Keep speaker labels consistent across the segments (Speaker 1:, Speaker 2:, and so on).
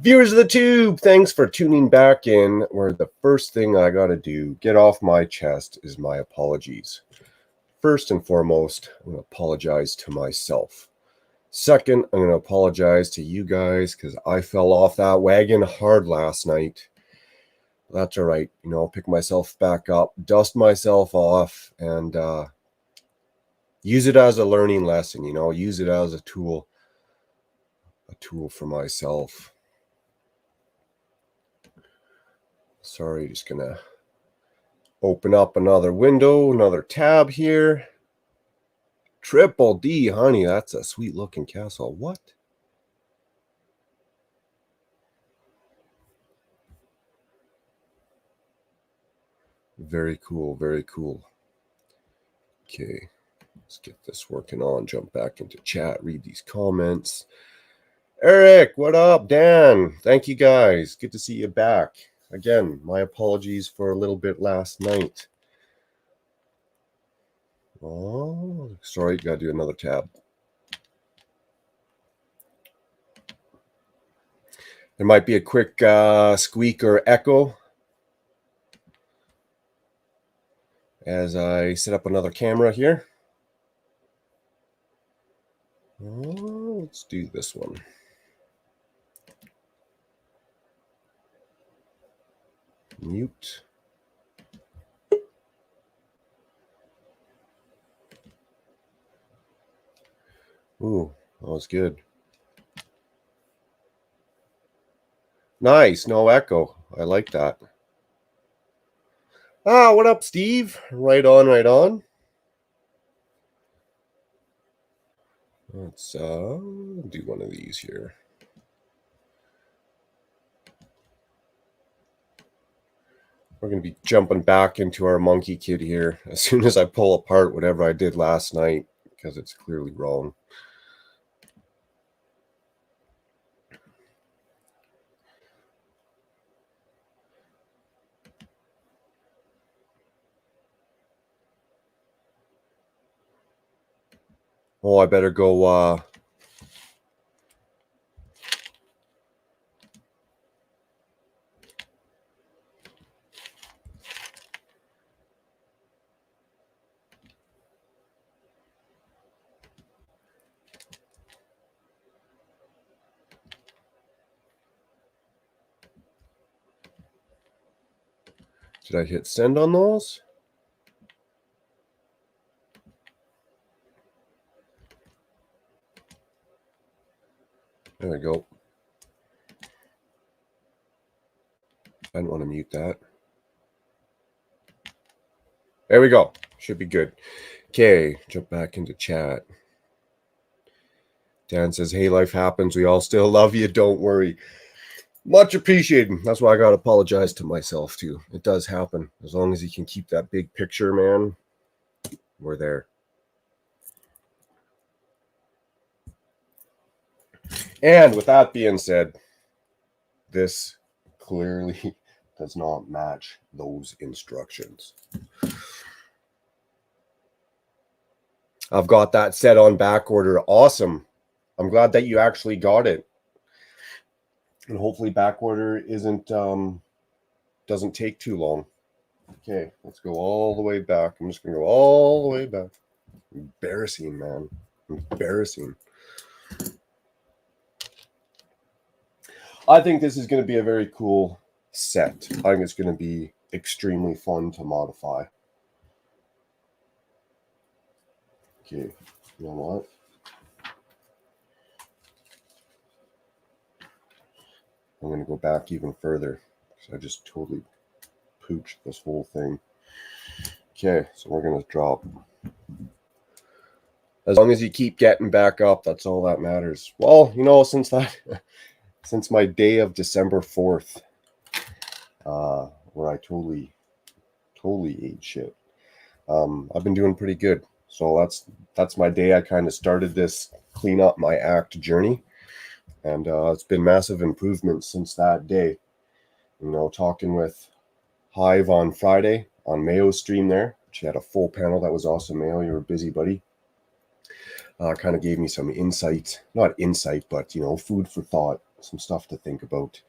Speaker 1: Viewers of the tube, thanks for tuning back in, where the first thing I gotta do, get off my chest, is my apologies. First and foremost, I'm gonna apologize to myself. Second, I'm gonna apologize to you guys because I fell off that wagon hard last night. That's all right, I'll pick myself back up, dust myself off, and use it as a learning lesson, use it as a tool for myself. Sorry, just gonna open up another window, another tab here. Triple D, honey, that's a sweet looking castle. What? Very cool, very cool. Okay, let's get this working on. Jump back into chat, read these comments. Eric, what up? Dan, thank you guys. Good to see you back. Again, my apologies for a little bit last night. Oh, sorry, gotta do another tab. There might be a quick squeak or echo as I set up another camera here. Oh, let's do this one. Mute. Ooh, that was good. Nice, no echo. I like that. Ah, what up, Steve? Right on, right on. Let's do one of these here. We're going to be jumping back into our monkey kid here as soon as I pull apart whatever I did last night, because it's clearly wrong. Oh, I better go did I hit send on those? There we go. I don't want to mute that. There we go. Should be good. Okay, jump back into chat. Dan says, hey, life happens. We all still love you. Don't worry. Much appreciated. That's why I got to apologize to myself, too. It does happen. As long as you can keep that big picture, man, we're there. And with that being said, this clearly does not match those instructions. I've got that set on back order. Awesome. I'm glad that you actually got it. And hopefully back order doesn't take too long. Okay, let's go all the way back. I'm just going to go all the way back. Embarrassing, man. Embarrassing. I think this is going to be a very cool set. I think it's going to be extremely fun to modify. Okay, you know what? I'm going to go back even further because I just totally pooched this whole thing. Okay, so we're going to drop. As long as you keep getting back up, that's all that matters. Well, since my day of December 4th, where I totally ate shit, I've been doing pretty good. So that's my day. I kind of started this clean up my act journey, and it's been massive improvement since that day. Talking with Hive on Friday on Mayo's stream there. She had a full panel. That was awesome, Mayo. You were busy, buddy. Kind of gave me some insight, not insight, but food for thought some stuff to think about.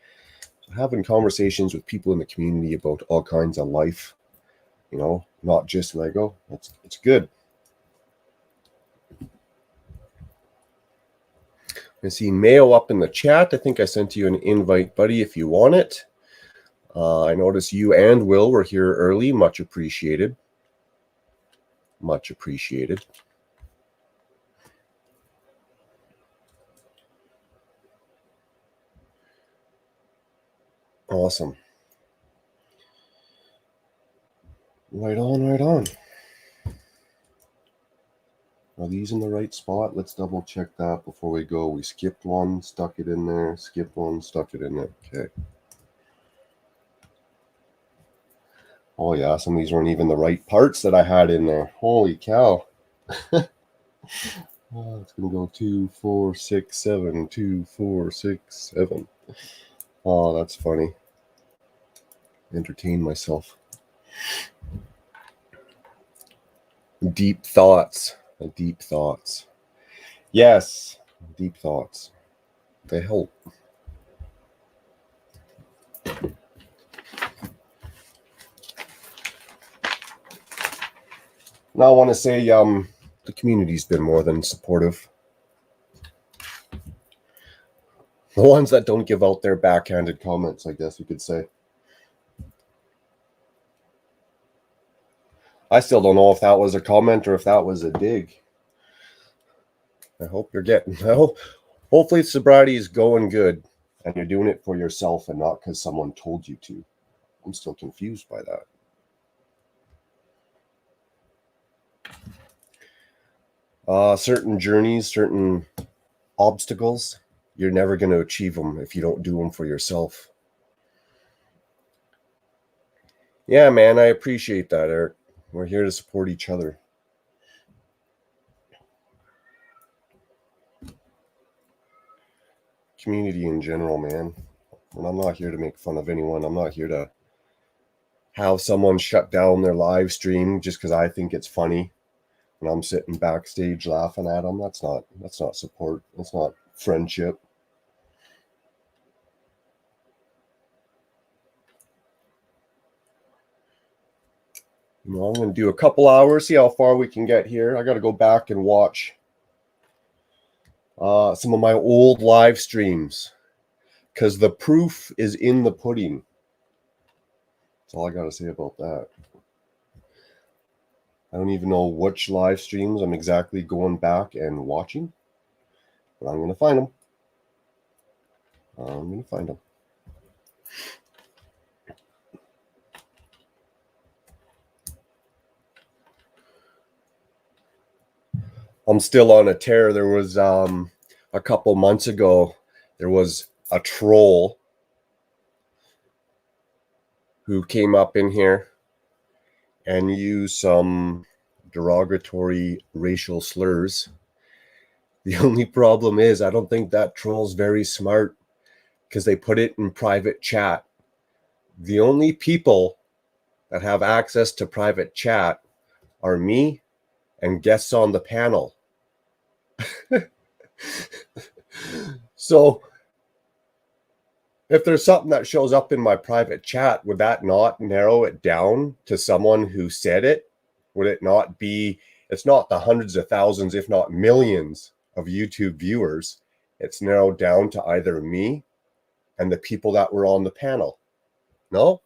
Speaker 1: Having conversations with people in the community about all kinds of life, not just Lego. It's good. I see Mayo up in the chat. I think I sent you an invite, buddy, if you want it. I notice you and Will were here early. Much appreciated. Much appreciated. Awesome. Right on, right on. Are these in the right spot? Let's double check that before we go. We skipped one, stuck it in there, skipped one, stuck it in there. Okay. Oh yeah, some of these weren't even the right parts that I had in there. Holy cow. Oh, it's gonna go 2, 4, 6, 7, 2, 4, 6, 7. Oh, that's funny. Entertain myself. Deep thoughts. Deep thoughts. Yes, deep thoughts. They help. Now I want to say the community's been more than supportive. The ones that don't give out their backhanded comments, I guess you could say. I still don't know if that was a comment or if that was a dig. I hope you're getting... Hopefully sobriety is going good and you're doing it for yourself and not because someone told you to. I'm still confused by that. Certain journeys, certain obstacles, you're never going to achieve them if you don't do them for yourself. Yeah, man, I appreciate that, Eric. We're here to support each other. Community in general, man. And I'm not here to make fun of anyone. I'm not here to have someone shut down their live stream just because I think it's funny and I'm sitting backstage laughing at them. That's not support. That's not friendship. I'm going to do a couple hours, see how far we can get here. I got to go back and watch some of my old live streams because the proof is in the pudding. That's all I got to say about that. I don't even know which live streams I'm exactly going back and watching, but I'm going to find them. I'm going to find them. I'm still on a tear. There was a couple months ago, there was a troll who came up in here and used some derogatory racial slurs. The only problem is I don't think that troll's very smart because they put it in private chat. The only people that have access to private chat are me and guests on the panel. So if there's something that shows up in my private chat, would that not narrow it down to someone who said it? Would it not be, it's not the hundreds of thousands, if not millions of YouTube viewers. It's narrowed down to either me and the people that were on the panel. No?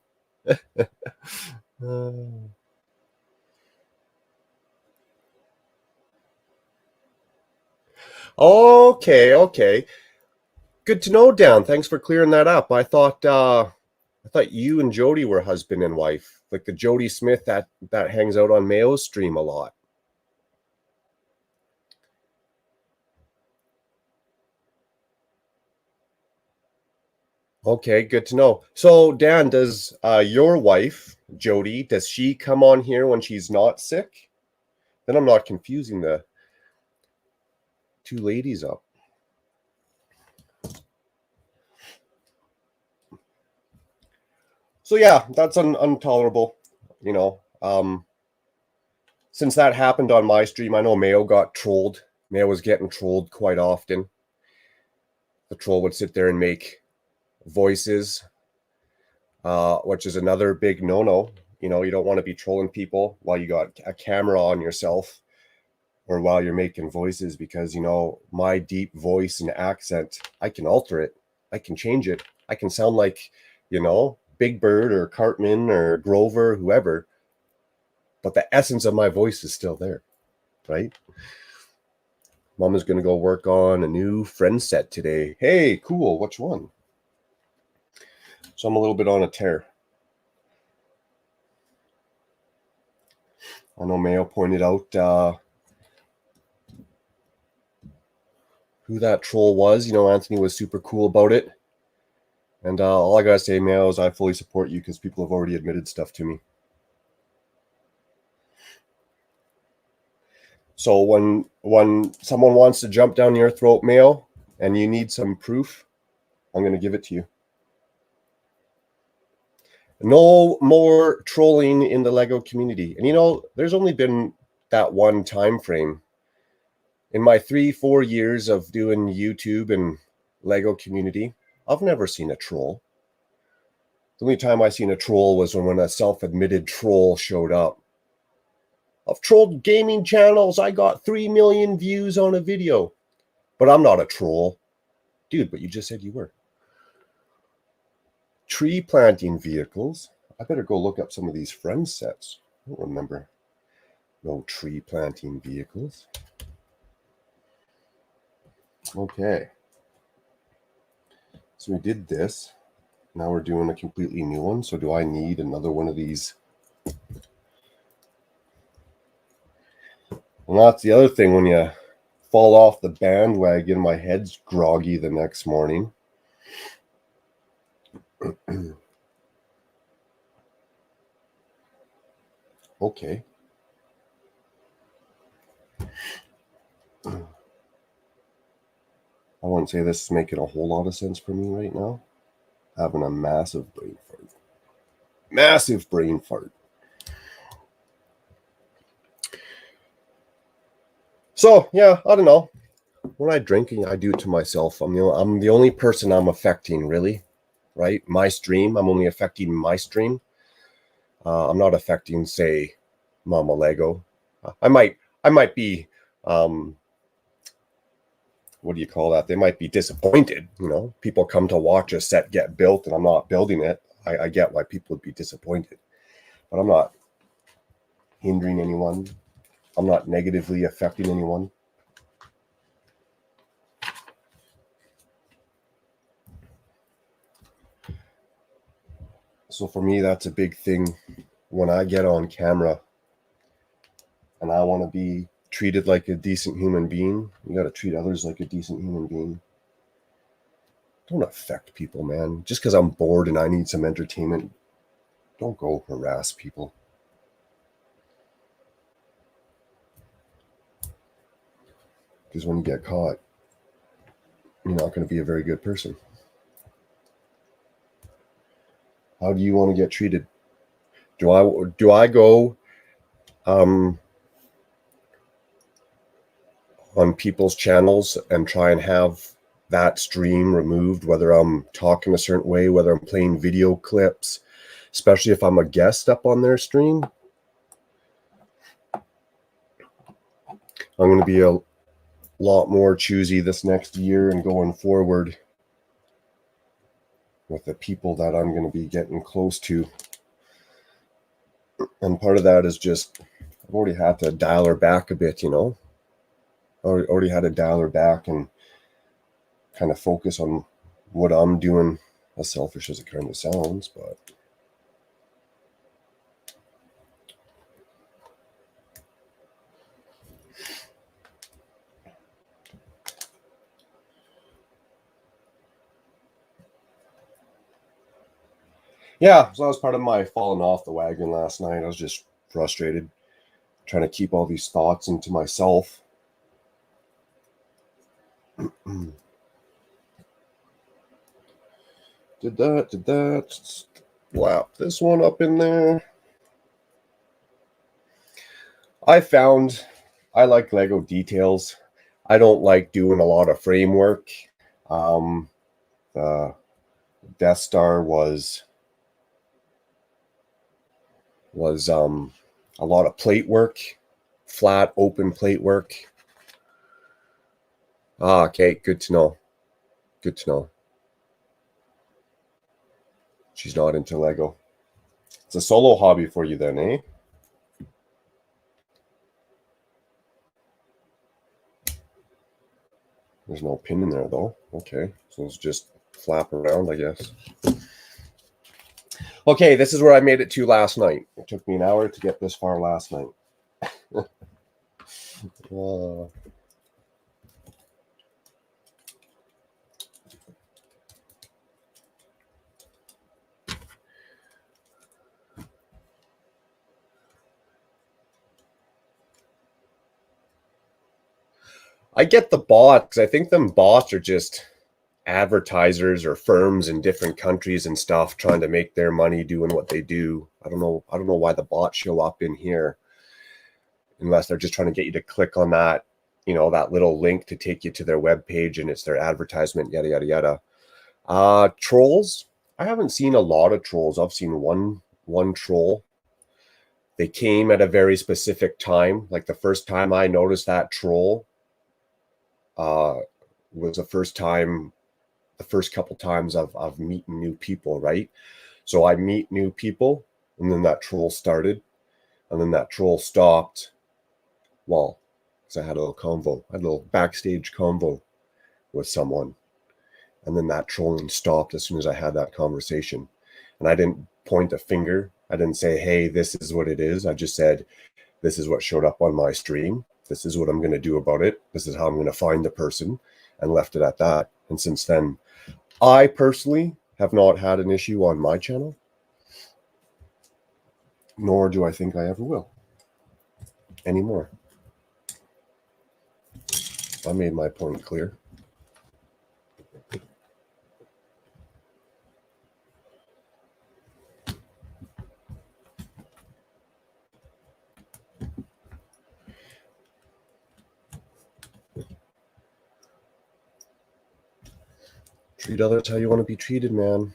Speaker 1: Okay. Good to know, Dan. Thanks for clearing that up. I thought you and Jody were husband and wife, like the Jody Smith that hangs out on Mayo's stream a lot. Okay, good to know. So, Dan, does your wife, Jody, does she come on here when she's not sick? Then I'm not confusing the two ladies up. So yeah, that's intolerable, since that happened on my stream, I know Mayo got trolled. Mayo was getting trolled quite often. the troll would sit there and make voices, which is another big no-no. You know, you don't want to be trolling people while you got a camera on yourself or while you're making voices, because, you know, my deep voice and accent, I can alter it. I can change it. I can sound like, you know, Big Bird or Cartman or Grover, whoever, but the essence of my voice is still there, right? Mom is going to go work on a new friend set today. Hey, cool. Which one? So I'm a little bit on a tear. I know Mayo pointed out who that troll was. You know, Anthony was super cool about it. And all I got to say, Mayo, is I fully support you because people have already admitted stuff to me. So when someone wants to jump down your throat, Mayo, and you need some proof, I'm going to give it to you. No more trolling in the Lego community. And you know, there's only been that one time frame. In my 3-4 years of doing YouTube and Lego community, I've never seen a troll. The only time I seen a troll was when a self-admitted troll showed up. I've trolled gaming channels. I got 3 million views on a video. But I'm not a troll. Dude, but you just said you were. Tree planting vehicles. I better go look up some of these friend sets. I don't remember no tree planting vehicles. Okay. So we did this. Now we're doing a completely new one. So do I need another one of these? And that's the other thing, when you fall off the bandwagon, my head's groggy the next morning. Okay. I wouldn't say this is making a whole lot of sense for me right now. Having a massive brain fart. Massive brain fart. So, yeah, I don't know. When I drink, I do it to myself. I'm the only person I'm affecting, really, right? My stream, I'm only affecting my stream. I'm not affecting, say, Mama Lego. I might be, what do you call that? They might be disappointed. You know, people come to watch a set get built and I'm not building it. I get why people would be disappointed, but I'm not hindering anyone. I'm not negatively affecting anyone. So for me, that's a big thing. When I get on camera and I want to be treated like a decent human being, you got to treat others like a decent human being. Don't affect people, man. Just because I'm bored and I need some entertainment, don't go harass people. Because when you get caught, you're not going to be a very good person. How do you want to get treated? Do I go on people's channels and try and have that stream removed, whether I'm talking a certain way, whether I'm playing video clips, especially if I'm a guest up on their stream? I'm going to be a lot more choosy this next year and going forward with the people that I'm going to be getting close to. And part of that is just, I've already had to dial her back a bit, you know. I already had to dial her back and kind of focus on what I'm doing, as selfish as it kind of sounds, but yeah, so that was part of my falling off the wagon last night. I was just frustrated, trying to keep all these thoughts into myself. Did that. Slap this one up in there. I found I like Lego details. I don't like doing a lot of framework. The Death Star was a lot of plate work, flat open plate work. Okay, good to know. Good to know. She's not into Lego. It's a solo hobby for you then, eh? There's no pin in there though. Okay, so it's just flap around, I guess. Okay, this is where I made it to last night. It took me an hour to get this far last night. I get the bots. I think them bots are just advertisers or firms in different countries and stuff trying to make their money doing what they do. I don't know why the bots show up in here unless they're just trying to get you to click on that, that little link to take you to their webpage and it's their advertisement, yada yada yada. Trolls. I haven't seen a lot of trolls. I've seen one troll. They came at a very specific time. Like the first time I noticed that troll was the first couple times of meeting new people, right? So I meet new people, and then that troll started, and then that troll stopped. Well, because I had a little backstage convo with someone, and then that trolling stopped as soon as I had that conversation. And I didn't point a finger. I didn't say, hey, this is what it is. I just said, this is what showed up on my stream. This is what I'm going to do about it. This is how I'm going to find the person, and left it at that. And since then, I personally have not had an issue on my channel, nor do I think I ever will anymore. I made my point clear. Treat others how you want to be treated, man.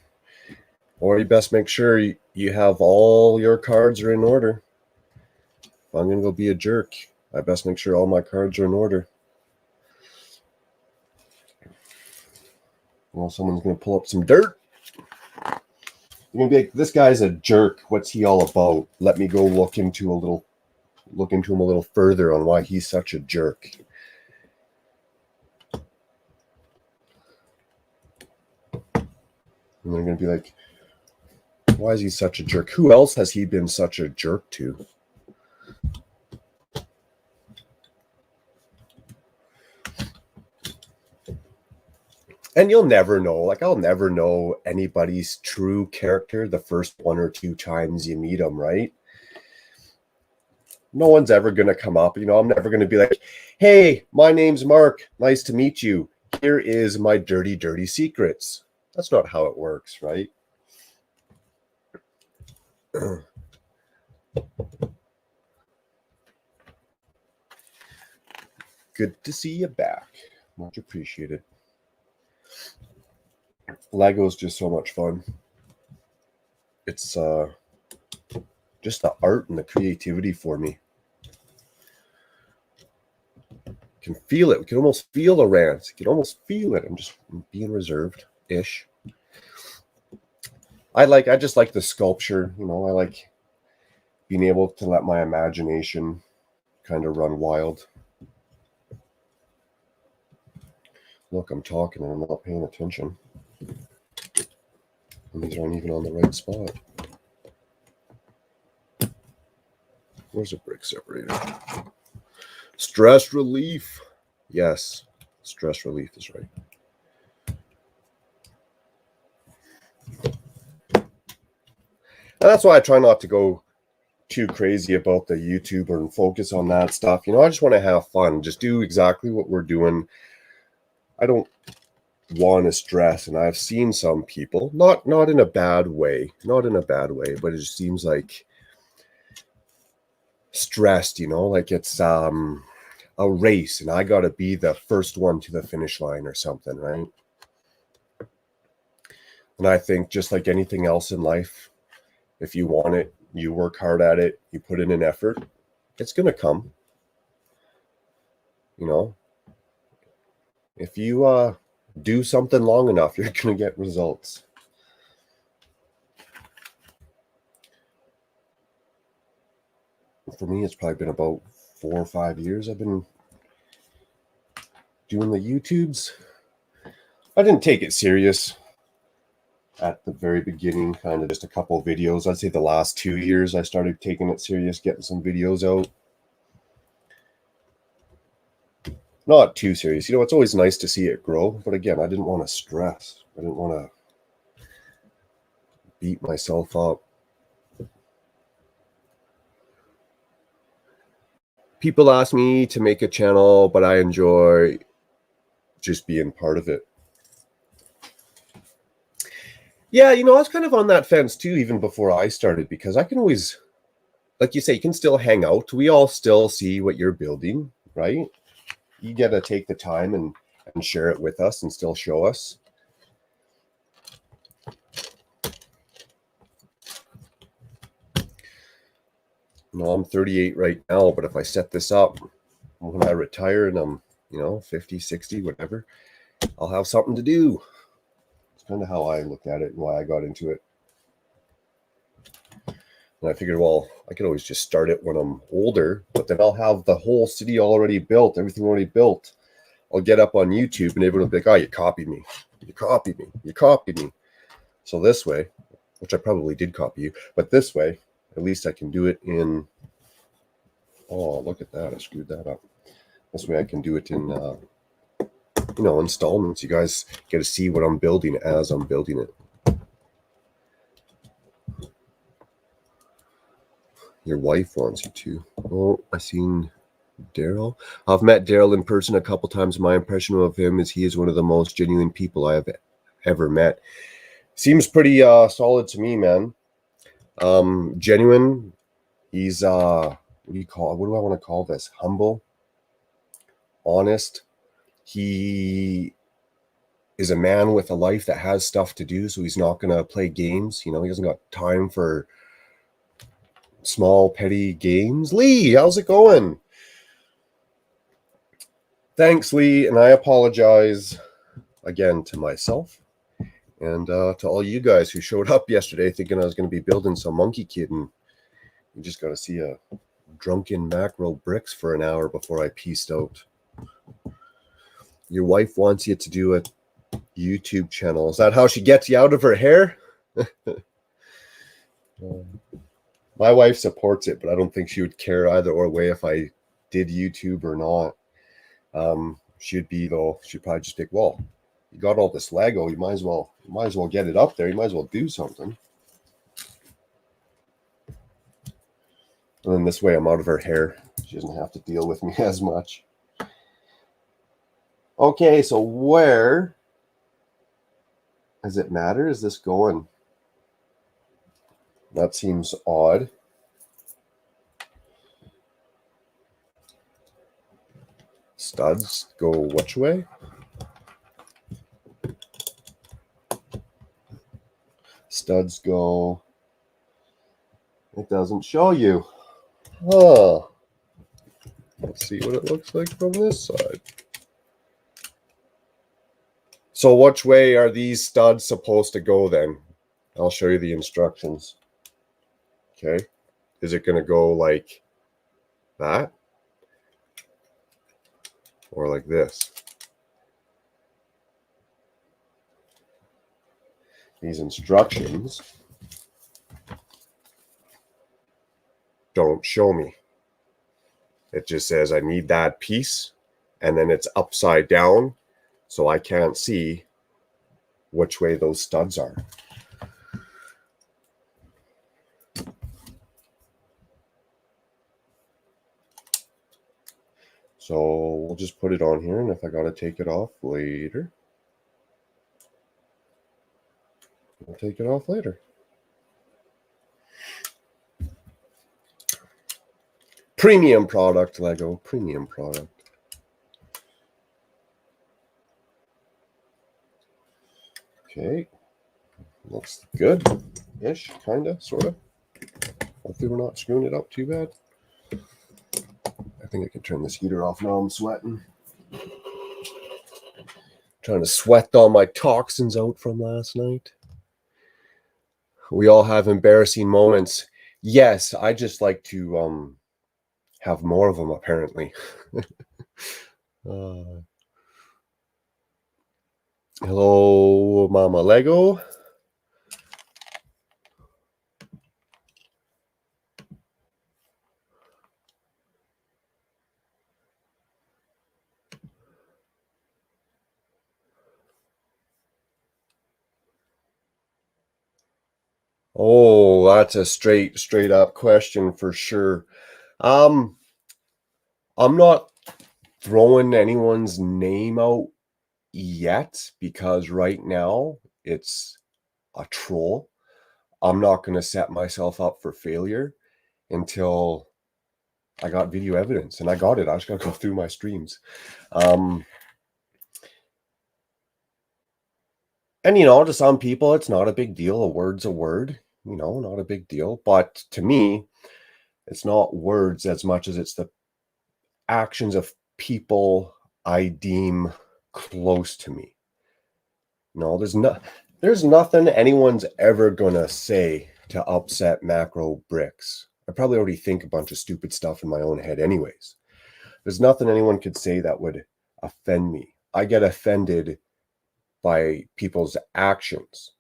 Speaker 1: Or you best make sure you have all your cards are in order. If I'm going to go be a jerk, I best make sure all my cards are in order. Well, someone's going to pull up some dirt. You're going to be like, this guy's a jerk. What's he all about? Let me go look into him a little further on why he's such a jerk. And they're going to be like, why is he such a jerk? Who else has he been such a jerk to? And you'll never know. Like, I'll never know anybody's true character the first one or two times you meet them, right? No one's ever going to come up. I'm never going to be like, hey, my name's Mark. Nice to meet you. Here is my dirty, dirty secrets. That's not how it works, right? Good to see you back. Much appreciated. Lego's just so much fun. It's just the art and the creativity for me. Can feel it. We can almost feel the rants. You can almost feel it. I'm being reserved-ish. I just like the sculpture. I like being able to let my imagination kind of run wild. Look, I'm talking and I'm not paying attention. And these aren't even on the right spot. Where's a brick separator? Stress relief. Yes, stress relief is right. And that's why I try not to go too crazy about the YouTuber and focus on that stuff. I just want to have fun. Just do exactly what we're doing. I don't want to stress, and I've seen some people, not in a bad way, but it just seems like stressed, like it's a race and I got to be the first one to the finish line or something, right? And I think just like anything else in life, if you want it, you work hard at it, you put in an effort, it's going to come. You know, if you do something long enough, you're going to get results. For me, it's probably been about 4 or 5 years I've been doing the YouTubes. I didn't take it serious at the very beginning, kind of just a couple of videos. I'd say the last 2 years I started taking it serious, getting some videos out. Not too serious. It's always nice to see it grow. But again, I didn't want to stress. I didn't want to beat myself up. People ask me to make a channel, but I enjoy just being part of it. Yeah, I was kind of on that fence too, even before I started, because I can always, like you say, you can still hang out. We all still see what you're building, right? You got to take the time and share it with us and still show us. I'm 38 right now, but if I set this up when I retire and I'm, 50, 60, whatever, I'll have something to do. It's kind of how I look at it and why I got into it. And I figured, well, I could always just start it when I'm older, but then I'll have the whole city already built, everything already built. I'll get up on YouTube and everyone will be like, oh, you copied me. You copied me. You copied me. So this way, which I probably did copy you, but this way, at least I can do it in, oh, look at that. I screwed that up. This way I can do it in, installments. You guys get to see what I'm building as I'm building it. Your wife wants you to. Oh, I seen Daryl. I've met Daryl in person a couple times. My impression of him is he is one of the most genuine people I have ever met. Seems pretty solid to me, man. Genuine. He's what do I want to call this? Humble, honest. He is a man with a life that has stuff to do, so he's not going to play games. He hasn't got time for small, petty games. Lee, how's it going? Thanks, Lee, and I apologize again to myself and to all you guys who showed up yesterday thinking I was going to be building some monkey kid, and you just got to see a drunken macro bricks for an hour before I pieced out. Your wife wants you to do a YouTube channel. Is that how she gets you out of her hair? My wife supports it, but I don't think she would care either or way if I did YouTube or not. She'd probably just think, well, you got all this Lego, you might as well get it up there. You might as well do something. And then this way I'm out of her hair. She doesn't have to deal with me as much. Okay, so where does it matter? Is this going? That seems odd. Studs go which way? Studs go. It doesn't show you. Huh. Let's see what it looks like from this side. So which way are these studs supposed to go then? I'll show you the instructions. Okay. Is it going to go like that? Or like this? These instructions don't show me. It just says I need that piece, and then it's upside down, so I can't see which way those studs are. So we'll just put it on here, and if I got to take it off later, I'll take it off later. Premium product, Lego. Premium product. Okay. Looks good-ish, kind of, sort of. Hopefully we're not screwing it up too bad. I think I can turn this heater off now. I'm sweating. Trying to sweat all my toxins out from last night. We all have embarrassing moments. Yes, I just like to have more of them, apparently. Hello, Mama Lego. Oh, that's a straight up question for sure. I'm not throwing anyone's name out yet because right now it's a troll. I'm not going to set myself up for failure until I got video evidence, and I got it. I just got to go through my streams. And, to some people, it's not a big deal. A word's a word, not a big deal. But to me, it's not words as much as it's the actions of people I deem close to me. No, there's nothing anyone's ever gonna say to upset Macro Bricks. I probably already think a bunch of stupid stuff in my own head anyways. There's nothing anyone could say that would offend me. I get offended by people's actions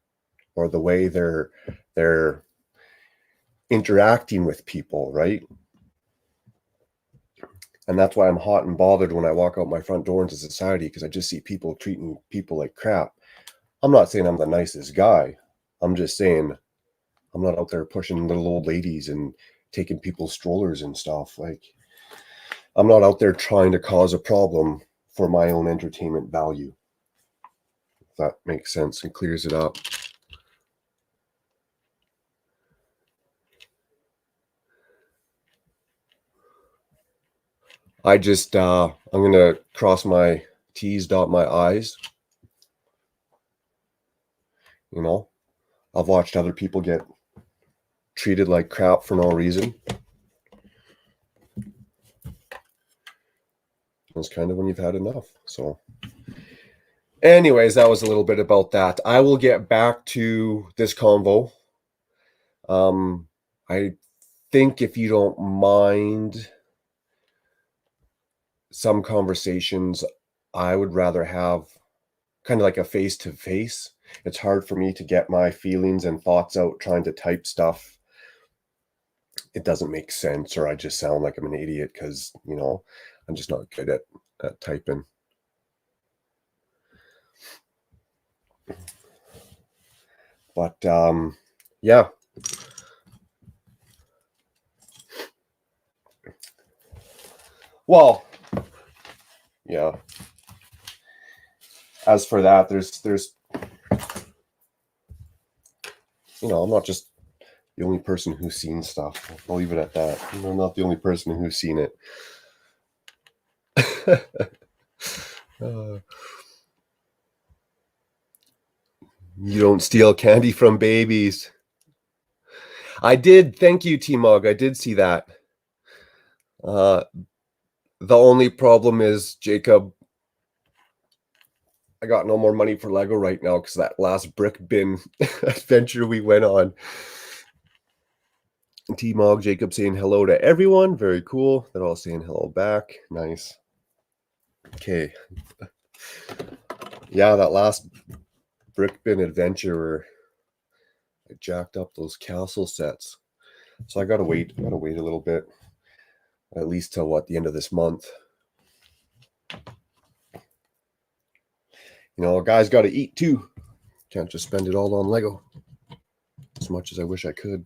Speaker 1: or the way they're interacting with people, right? And that's why I'm hot and bothered when I walk out my front door into society, because I just see people treating people like crap. I'm not saying I'm the nicest guy. I'm just saying I'm not out there pushing little old ladies and taking people's strollers and stuff. Like, I'm not out there trying to cause a problem for my own entertainment value. If that makes sense and clears it up. I'm going to cross my T's, dot my I's. I've watched other people get treated like crap for no reason. It's kind of when you've had enough. So anyways, that was a little bit about that. I will get back to this convo. I think, if you don't mind, some conversations I would rather have kind of like a face-to-face. It's hard for me to get my feelings and thoughts out trying to type stuff. It doesn't make sense, or I just sound like I'm an idiot because, I'm just not good at typing. But yeah. Well, yeah. As for that, there's I'm not just the only person who's seen stuff. I'll leave it at that. I'm not the only person who's seen it. You don't steal candy from babies. I did. Thank you, T-Mog. I did see that. The only problem is, Jacob, I got no more money for Lego right now because that last brick bin adventure we went on. T-Mog, Jacob saying hello to everyone. Very cool. They're all saying hello back. Nice. Okay. Yeah, that last brick bin adventure where I jacked up those castle sets. So I gotta wait. A little bit. At least till the end of this month. A guy's got to eat too. Can't just spend it all on Lego. As much as I wish I could.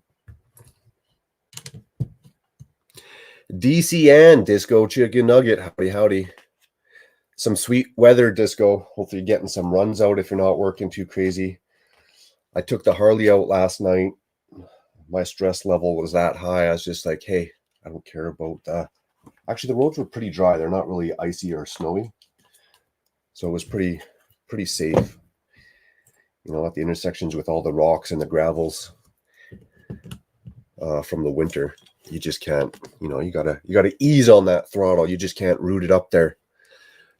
Speaker 1: DCN, Disco Chicken Nugget. Howdy. Some sweet weather, Disco. Hopefully you're getting some runs out if you're not working too crazy. I took the Harley out last night. My stress level was that high. I was just like, hey, I don't care about that. Actually, the roads were pretty dry. They're not really icy or snowy. So it was pretty safe. at the intersections with all the rocks and the gravels from the winter. You just can't, you gotta ease on that throttle. You just can't root it up there.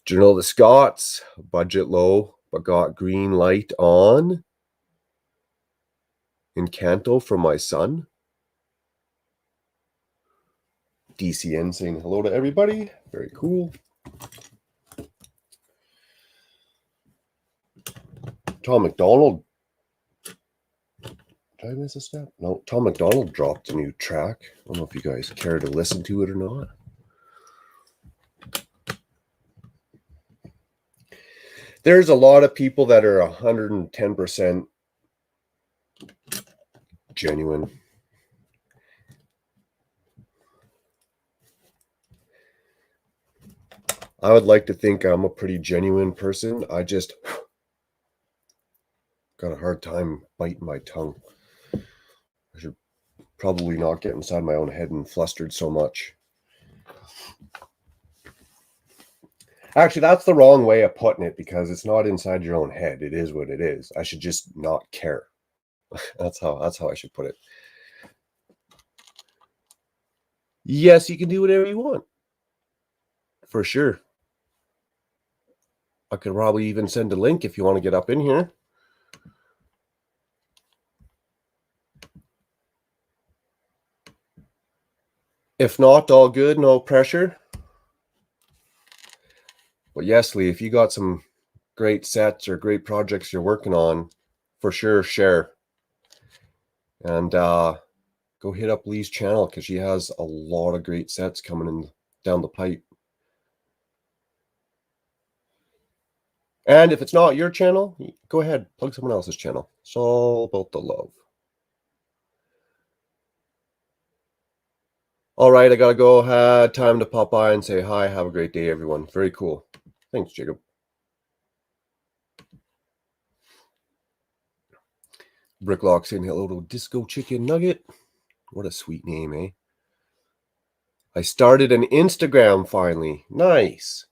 Speaker 1: Journal of the Scots, budget low, but got green light on. Encanto from my son. DCN saying hello to everybody. Very cool. Tom McDonald. Did I miss a step? No, Tom McDonald dropped a new track. I don't know if you guys care to listen to it or not. There's a lot of people that are 110% genuine. I would like to think I'm a pretty genuine person. I just got a hard time biting my tongue. I should probably not get inside my own head and flustered so much. Actually, that's the wrong way of putting it, because it's not inside your own head. It is what it is. I should just not care. That's how I should put it. Yes, you can do whatever you want. For sure. I could probably even send a link if you want to get up in here. If not, all good, no pressure. But yes, Lee, if you got some great sets or great projects you're working on, for sure, share. And go hit up Lee's channel, because she has a lot of great sets coming in down the pipe. And if it's not your channel, go ahead, plug someone else's channel. It's all about the love. All right, I gotta go. Had time to pop by and say hi. Have a great day, everyone. Very cool. Thanks, Jacob. Bricklock saying hello to Disco Chicken Nugget. What a sweet name, eh? I started an Instagram finally. Nice.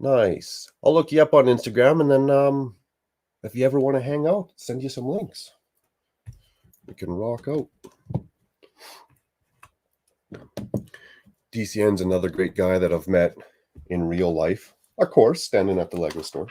Speaker 1: Nice. I'll look you up on Instagram, and then if you ever want to hang out, send you some links. We can rock out. DCN's another great guy that I've met in real life. Of course, standing at the Lego store.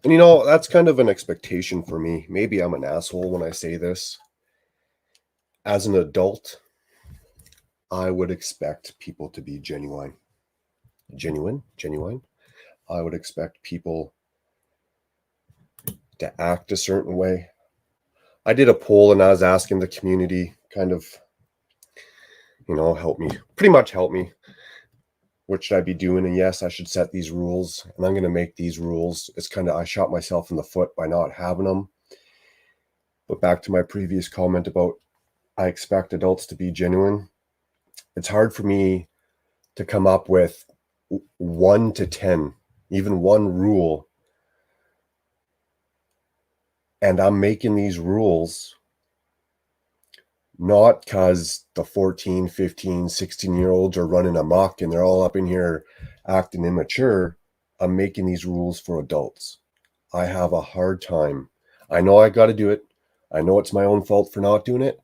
Speaker 1: And that's kind of an expectation for me. Maybe I'm an asshole when I say this. As an adult, I would expect people to be genuine. Genuine. I would expect people to act a certain way. I did a poll and I was asking the community kind of, pretty much help me. What should I be doing? And yes, I should set these rules, and I'm going to make these rules. It's kind of, I shot myself in the foot by not having them. But back to my previous comment about I expect adults to be genuine. It's hard for me to come up with 1 to 10, even one rule. And I'm making these rules not because the 14, 15, 16-year-olds are running amok and they're all up in here acting immature. I'm making these rules for adults. I have a hard time. I know I got to do it. I know it's my own fault for not doing it.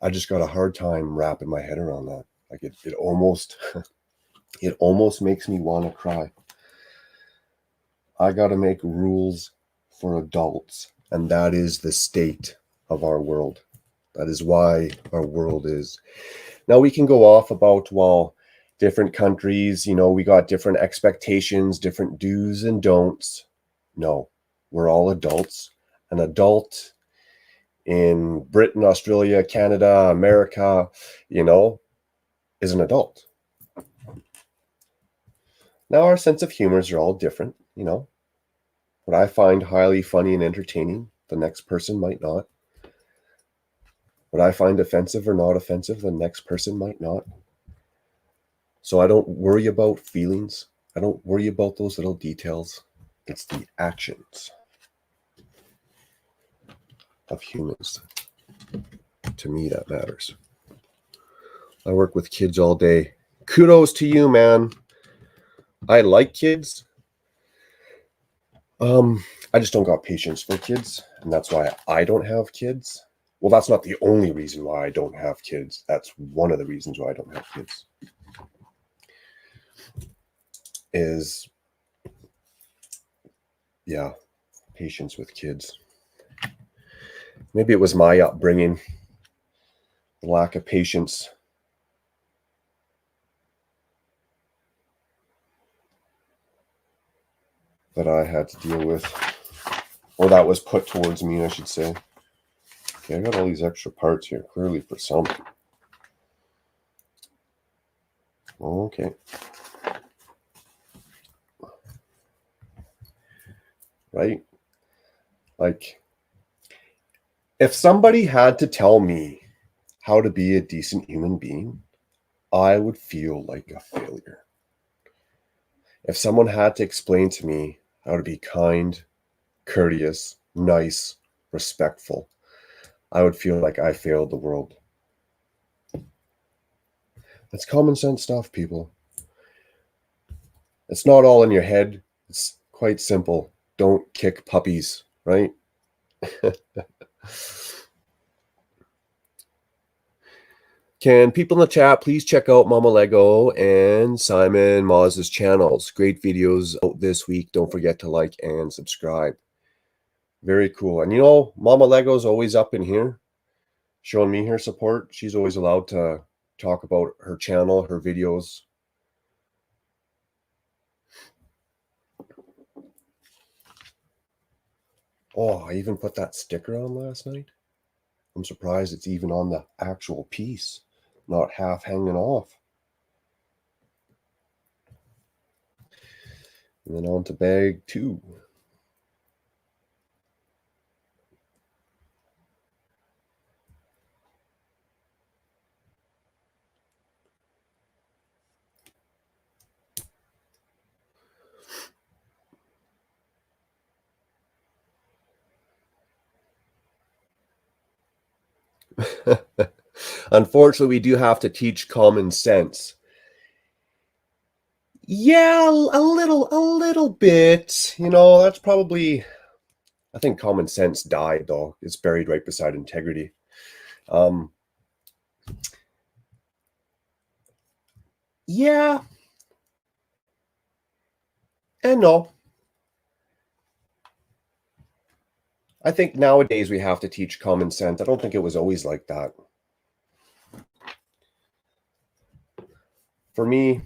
Speaker 1: I just got a hard time wrapping my head around that. Like it almost makes me want to cry. I got to make rules for adults, and that is the state of our world. That is why our world is. Now we can go off about, different countries, we got different expectations, different do's and don'ts. No, we're all adults. An adult in Britain, Australia, Canada, America, is an adult. Now our sense of humors are all different, What I find highly funny and entertaining, the next person might not. What I find offensive or not offensive, the next person might not. So I don't worry about feelings. I don't worry about those little details. It's the actions of humans To me, that matters. I work with kids all day. Kudos to you, man. I like kids. I just don't got patience for kids, and that's why I don't have kids. Well, that's not the only reason why I don't have kids. That's one of the reasons why I don't have kids. Is, yeah, patience with kids. Maybe it was my upbringing, the lack of patience. That I had to deal with, or that was put towards me, I should say. Okay, I got all these extra parts here, clearly for something. Okay. Right? Like, if somebody had to tell me how to be a decent human being, I would feel like a failure. If someone had to explain to me how to be kind, courteous, nice, respectful, I would feel like I failed the world. It's common sense stuff, people. It's not all in your head. It's quite simple. Don't kick puppies, right? Can people in the chat please check out Mama Lego and Simon Maz's channels? Great videos out this week. Don't forget to like and subscribe. Very cool. And you know, Mama Lego's always up in here, showing me her support. She's always allowed to talk about her channel, her videos. Oh, I even put that sticker on last night. I'm surprised it's even on the actual piece, not half hanging off. And then on to bag 2. Unfortunately, we do have to teach common sense. Yeah, a little bit. You know, that's probably, I think common sense died though. It's buried right beside integrity. Yeah and no. I think nowadays we have to teach common sense. I don't think it was always like that. For me,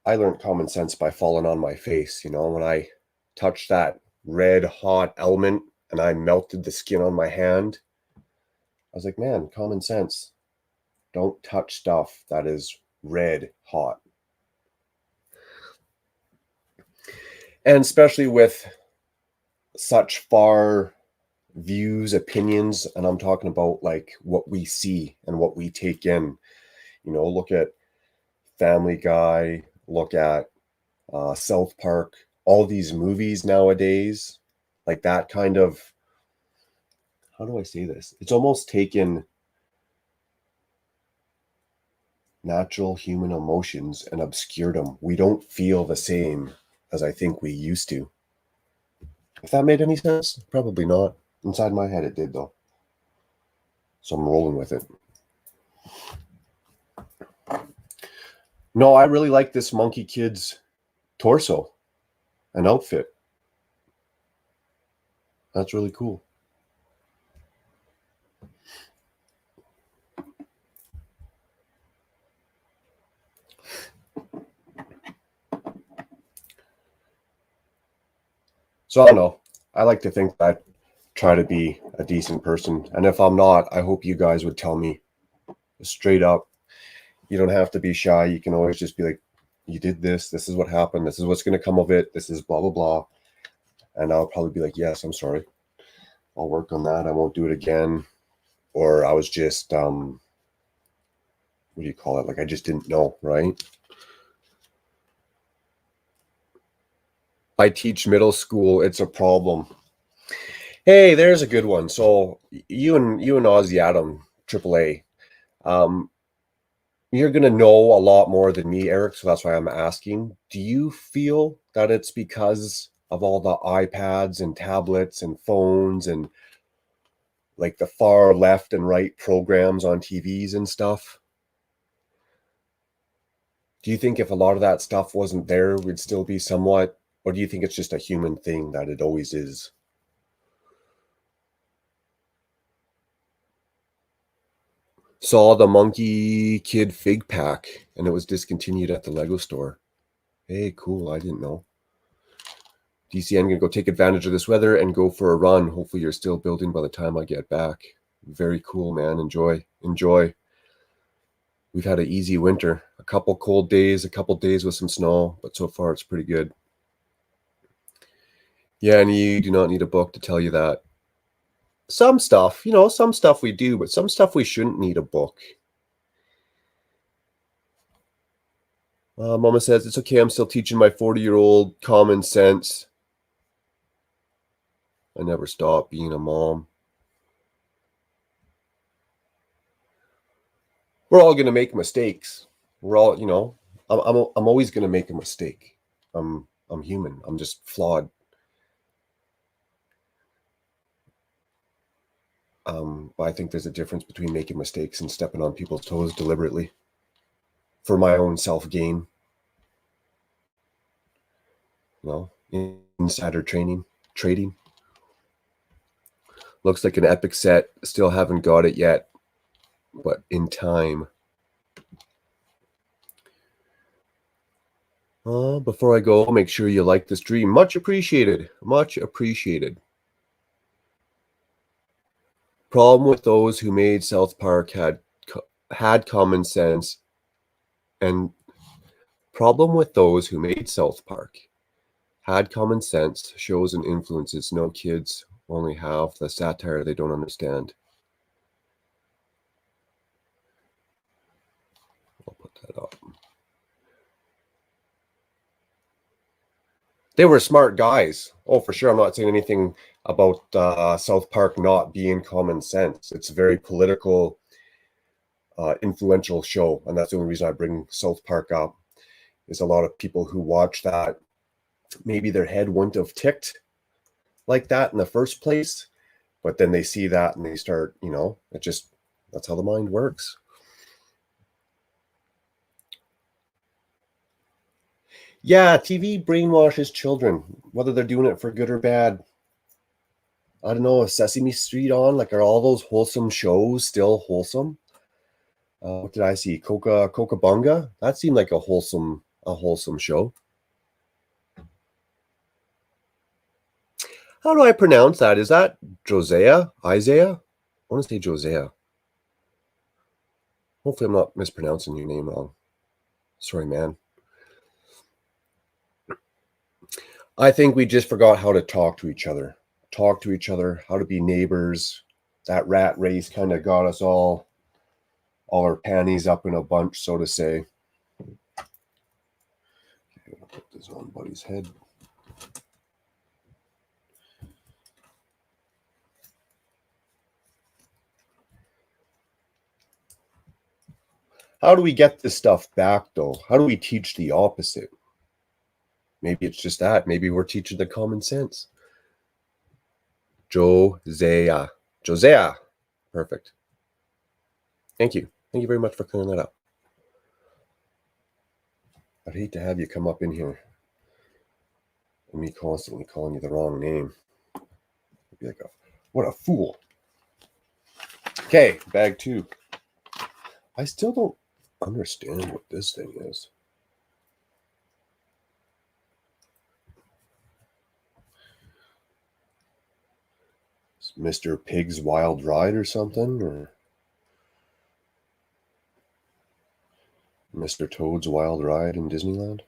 Speaker 1: I learned common sense by falling on my face. You know, when I touched that red hot element and I melted the skin on my hand, I was like, man, common sense. Don't touch stuff that is red hot. And especially with such far views, opinions, and I'm talking about like what we see and what we take in. You know, look at Family Guy, look at South Park, all these movies nowadays, like that kind of, how do I say this? It's almost taken natural human emotions and obscured them. We don't feel the same as I think we used to. If that made any sense, probably not. Inside my head, it did though. So I'm rolling with it. No, I really like this Monkey Kid's torso and outfit. That's really cool. So I don't know. I like to think that I try to be a decent person. And if I'm not, I hope you guys would tell me straight up. You don't have to be shy. You can always just be like, you did this. This is what happened. This is what's going to come of it. This is blah, blah, blah. And I'll probably be like, yes, I'm sorry. I'll work on that. I won't do it again. Or I was just, what do you call it? Like, I just didn't know, right? I teach middle school. It's a problem. Hey, there's a good one. So you and Ozzy Adam, AAA. Um, you're gonna know a lot more than me, Eric, so that's why I'm asking. Do you feel that it's because of all the iPads and tablets and phones and like the far left and right programs on TVs and stuff? Do you think if a lot of that stuff wasn't there, we'd still be somewhat, or do you think it's just a human thing that it always is? Saw the Monkey Kid Fig Pack, and it was discontinued at the Lego store. Hey, cool. I didn't know. DCN gonna go take advantage of this weather and go for a run. Hopefully, you're still building by the time I get back. Very cool, man. Enjoy. Enjoy. We've had an easy winter. A couple cold days, a couple days with some snow, but so far it's pretty good. Yeah, and you do not need a book to tell you that. Some stuff, some stuff we do, but some stuff we shouldn't need a book. Mama says, it's okay. I'm still teaching my 40-year-old common sense. I never stop being a mom. We're all going to make mistakes. We're all, I'm always going to make a mistake. I'm human. I'm just flawed. But I think there's a difference between making mistakes and stepping on people's toes deliberately for my own self gain. Insider trading. Looks like an epic set. Still haven't got it yet, but in time. Before I go, make sure you like the stream. Much appreciated. Much appreciated. Problem with those who made South Park had common sense, and problem with those who made South Park had common sense, shows and influences. No kids only have the satire they don't understand. I'll put that up. They were smart guys. Oh, for sure. I'm not saying anything about South Park not being common sense. It's a very political, influential show, and that's the only reason I bring South Park up. Is a lot of people who watch that, maybe their head wouldn't have ticked like that in the first place, but then they see that and they start, that's how the mind works. Yeah, TV brainwashes children, whether they're doing it for good or bad. I don't know, is Sesame Street on? Like, are all those wholesome shows still wholesome? What did I see? Coca Bunga? That seemed like a wholesome show. How do I pronounce that? Is that Josiah? Isaiah? I want to say Josiah. Hopefully I'm not mispronouncing your name wrong. Sorry, man. I think we just forgot how to talk to each other. How to be neighbors. That rat race kind of got us all our panties up in a bunch, so to say. Okay, I'll put this on Buddy's head. How do we get this stuff back, though? How do we teach the opposite? Maybe it's just that. Maybe we're teaching the common sense. Josiah. Perfect. Thank you. Thank you very much for clearing that up. I'd hate to have you come up in here and me constantly calling you the wrong name. I'd be like, what a fool. Okay, bag 2. I still don't understand what this thing is. It's Mr. Pig's Wild Ride or something, or Mr. Toad's Wild Ride in Disneyland.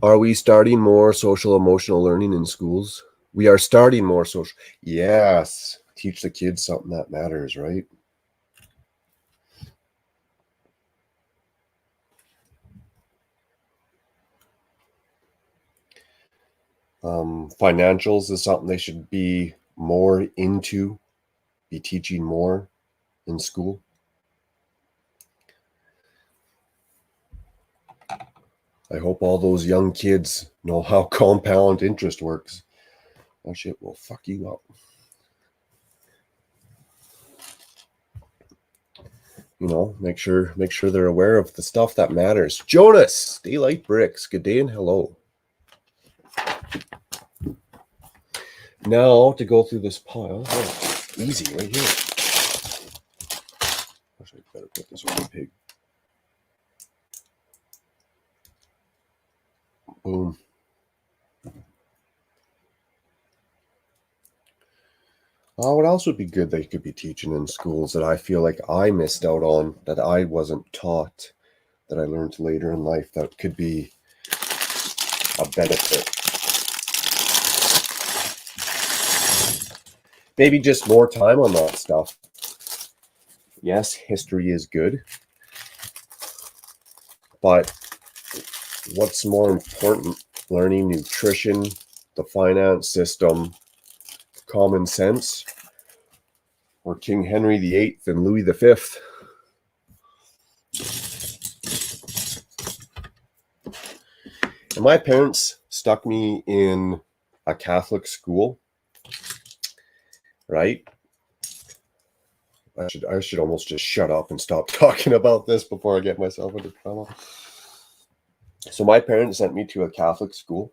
Speaker 1: Are we starting more social emotional learning in schools? We are starting more social. Yes. Teach the kids something that matters, right? Financials is something they should be more into, be teaching more in school. I hope all those young kids know how compound interest works. That shit will fuck you up. You know, make sure they're aware of the stuff that matters. Jonas, Daylight Bricks, good day and hello. Now to go through this pile. Oh, easy right here. Actually, I better put this on the pig. Boom. What else would be good they could be teaching in schools that I feel like I missed out on, that I wasn't taught, that I learned later in life that could be a benefit? Maybe just more time on that stuff. Yes, history is good, but what's more important? Learning nutrition, the finance system, common sense, or King Henry VIII and Louis V? And my parents stuck me in a Catholic school, right? I should almost just shut up and stop talking about this before I get myself into trouble. So my parents sent me to a Catholic school,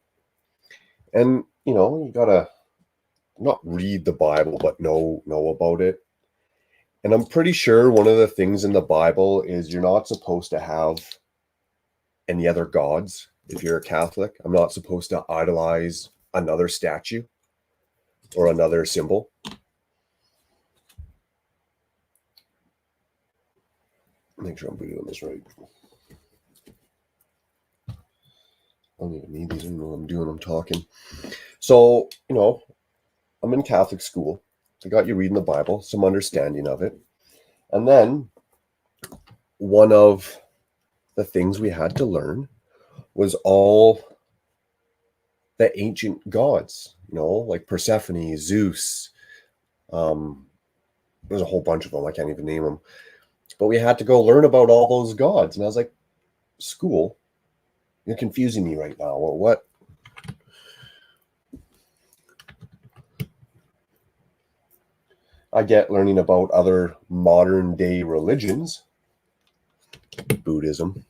Speaker 1: and you know, you gotta not read the Bible, but know about it. And I'm pretty sure one of the things in the Bible is you're not supposed to have any other gods. If you're a Catholic, I'm not supposed to idolize another statue or another symbol. Make sure I'm doing this right. I don't even need these. I don't know what I'm doing. I'm talking. So, you know, I'm in Catholic school. I got you reading the Bible, some understanding of it. And then one of the things we had to learn was all the ancient gods, you know, like Persephone, Zeus. There's a whole bunch of them. I can't even name them. But we had to go learn about all those gods. And I was like, school? You're confusing me right now. Or what? I get learning about other modern day religions, Buddhism,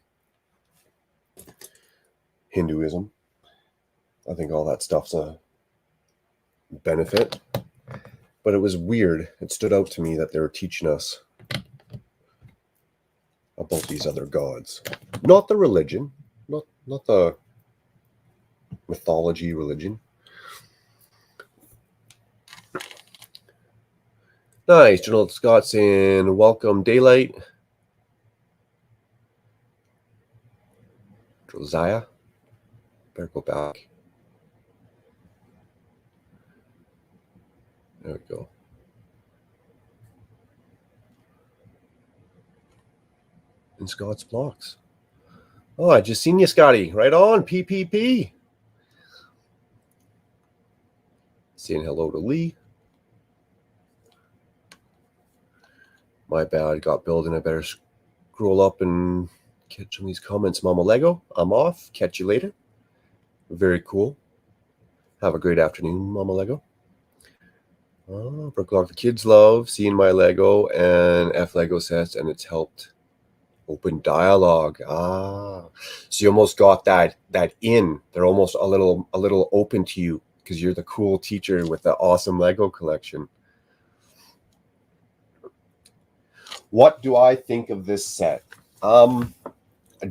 Speaker 1: Hinduism. I think all that stuff's a benefit. But it was weird. It stood out to me that they were teaching us about these other gods. Not the religion, not the mythology religion. Nice. General Scott saying, welcome, Daylight. Josiah. Better go back. There we go. In Scott's blocks. Oh, I just seen you, Scotty. Right on, PPP. Saying hello to Lee. My bad, got building. I better scroll up and catch some of these comments. Mama Lego, I'm off. Catch you later. Very cool. Have a great afternoon, Mama Lego. Oh, Brooklock, the kids love seeing my Lego and F Lego sets, and it's helped open dialogue. So you almost got that in. They're almost a little open to you because you're the cool teacher with the awesome Lego collection. What do I think of this set? I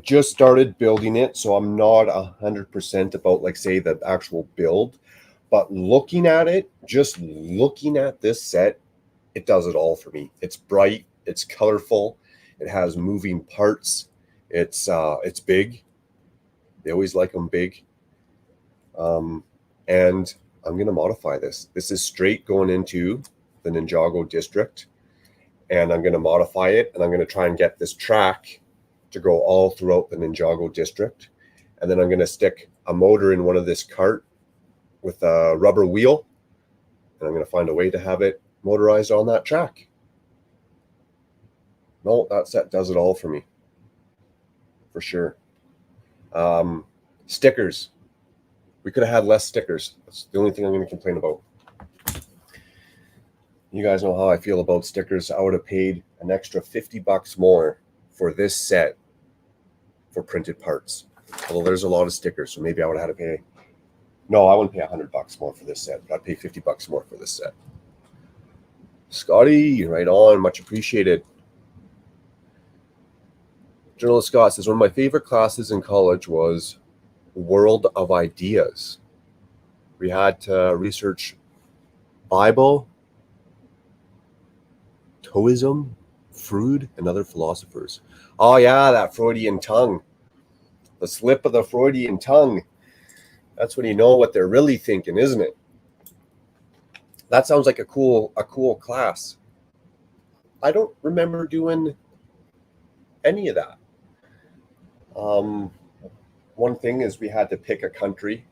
Speaker 1: just started building it, so I'm not 100% about, like, say, the actual build. But looking at it, just looking at this set, it does it all for me. It's bright, it's colorful, it has moving parts, it's big. They always like them big. And I'm going to modify this. This is straight going into the Ninjago district. And I'm going to modify it, and I'm going to try and get this track to go all throughout the Ninjago district. And then I'm going to stick a motor in one of this cart with a rubber wheel, and I'm going to find a way to have it motorized on that track. No, that set does it all for me, for sure. Stickers. We could have had less stickers. That's the only thing I'm going to complain about. You guys know how I feel about stickers. I would have paid an extra $50 more for this set for printed parts. Although there's a lot of stickers, so maybe I would have had to pay. No, I wouldn't pay $100 more for this set, but I'd pay $50 more for this set. Scotty, right on. Much appreciated. Journalist Scott says, one of my favorite classes in college was World of Ideas. We had to research Bible, Taoism, Freud, and other philosophers. Oh yeah, that Freudian tongue. The slip of the Freudian tongue. That's when you know what they're really thinking, isn't it? That sounds like a cool class. I don't remember doing any of that. One thing is we had to pick a country.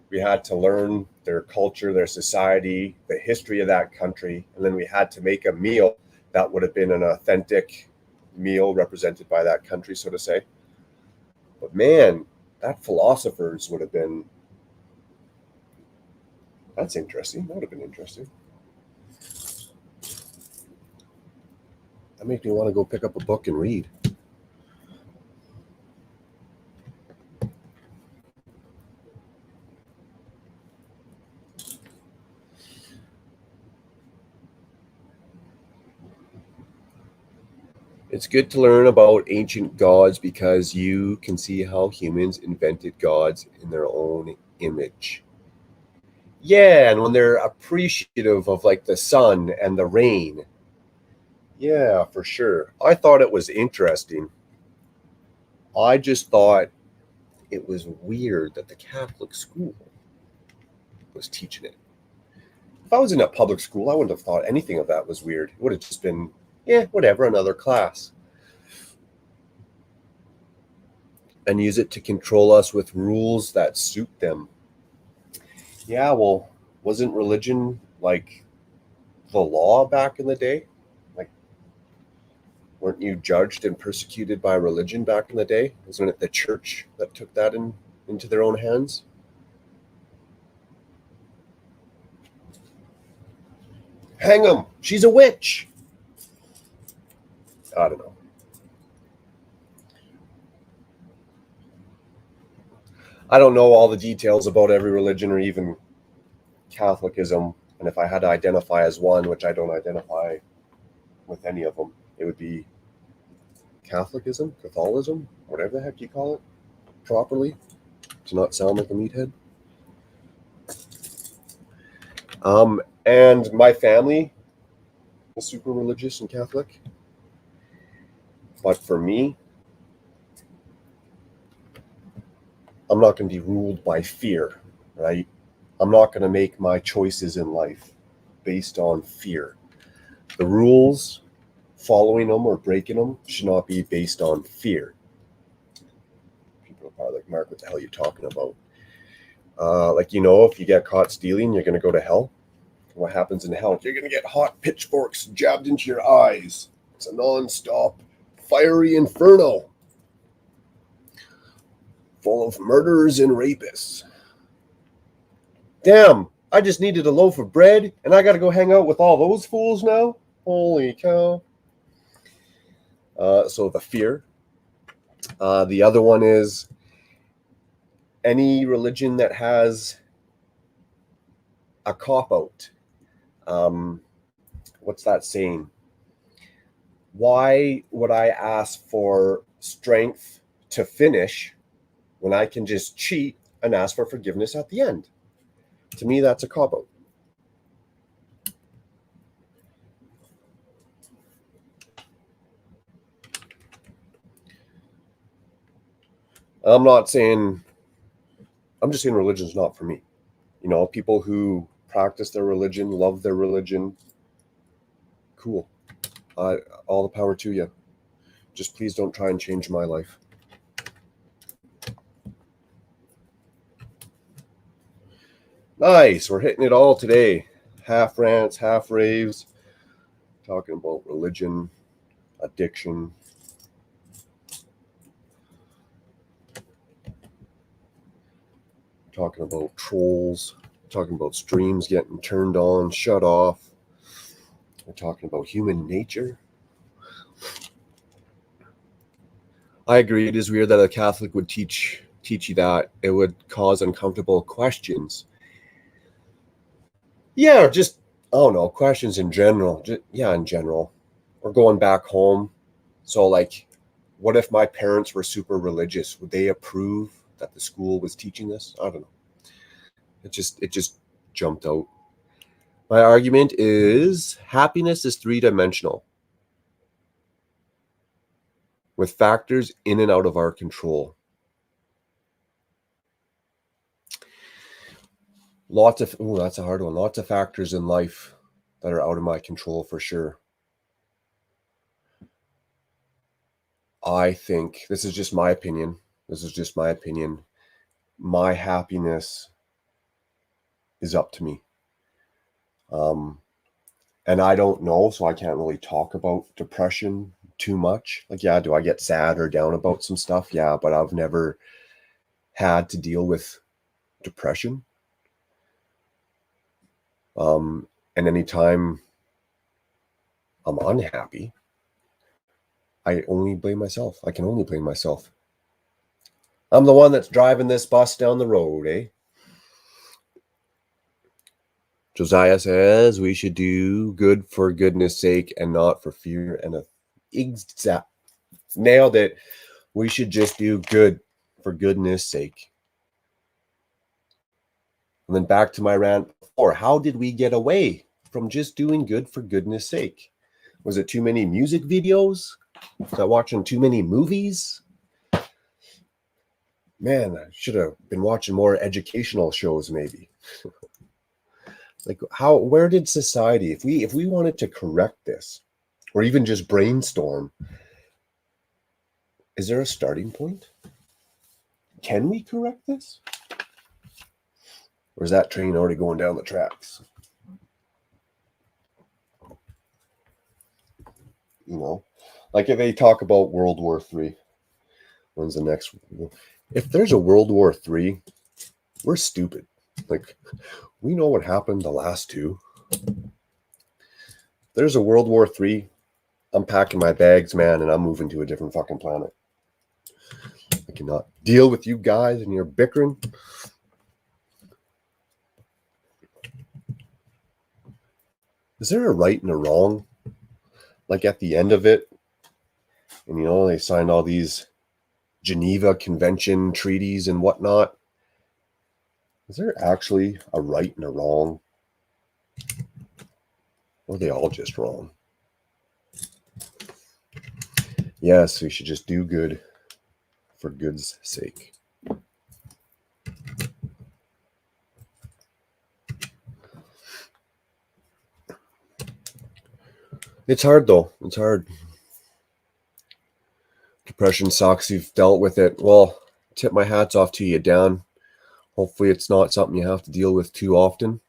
Speaker 1: We had to learn their culture, their society, the history of that country, and then we had to make a meal that would have been an authentic meal represented by that country, so to say. But man, that philosophers would have been, that's interesting. That would have been interesting. That makes me want to go pick up a book and read. It's good to learn about ancient gods because you can see how humans invented gods in their own image. Yeah, and when they're appreciative of like the sun and the rain. Yeah, for sure. I thought it was interesting. I just thought it was weird that the Catholic school was teaching it. If I was in a public school, I wouldn't have thought anything of that was weird. It would have just been, yeah, whatever, another class. And use it to control us with rules that suit them. Yeah, well, wasn't religion like the law back in the day? Like, weren't you judged and persecuted by religion back in the day? Wasn't it the church that took that into their own hands? Hang him! She's a witch! I don't know. I don't know all the details about every religion or even Catholicism. And if I had to identify as one, which I don't identify with any of them, it would be Catholicism, Catholicism, whatever the heck you call it properly, to not sound like a meathead. And my family is super religious and Catholic. But for me, I'm not going to be ruled by fear, right? I'm not going to make my choices in life based on fear. The rules, following them or breaking them, should not be based on fear. People are probably like, Mark, what the hell are you talking about? Like, if you get caught stealing, you're going to go to hell. What happens in hell? You're going to get hot pitchforks jabbed into your eyes. It's a non-stop fiery inferno full of murderers and rapists. Damn, I just needed a loaf of bread and I got to go hang out with all those fools now? Holy cow. So the fear. The other one is any religion that has a cop-out. What's that saying? Why would I ask for strength to finish when I can just cheat and ask for forgiveness at the end? To me, that's a cop-out. I'm just saying religion's not for me. People who practice their religion, love their religion, cool. All the power to you. Just please don't try and change my life. Nice. We're hitting it all today. Half rants, half raves. Talking about religion, addiction. Talking about trolls. Talking about streams getting turned on, shut off. We're talking about human nature. I agree. It is weird that a Catholic would teach you that. It would cause uncomfortable questions. Yeah, or just, I don't know, questions in general. In general. Or going back home. So, like, what if my parents were super religious? Would they approve that the school was teaching this? I don't know. It just jumped out. My argument is happiness is three-dimensional with factors in and out of our control. That's a hard one. Lots of factors in life that are out of my control for sure. I think this is just my opinion. My happiness is up to me. And I don't know, so I can't really talk about depression too much. Like, yeah, do I get sad or down about some stuff? Yeah, but I've never had to deal with depression. And anytime I'm unhappy, I only blame myself. I can only blame myself. I'm the one that's driving this bus down the road, eh? Josiah says we should do good for goodness sake and not for fear and exact. Nailed it. We should just do good for goodness sake. And then back to my rant before. How did we get away from just doing good for goodness sake? Was it too many music videos? Was I watching too many movies? Man, I should have been watching more educational shows maybe. Like, where did society, if we wanted to correct this or even just brainstorm, is there a starting point? Can we correct this? Or is that train already going down the tracks? You know, like if they talk about World War III, when's the next? If there's a World War III, we're stupid. Like, we know what happened the last two. There's a World War III, I'm packing my bags, man, and I'm moving to a different fucking planet. I cannot deal with you guys and your bickering. Is there a right and a wrong? Like at the end of it, and you know, they signed all these Geneva Convention treaties and whatnot. Is there actually a right and a wrong? Or are they all just wrong? Yes, we should just do good for good's sake. It's hard though. It's hard. Depression sucks. You've dealt with it. Well, tip my hats off to you, Dan. Hopefully it's not something you have to deal with too often.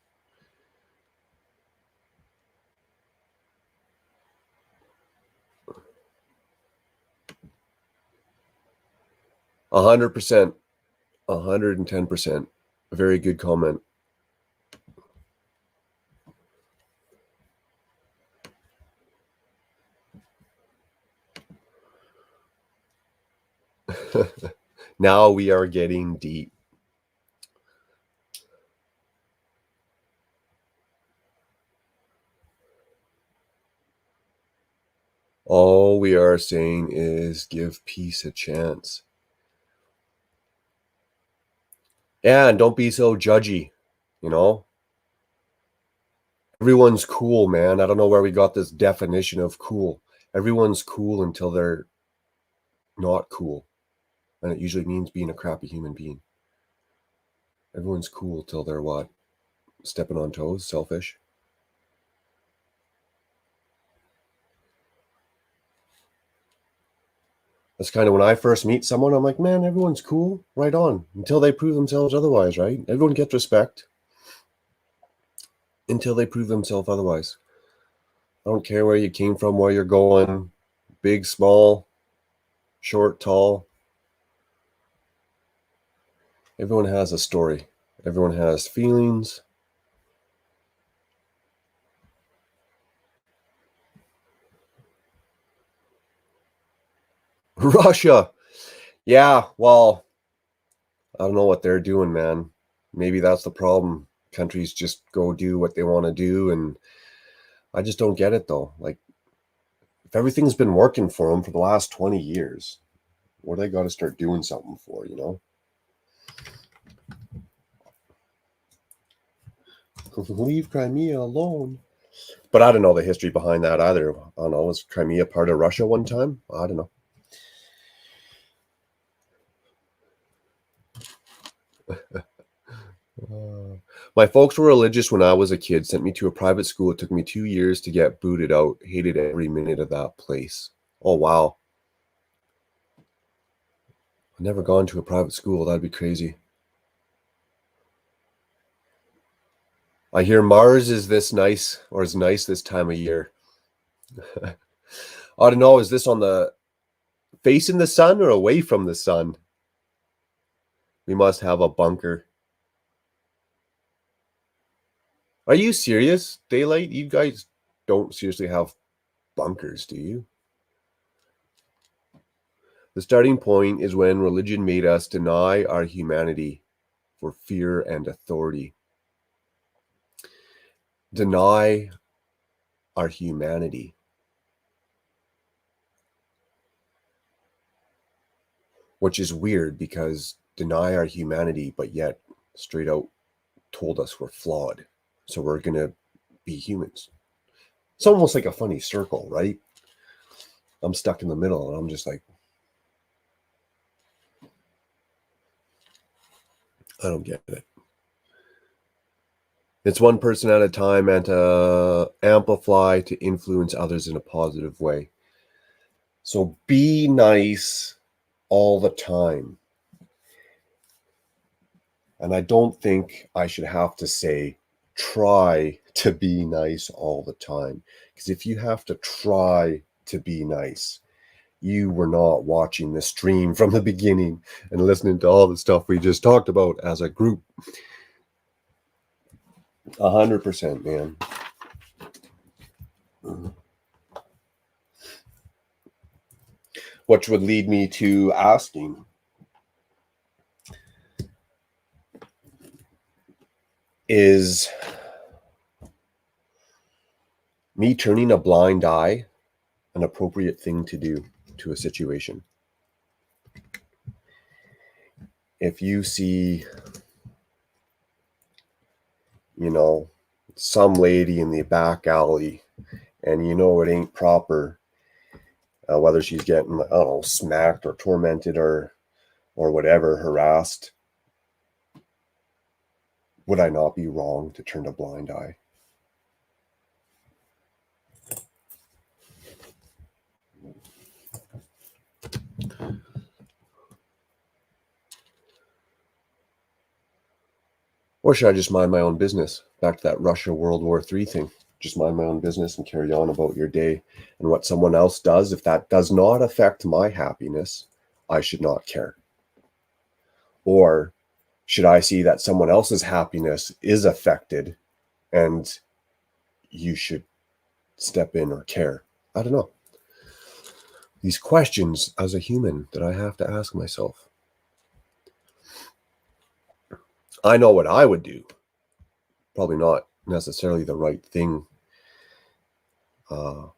Speaker 1: 100%. 110%. A very good comment. Now we are getting deep. All we are saying is give peace a chance. Yeah, and don't be so judgy, you know? Everyone's cool, man. I don't know where we got this definition of cool. Everyone's cool until they're not cool. And it usually means being a crappy human being. Everyone's cool till they're what? Stepping on toes, selfish. That's kind of when I first meet someone, I'm like, man, everyone's cool, right on. Until they prove themselves otherwise, right? Everyone gets respect. until they prove themselves otherwise. I don't care where you came from, where you're going, big, small, short, tall. Everyone has a story. Everyone has feelings. Russia. Yeah, well, I don't know what they're doing, man. Maybe that's the problem. Countries just go do what they want to do, and I just don't get it, though. Like, if everything's been working for them for the last 20 years, what do they got to start doing something for, you know? Leave Crimea alone. But I don't know the history behind that either. I don't know. Was Crimea part of Russia one time? I don't know. My folks were religious when I was a kid, sent me to a private school. It took me 2 years to get booted out. Hated every minute of that place. Oh, wow. I've never gone to a private school. That'd be crazy. I hear Mars is this nice, or is nice this time of year. I don't know. Is this on the facing the sun or away from the sun? We must have a bunker. Are you serious, Daylight? You guys don't seriously have bunkers, do you? The starting point is when religion made us deny our humanity for fear and authority. Deny our humanity. Which is weird because deny our humanity, but yet straight out told us we're flawed. So we're going to be humans. It's almost like a funny circle, right? I'm stuck in the middle and I'm just like, I don't get it. It's one person at a time and to amplify to influence others in a positive way. So be nice all the time. And I don't think I should have to say, try to be nice all the time. Because if you have to try to be nice, you were not watching the stream from the beginning and listening to all the stuff we just talked about as a group. 100%, man. Which would lead me to asking, is me turning a blind eye an appropriate thing to do to a situation? If you see, you know, some lady in the back alley and you know it ain't proper, whether she's getting, I don't know, smacked or tormented or whatever, harassed, would I not be wrong to turn a blind eye? Or should I just mind my own business? Back to that Russia World War III thing. Just mind my own business and carry on about your day. And what someone else does, if that does not affect my happiness, I should not care. Or should I see that someone else's happiness is affected and you should step in or care? I don't know. These questions as a human that I have to ask myself. I know what I would do. Probably not necessarily the right thing. Because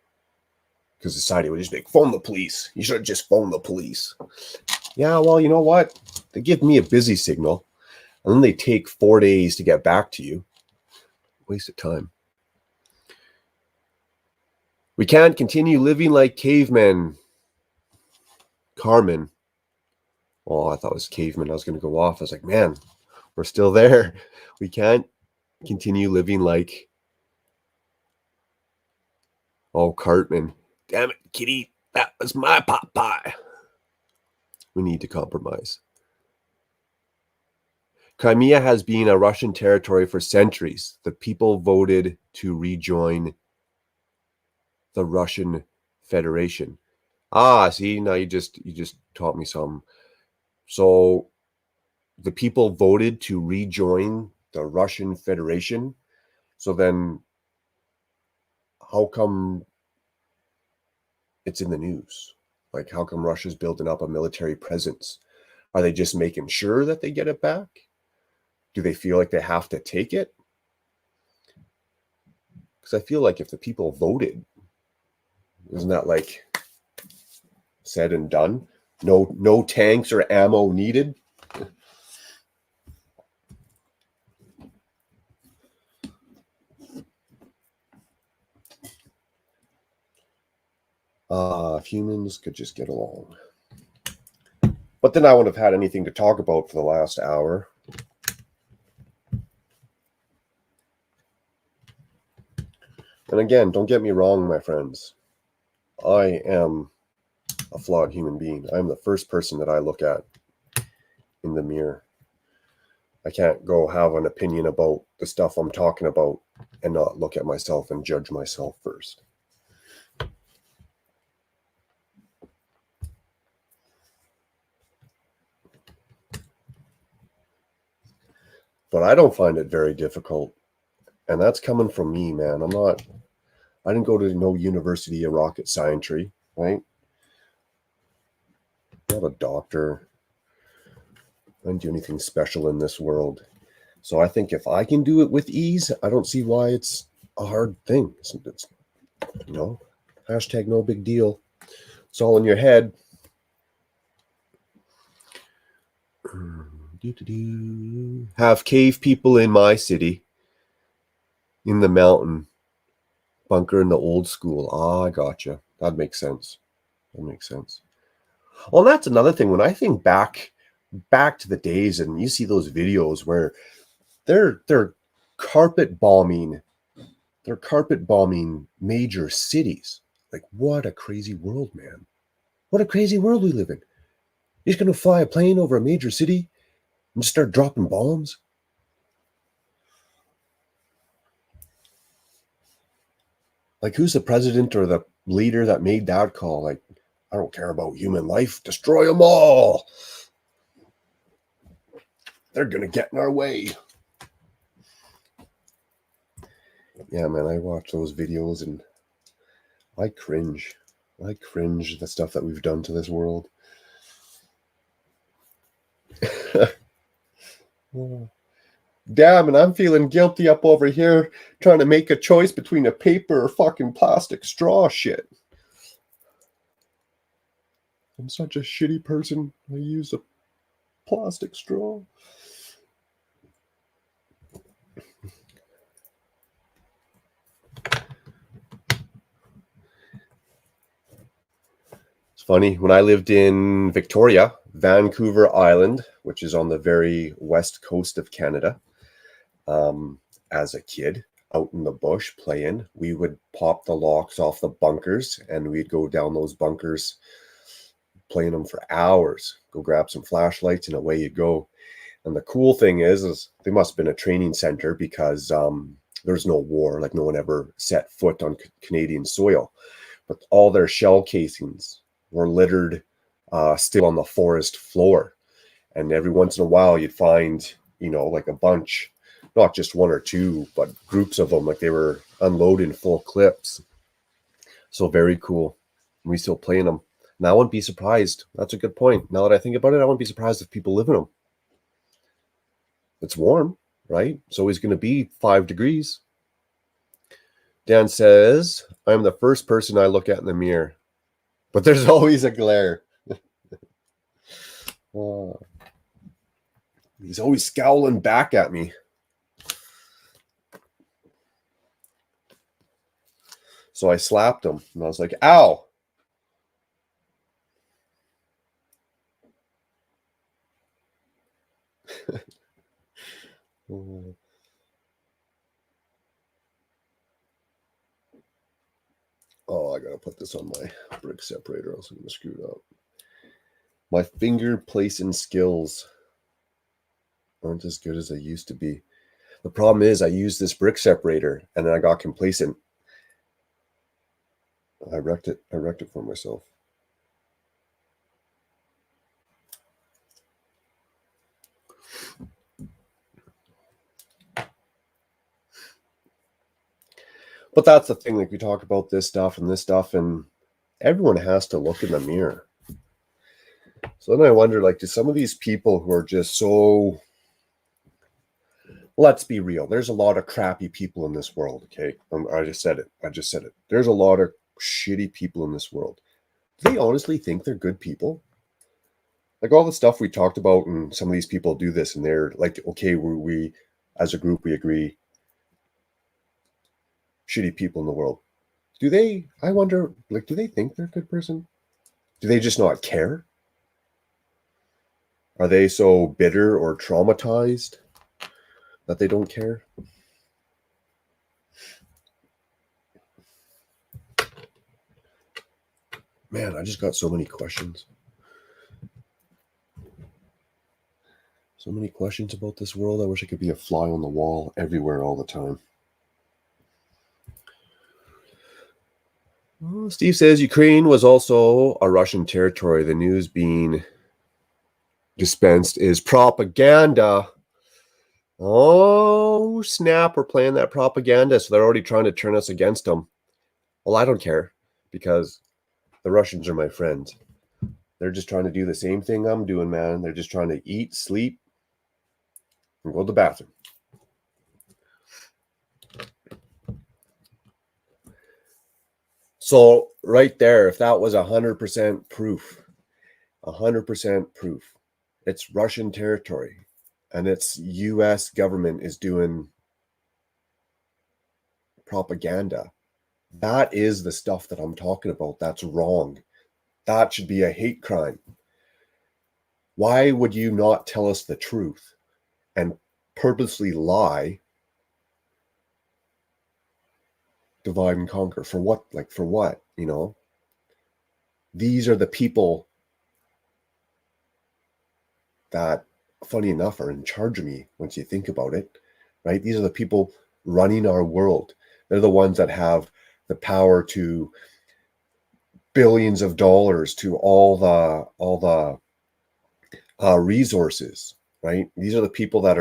Speaker 1: society would just be like, phone the police. You should have just phoned the police. Yeah, well, you know what? They give me a busy signal, and then they take 4 days to get back to you. Waste of time. We can't continue living like cavemen. Carmen. Oh, I thought it was cavemen. I was going to go off. I was like, man, we're still there. We can't continue living like, oh, Cartman. Damn it, kitty. That was my pot pie. We need to compromise. Crimea has been a Russian territory for centuries. The people voted to rejoin the Russian Federation. Ah, see, now you just taught me something. So the people voted to rejoin the Russian Federation. So then how come it's in the news? Like, how come Russia's building up a military presence? Are they just making sure that they get it back? Do they feel like they have to take it? Because I feel like if the people voted, isn't that like said and done? No tanks or ammo needed. If humans could just get along. But then I wouldn't have had anything to talk about for the last hour. And again, don't get me wrong, my friends. I am a flawed human being. I'm the first person that I look at in the mirror. I can't go have an opinion about the stuff I'm talking about and not look at myself and judge myself first. But I don't find it very difficult. And that's coming from me, man. I didn't go to no university of rocket scientry, right? I'm not a doctor. I didn't do anything special in this world. So I think if I can do it with ease, I don't see why it's a hard thing. It's hashtag no big deal. It's all in your head. Have cave people in my city, in the mountain, bunker in the old school. I gotcha. That makes sense. Well, that's another thing. When I think back to the days, and you see those videos where they're carpet bombing, major cities. Like, what a crazy world, man! What a crazy world we live in. You're just gonna fly a plane over a major city and just start dropping bombs? Like, who's the president or the leader that made that call? Like, I don't care about human life. Destroy them all. They're going to get in our way. Yeah, man, I watch those videos and I cringe. The stuff that we've done to this world. Damn, and I'm feeling guilty up over here trying to make a choice between a paper or fucking plastic straw shit. I'm such a shitty person. I use a plastic straw. It's funny, when I lived in Victoria, Vancouver Island, which is on the very west coast of Canada, as a kid, out in the bush playing, we would pop the locks off the bunkers and we'd go down those bunkers playing them for hours, go grab some flashlights and away you go. And the cool thing is they must have been a training center because there's no war, like no one ever set foot on Canadian soil, but all their shell casings were littered still on the forest floor. And every once in a while you'd find, like a bunch, not just one or two, but groups of them, like they were unloading full clips. So very cool. We still playing them. Now I wouldn't be surprised. That's a good point. Now that I think about it, I wouldn't be surprised if people live in them. It's warm, right? It's always going to be 5 degrees. Dan says, I'm the first person I look at in the mirror, but there's always a glare. He's always scowling back at me. So I slapped him and I was like, ow. Oh, I gotta put this on my brick separator, else I'm gonna screw it up. My finger placing skills. aren't as good as they used to be. The problem is I used this brick separator and then I got complacent. I wrecked it for myself. But that's the thing, like we talk about this stuff, and everyone has to look in the mirror. So then I wonder, like, do some of these people who are just so, let's be real, there's a lot of crappy people in this world, okay? I just said it. There's a lot of shitty people in this world. Do they honestly think they're good people? Like all the stuff we talked about, and some of these people do this, and they're like, okay, we as a group, we agree, shitty people in the world. Do they, I wonder, like, do they think they're a good person? Do they just not care? Are they so bitter or traumatized that they don't care? Man, I just got so many questions. So many questions about this world. I wish I could be a fly on the wall everywhere all the time. Well, Steve says Ukraine was also a Russian territory. The news being dispensed is propaganda. Oh, snap. We're playing that propaganda. So they're already trying to turn us against them. Well, I don't care because the Russians are my friends. They're just trying to do the same thing I'm doing, man. They're just trying to eat, sleep, and go to the bathroom. So right there, if that was 100% proof, 100% proof, it's Russian territory and it's U.S. government is doing propaganda. That is the stuff that I'm talking about. That's wrong. That should be a hate crime. Why would you not tell us the truth and purposely lie, divide and conquer? For what? Like, for what? You know? These are the people that, funny enough, are in charge of me once you think about it, right? These are the people running our world. They're the ones that have the power to billions of dollars to all the resources, right? These are the people that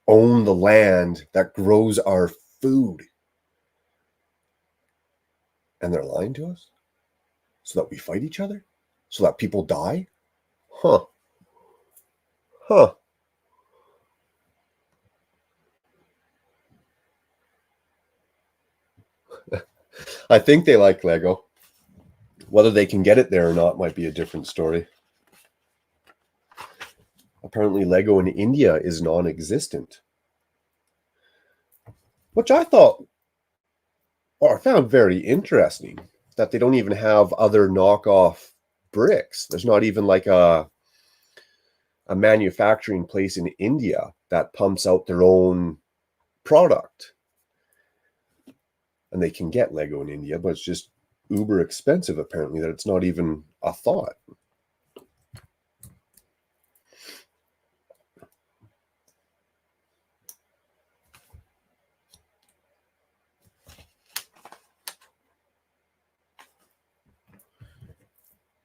Speaker 1: own the land that grows our food. And they're lying to us so that we fight each other, so that people die. Huh. I think they like Lego. Whether they can get it there or not might be a different story. Apparently Lego in India is non-existent, which I thought, or I found very interesting, that they don't even have other knockoff bricks. There's not even like a manufacturing place in India that pumps out their own product. And they can get Lego in India, but it's just uber expensive, apparently, that it's not even a thought.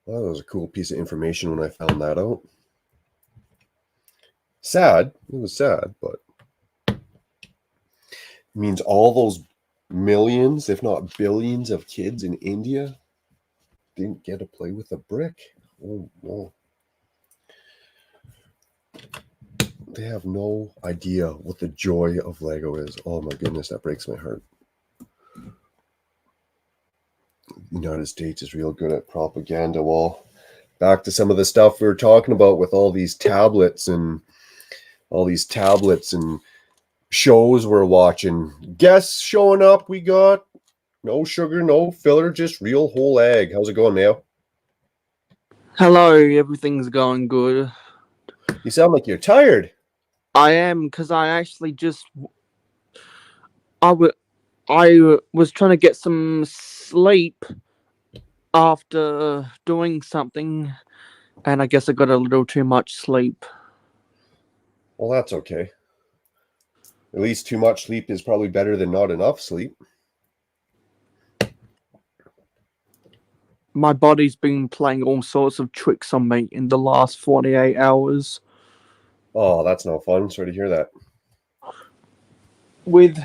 Speaker 1: Well, that was a cool piece of information when I found that out. Sad. It was sad, but it means all those millions, if not billions, of kids in India didn't get to play with a brick. Oh, no. They have no idea what the joy of Lego is. Oh my goodness, that breaks my heart. The United States is real good at propaganda. Well, back to some of the stuff we were talking about with all these tablets and shows we're watching. Guests showing up. We got no sugar, no filler, just real whole egg. How's it going, Mayo?
Speaker 2: Hello, everything's going good.
Speaker 1: You sound like you're tired.
Speaker 2: I am, because I actually just I was trying to get some sleep after doing something, and I guess I got a little too much sleep.
Speaker 1: Well, that's okay. At least too much sleep is probably better than not enough sleep.
Speaker 2: My body's been playing all sorts of tricks on me in the last 48 hours.
Speaker 1: Oh, that's no fun. Sorry to hear that.
Speaker 2: With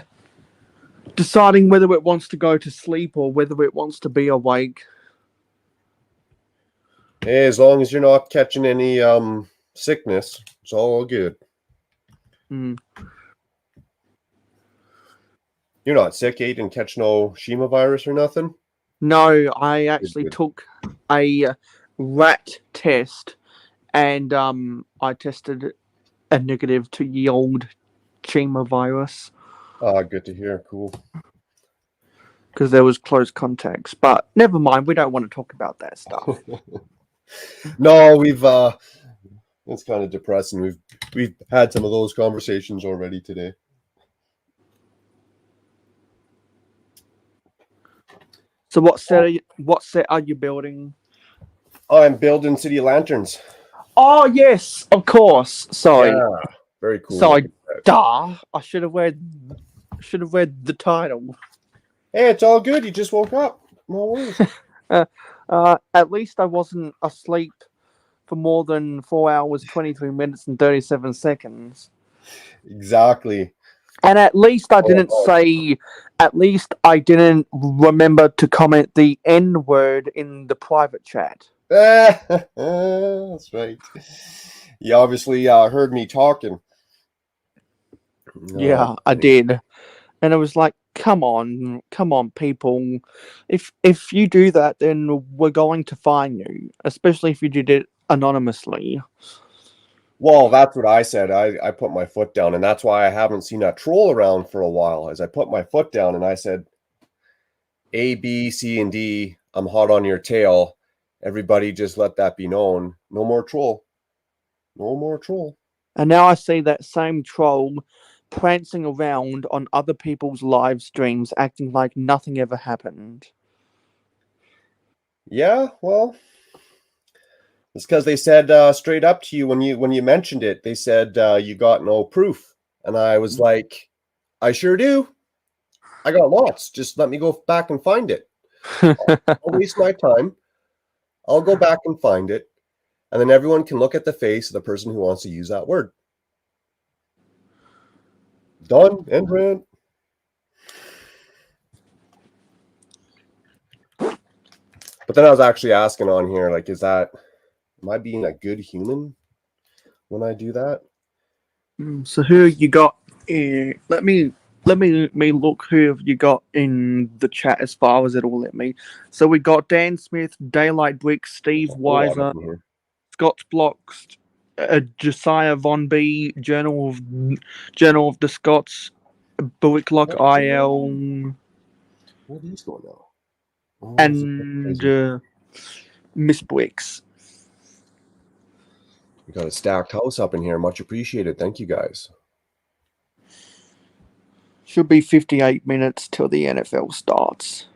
Speaker 2: deciding whether it wants to go to sleep or whether it wants to be awake.
Speaker 1: Hey, as long as you're not catching any sickness, it's all good.
Speaker 2: Mm.
Speaker 1: You're not sick, eh? Didn't catch no Shima virus or nothing?
Speaker 2: No, I actually
Speaker 1: Good.
Speaker 2: took a rat test and I tested a negative to the old Chima virus
Speaker 1: Ah, good to hear. Cool.
Speaker 2: because there was close contacts. But never mind, we don't want to talk about that stuff.
Speaker 1: No, we've it's kind of depressing. We've had some of those conversations already today.
Speaker 2: So what set are you building?
Speaker 1: I'm building city lanterns.
Speaker 2: Oh yes, of course. Sorry.
Speaker 1: Yeah, very cool
Speaker 2: Sorry,
Speaker 1: looking set.
Speaker 2: duh. I should have read the title.
Speaker 1: Hey, it's all good. You just woke up. No worries.
Speaker 2: At least I wasn't asleep for more than 4 hours, 23 minutes, and 37 seconds.
Speaker 1: Exactly.
Speaker 2: And at least I didn't
Speaker 1: Oh,
Speaker 2: say, at least I didn't remember to comment the N word in the private chat.
Speaker 1: that's right. You obviously heard me talking. No,
Speaker 2: Yeah, I did. And it was like, come on, people. If you do that, then we're going to fine you, especially if you did it anonymously.
Speaker 1: well, that's what I said. I put my foot down, and that's why I haven't seen that troll around for a while. As I put my foot down and I said, A, B, C, and D, I'm hot on your tail. Everybody just let that be known. No more troll. No more troll.
Speaker 2: And now I see that same troll prancing around on other people's live streams, acting like nothing ever happened.
Speaker 1: Yeah, well, it's because they said straight up to you when you mentioned it. They said you got no proof, and I was like, I sure do. I got lots. Just let me go back and find it. I'll waste my time. I'll go back and find it, and then everyone can look at the face of the person who wants to use that word. Done and ran. But then I was actually asking on here, like, am I being a good human when I do that?
Speaker 2: So who you got? Let me look. Who have you got in the chat as far as it'll let me? So we got Dan Smith, Daylight Brick, Steve
Speaker 1: There's a whole lot of
Speaker 2: Weiser,
Speaker 1: them here.
Speaker 2: Scott Blocks, Josiah Von B, Journal of the Scots, Buicklock IL,
Speaker 1: Where are these going now? Oh,
Speaker 2: and Miss Bricks.
Speaker 1: we got a stacked house up in here. Much appreciated. Thank you guys.
Speaker 2: Should be 58 minutes till the NFL starts.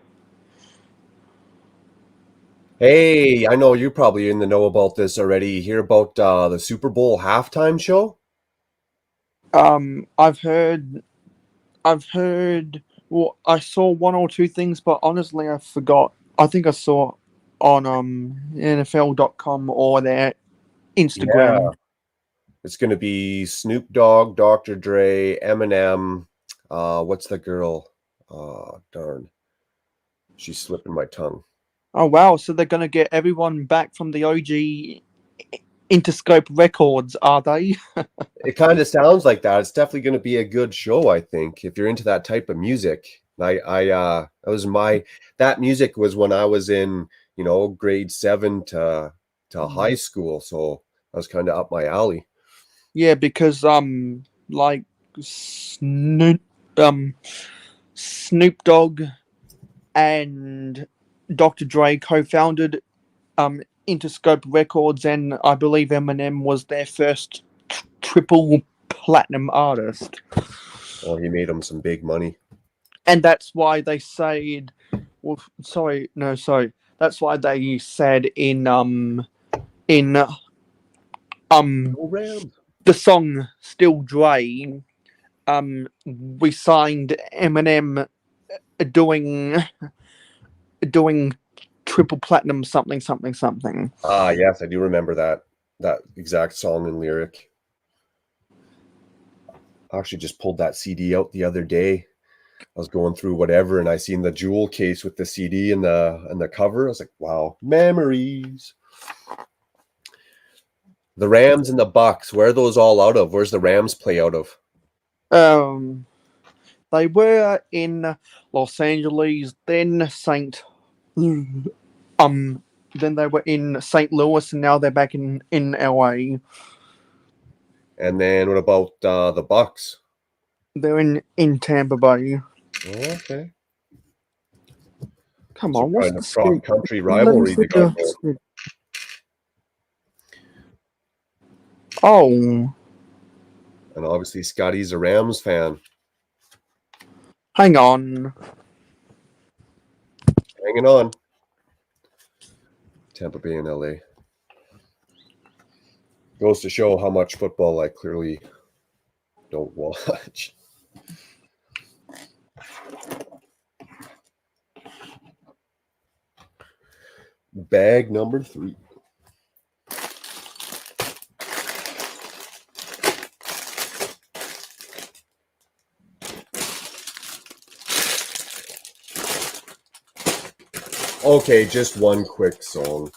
Speaker 1: Hey, I know you're probably in the know about this already. You hear about the Super Bowl halftime show?
Speaker 2: I've heard. Well, I saw one or two things, but honestly, I forgot. I think I saw on NFL.com or their
Speaker 1: Yeah.
Speaker 2: Instagram.
Speaker 1: It's going to be Snoop Dogg, Dr. Dre, Eminem. What's the girl? Darn. She's slipping my tongue.
Speaker 2: Oh wow! So they're gonna get everyone back from the OG Interscope Records, are they?
Speaker 1: It kind of sounds like that. It's definitely going to be a good show, I think, if you're into that type of music. That music was when I was in, grade 7 to high school, so that was kind of up my alley.
Speaker 2: Yeah, because like Snoop Dogg and Dr. Dre co-founded Interscope Records, and I believe Eminem was their first triple platinum artist.
Speaker 1: Well, he made him some big money.
Speaker 2: And that's why they said, well, sorry. That's why they said in
Speaker 1: Go Rams.
Speaker 2: the song Still Dre, we signed Eminem doing triple platinum something something something.
Speaker 1: Ah, yes, I do remember that exact song and lyric. I actually just pulled that CD out the other day. I was going through whatever, and I seen the jewel case with the CD and the cover. I was like, wow, memories. The Rams and the Bucks. Where are those all out of? Where's the Rams play out of?
Speaker 2: They were in Los Angeles, then then they were in St. Louis, and now they're back in LA.
Speaker 1: And then what about the Bucks?
Speaker 2: They're in Tampa Bay.
Speaker 1: Oh, okay.
Speaker 2: Come
Speaker 1: Some
Speaker 2: on, what's
Speaker 1: kind
Speaker 2: the
Speaker 1: of cross-country
Speaker 2: Let me
Speaker 1: rivalry
Speaker 2: see
Speaker 1: they got going.
Speaker 2: the. Oh,
Speaker 1: And obviously Scotty's a Rams fan.
Speaker 2: hang on.
Speaker 1: Hanging on. Tampa Bay and LA. Goes to show how much football I clearly don't watch. Bag number 3. Okay, just one quick song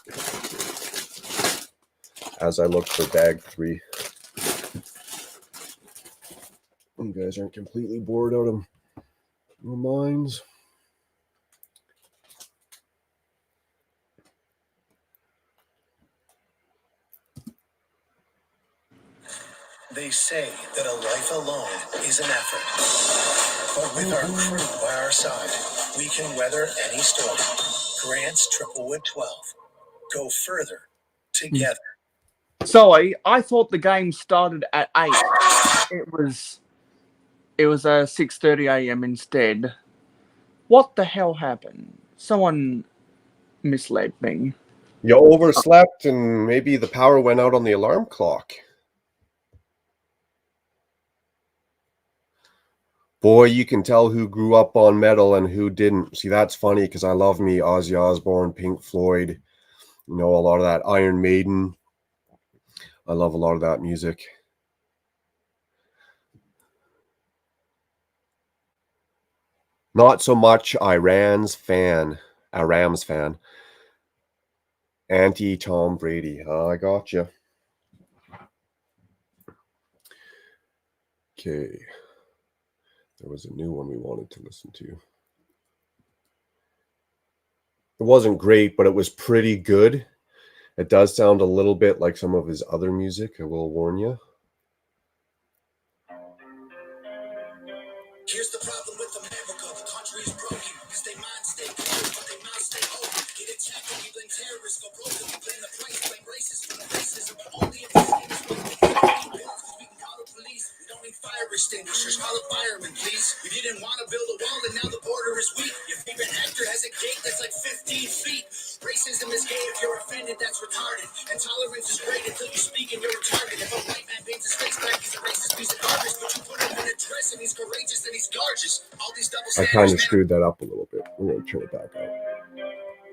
Speaker 1: as I look for bag 3. You guys aren't completely bored out of your minds.
Speaker 3: They say that a life alone is an effort. But with our crew by our side, we can weather any storm. Grant's Triplewood 12. Go further together.
Speaker 2: Sorry, I thought the game started at 8. It was 6:30 a.m. instead. What the hell happened? Someone misled me.
Speaker 1: You overslept and maybe the power went out on the alarm clock. Boy, you can tell who grew up on metal and who didn't. See, that's funny because I love me Ozzy Osbourne, Pink Floyd, a lot of that Iron Maiden. I love a lot of that music. Not so much Rams fan. Anti-Tom Brady. I got you. Okay. There was a new one we wanted to listen to. It wasn't great, but it was pretty good. It does sound a little bit like some of his other music, I will warn you.
Speaker 3: Here's the problem with America. The country is broken. Cause they minds stay closed, but they mouths stay open. Get attacked and we blame terrorists. Go broke and we blame the price. Blame racists for the racism. But only if it's skin is what we don't need guns. Cause we can call the police. We don't need fire extinguishers. Call a fireman, please. We didn't want to build a wall and now the border is weak. Your favorite actor has a gate that's like 15 feet. Racism is gay if you're offended, that's retarded. And tolerance is great until you speak and you're retarded. If a white man paints his face black, he's a racist piece of garbage. But you put him in a dress and he's courageous and he's gorgeous. All these double
Speaker 1: I
Speaker 3: standards.
Speaker 1: kind of screwed that up a little bit. We're going to turn it back up.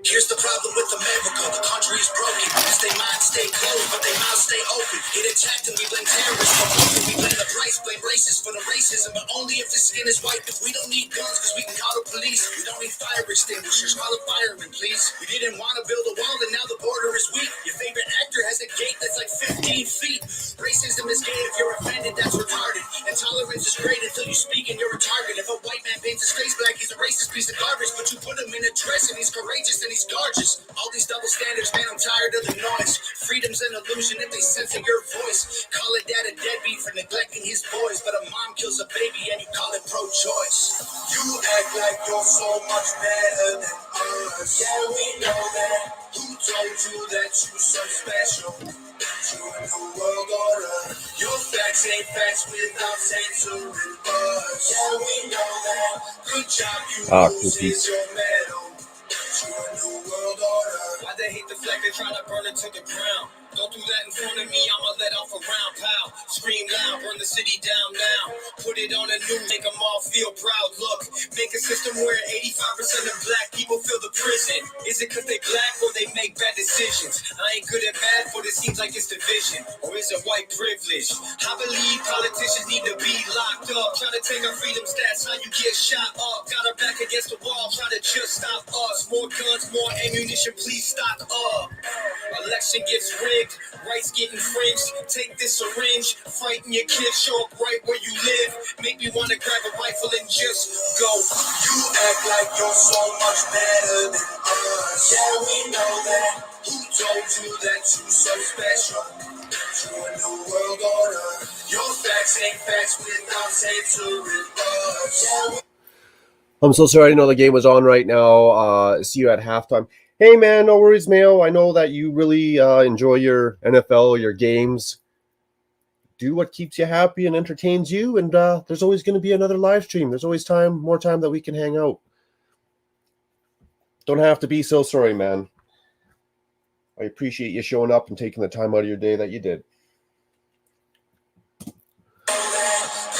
Speaker 3: Here's the problem with America. The country is broken. Cause they minds stay closed, but they mouths stay open. Get attacked and we blame terrorists. Go broke and we blame the price. Blame racists for the racism. But only if the skin is white. If we don't need guns, cause we can call the police. We don't need fire extinguishers. Call a fireman, please. We didn't want to build a wall and now the border is weak. Your favorite actor has a gate that's like 15 feet. Racism is gay if you're offended, that's retarded. And tolerance is great until you speak and you're retarded. If a white man paints his face black, he's a racist piece of garbage. But you put him in a dress and he's courageous and he's gorgeous. All these double standards, man, I'm tired of the noise. Freedom's an illusion if they censor your voice. Call a dad a deadbeat for neglecting his boys. But a mom kills a baby and you call it pro-choice. You act like you're so much better than us. Yeah, we know that. Who told you that you so special? To a new world order. Your facts ain't facts without censoring us. Yeah, we know that. Good job, you lose is your medal. To a new world order. Why they hate the flag, they try to burn it to the ground. Don't do that in front of me, I'ma let off a round pow. Scream loud, burn the city down now. Put it on the news, make them all feel proud. Look, make a system where 85% of black people feel the prison. Is it cause they black or they make bad decisions? I ain't good at math, but it seems like it's division. Or is it white privilege? I believe politicians need to be locked up. Try to take our freedom stats, how you get shot up. Got our back against the wall, try to just stop us. More guns, more ammunition, please stock up. Election gets rigged, rights get infringed. Take this syringe, frighten your kids, show up right where you live. Make me wanna grab a rifle and just go. You act like you're so much better than us. Yeah, we know that. Who told you that you so special? To a new world order. Your facts ain't facts without censoring us. Yeah,
Speaker 1: I'm so sorry. I know the game was on right now. See you at halftime. Hey, man, no worries, Mayo. I know that you really enjoy your NFL, your games. Do what keeps you happy and entertains you. And there's always going to be another live stream. There's always more time that we can hang out. Don't have to be so sorry, man. I appreciate you showing up and taking the time out of your day that you did.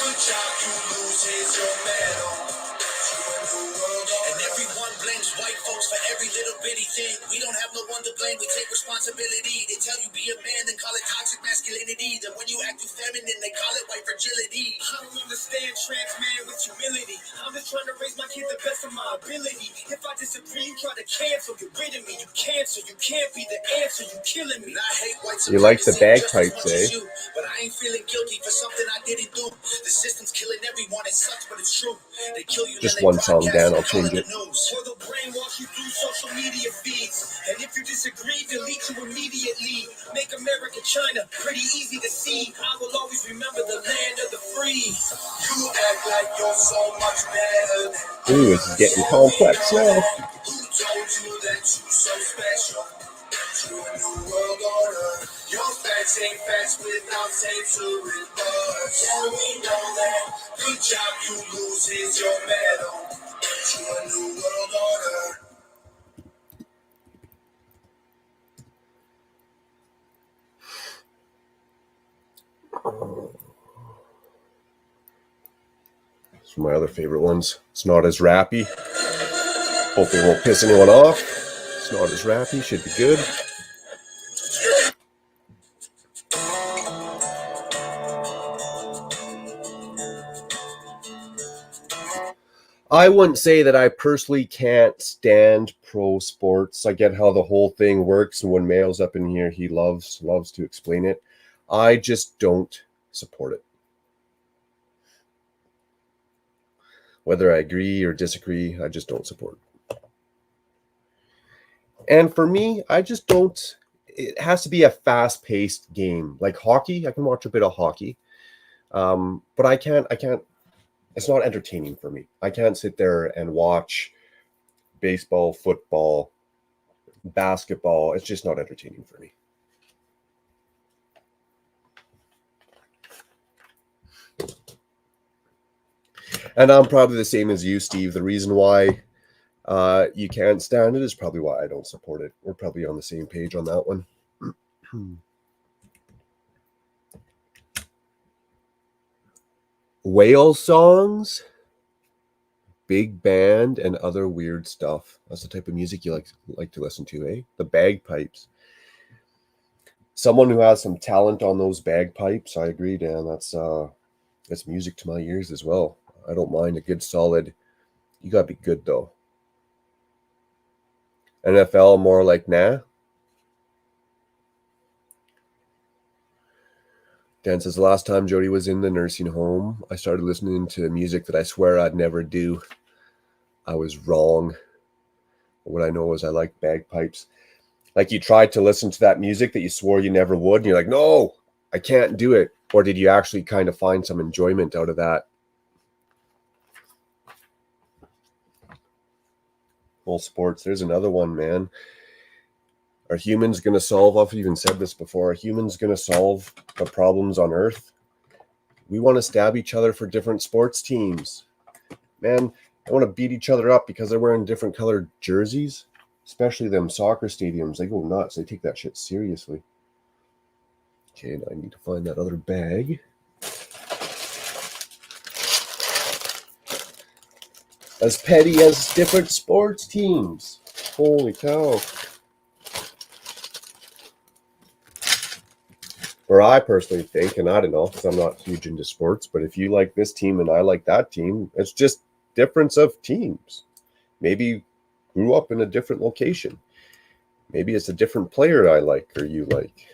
Speaker 3: good job, you lose, here's your medal. To a new world order. And everyone blames white folks for every little bitty thing. We don't have no one to blame, we take responsibility. They tell you be a man, then call it toxic masculinity. Then when you act too feminine, they call it white fragility. I don't understand trans man with humility. I'm just trying to raise my kid the best of my ability. If I disagree, you try to cancel, get rid of me. You cancel, you can't be the answer, you killing me. And I hate white supremacy.
Speaker 1: You like the
Speaker 3: just as
Speaker 1: bagpipes,
Speaker 3: much
Speaker 1: eh?
Speaker 3: as you, but I ain't feeling guilty for something I didn't do. The system's killing everyone, it sucks, but it's true. They kill you,
Speaker 1: Just
Speaker 3: then they
Speaker 1: one song,
Speaker 3: broadcast
Speaker 1: Dan. I'll
Speaker 3: and call
Speaker 1: change
Speaker 3: the
Speaker 1: it.
Speaker 3: news. Or they'll brainwash you through social media feeds. And if you disagree, delete you immediately. Make America China pretty easy to see. I will always remember the land of the free. You act like you're so much better than
Speaker 1: Ooh, this is getting complex now.
Speaker 3: who told you that you so special? To a new world order. Your facts ain't facts without censoring us. Yeah, we know that. Good job, you lose, here's your medal. To a new world order.
Speaker 1: It's one of my other favorite ones. It's not as rappy. Hopefully it won't piss anyone off. It's not as rappy. Should be good. I wouldn't say that I personally can't stand pro sports. I get how the whole thing works, and when Mayo's up in here, he loves to explain it. I just don't support it. Whether I agree or disagree, I just don't support it. And for me, I just don't. It has to be a fast-paced game, like hockey. I can watch a bit of hockey, but I can't. It's not entertaining for me. I can't sit there and watch baseball, football, basketball. It's just not entertaining for me. And I'm probably the same as you, Steve. The reason why you can't stand it is probably why I don't support it. We're probably on the same page on that one. Whale songs, big band, and other weird stuff. That's the type of music you like to listen to, eh? The bagpipes. Someone who has some talent on those bagpipes, I agree, Dan. That's music to my ears as well. I don't mind a good solid. You gotta be good though. NFL more like nah. Dan says, the last time Jody was in the nursing home, I started listening to music that I swear I'd never do. I was wrong. What I know is I like bagpipes. Like you tried to listen to that music that you swore you never would, and you're like, no, I can't do it. Or did you actually kind of find some enjoyment out of that? Well, sports, there's another one, man. Are humans going to solve, I've even said this before, are humans going to solve the problems on Earth? We want to stab each other for different sports teams. Man, I want to beat each other up because they're wearing different colored jerseys, especially them soccer stadiums. They go nuts. They take that shit seriously. Okay, now I need to find that other bag. As petty as different sports teams. Holy cow. Or I personally think, and I don't know, because I'm not huge into sports, but if you like this team and I like that team, it's just difference of teams. Maybe you grew up in a different location. Maybe it's a different player I like or you like.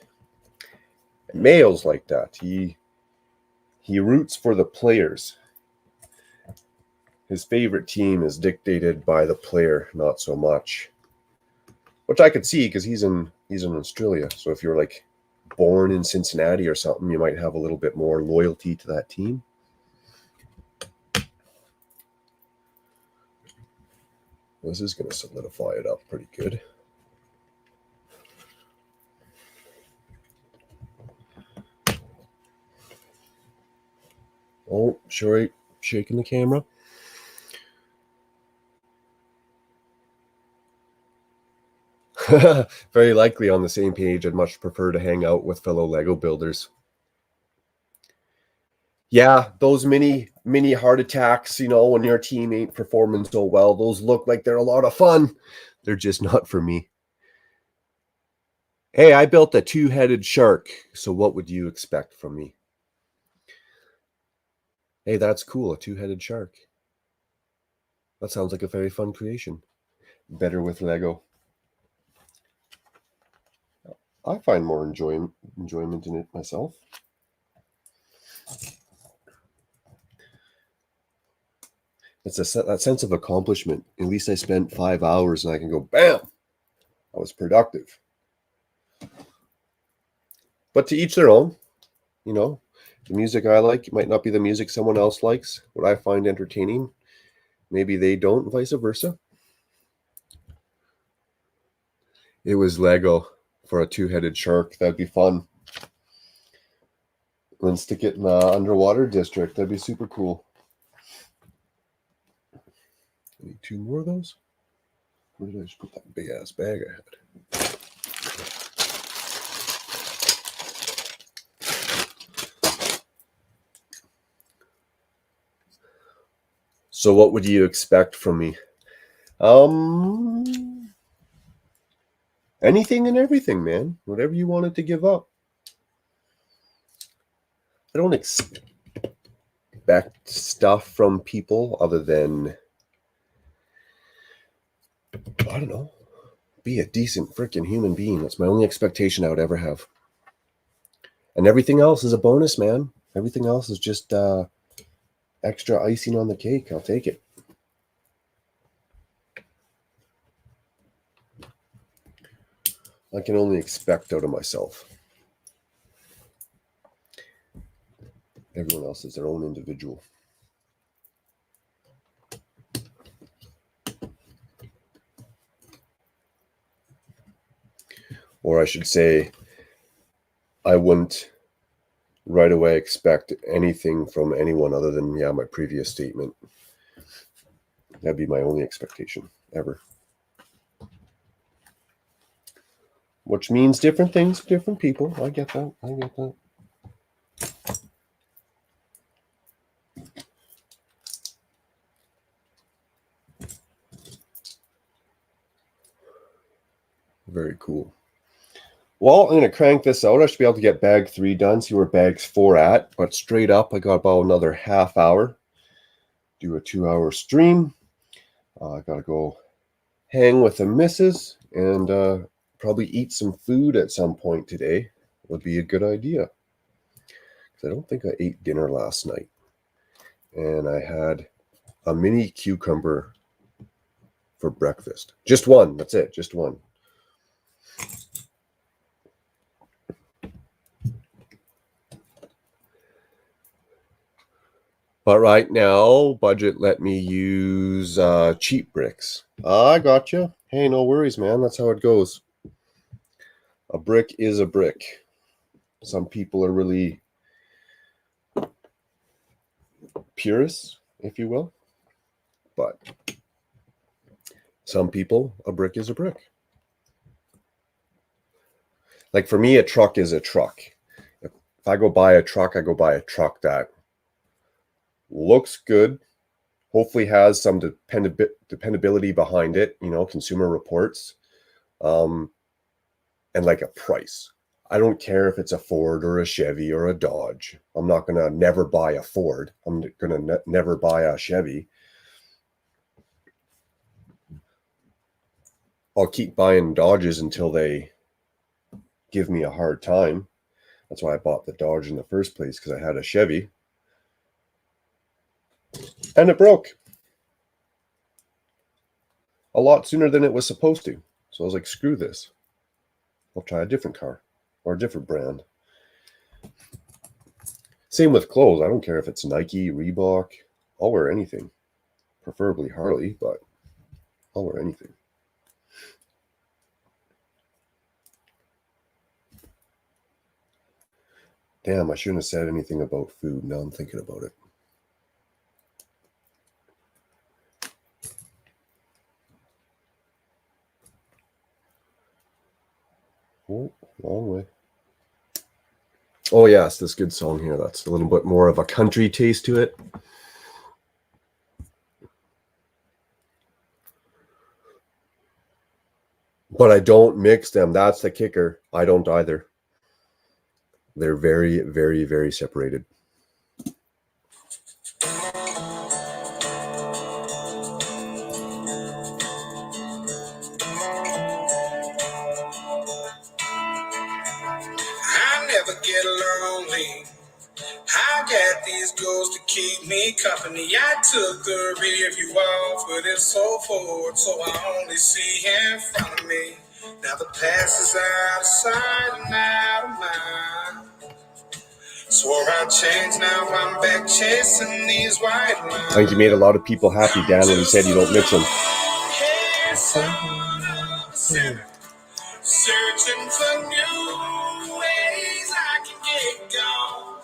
Speaker 1: And Mayo's like that. He roots for the players. His favorite team is dictated by the player, not so much. Which I could see because he's in Australia. So if you're like born in Cincinnati or something, you might have a little bit more loyalty to that team. This is going to solidify it up pretty good. Oh, sure, shaking the camera. Very likely on the same page. I'd much prefer to hang out with fellow Lego builders. Yeah, those mini heart attacks, when your team ain't performing so well, those look like they're a lot of fun. They're just not for me. Hey, I built a two-headed shark, so what would you expect from me? Hey, that's cool, a two-headed shark. That sounds like a very fun creation. Better with Lego. I find more enjoyment in it myself. It's that sense of accomplishment. At least I spent 5 hours and I can go, bam, I was productive. But to each their own, the music I like might not be the music someone else likes. What I find entertaining, maybe they don't, vice versa. It was Lego for a two-headed shark. That'd be fun. Then stick it in the underwater district. That'd be super cool. I need 2 more of those. Where did I just put that big ass bag I had? So what would you expect from me? Anything and everything, man. Whatever you wanted to give up. I don't expect stuff from people other than, I don't know, be a decent freaking human being. That's my only expectation I would ever have. And everything else is a bonus, man. Everything else is just extra icing on the cake. I'll take it. I can only expect out of myself. Everyone else is their own individual. Or I should say, I wouldn't right away expect anything from anyone other than, my previous statement. That'd be my only expectation ever. Which means different things to different people. I get that. Very cool. Well, I'm going to crank this out. I should be able to get bag 3 done, see where bag's 4 at. But straight up, I got about another half hour. Do a 2-hour stream. I got to go hang with the missus and probably eat some food at some point today. Would be a good idea. I don't think I ate dinner last night. And I had a mini cucumber for breakfast. Just one. That's it. Just one. But right now, budget let me use cheap bricks. I got you. Hey, no worries, man. That's how it goes. A brick is a brick. Some people are really purists, if you will. But some people, a brick is a brick. Like for me, a truck is a truck. I go buy a truck, I go buy a truck that looks good, hopefully has some dependability behind it, consumer reports, and like a price. I don't care if it's a Ford or a Chevy or a Dodge. I'm not going to never buy a Ford. I'm going to never buy a Chevy. I'll keep buying Dodges until they give me a hard time. That's why I bought the Dodge in the first place, because I had a Chevy. And it broke a lot sooner than it was supposed to. So I was like, screw this. I'll try a different car or a different brand. Same with clothes. I don't care if it's Nike, Reebok. I'll wear anything. Preferably Harley, but I'll wear anything. Damn, I shouldn't have said anything about food. Now I'm thinking about it. Oh, long way. Oh, yeah, it's this good song here. That's a little bit more of a country taste to it. But I don't mix them. That's the kicker. I don't either. They're very, very, very separated.
Speaker 3: I never get lonely. I got these goals to keep me company. I took the rear view off, but it's so forward, so I only see in front of me. Now the past is out of sight and out of mind. Swore I'd change, now I'm back chasing these white lines.
Speaker 1: I think you made a lot of people happy, Dan, when you said you don't mix them.
Speaker 3: Searching for new ways I can get gone.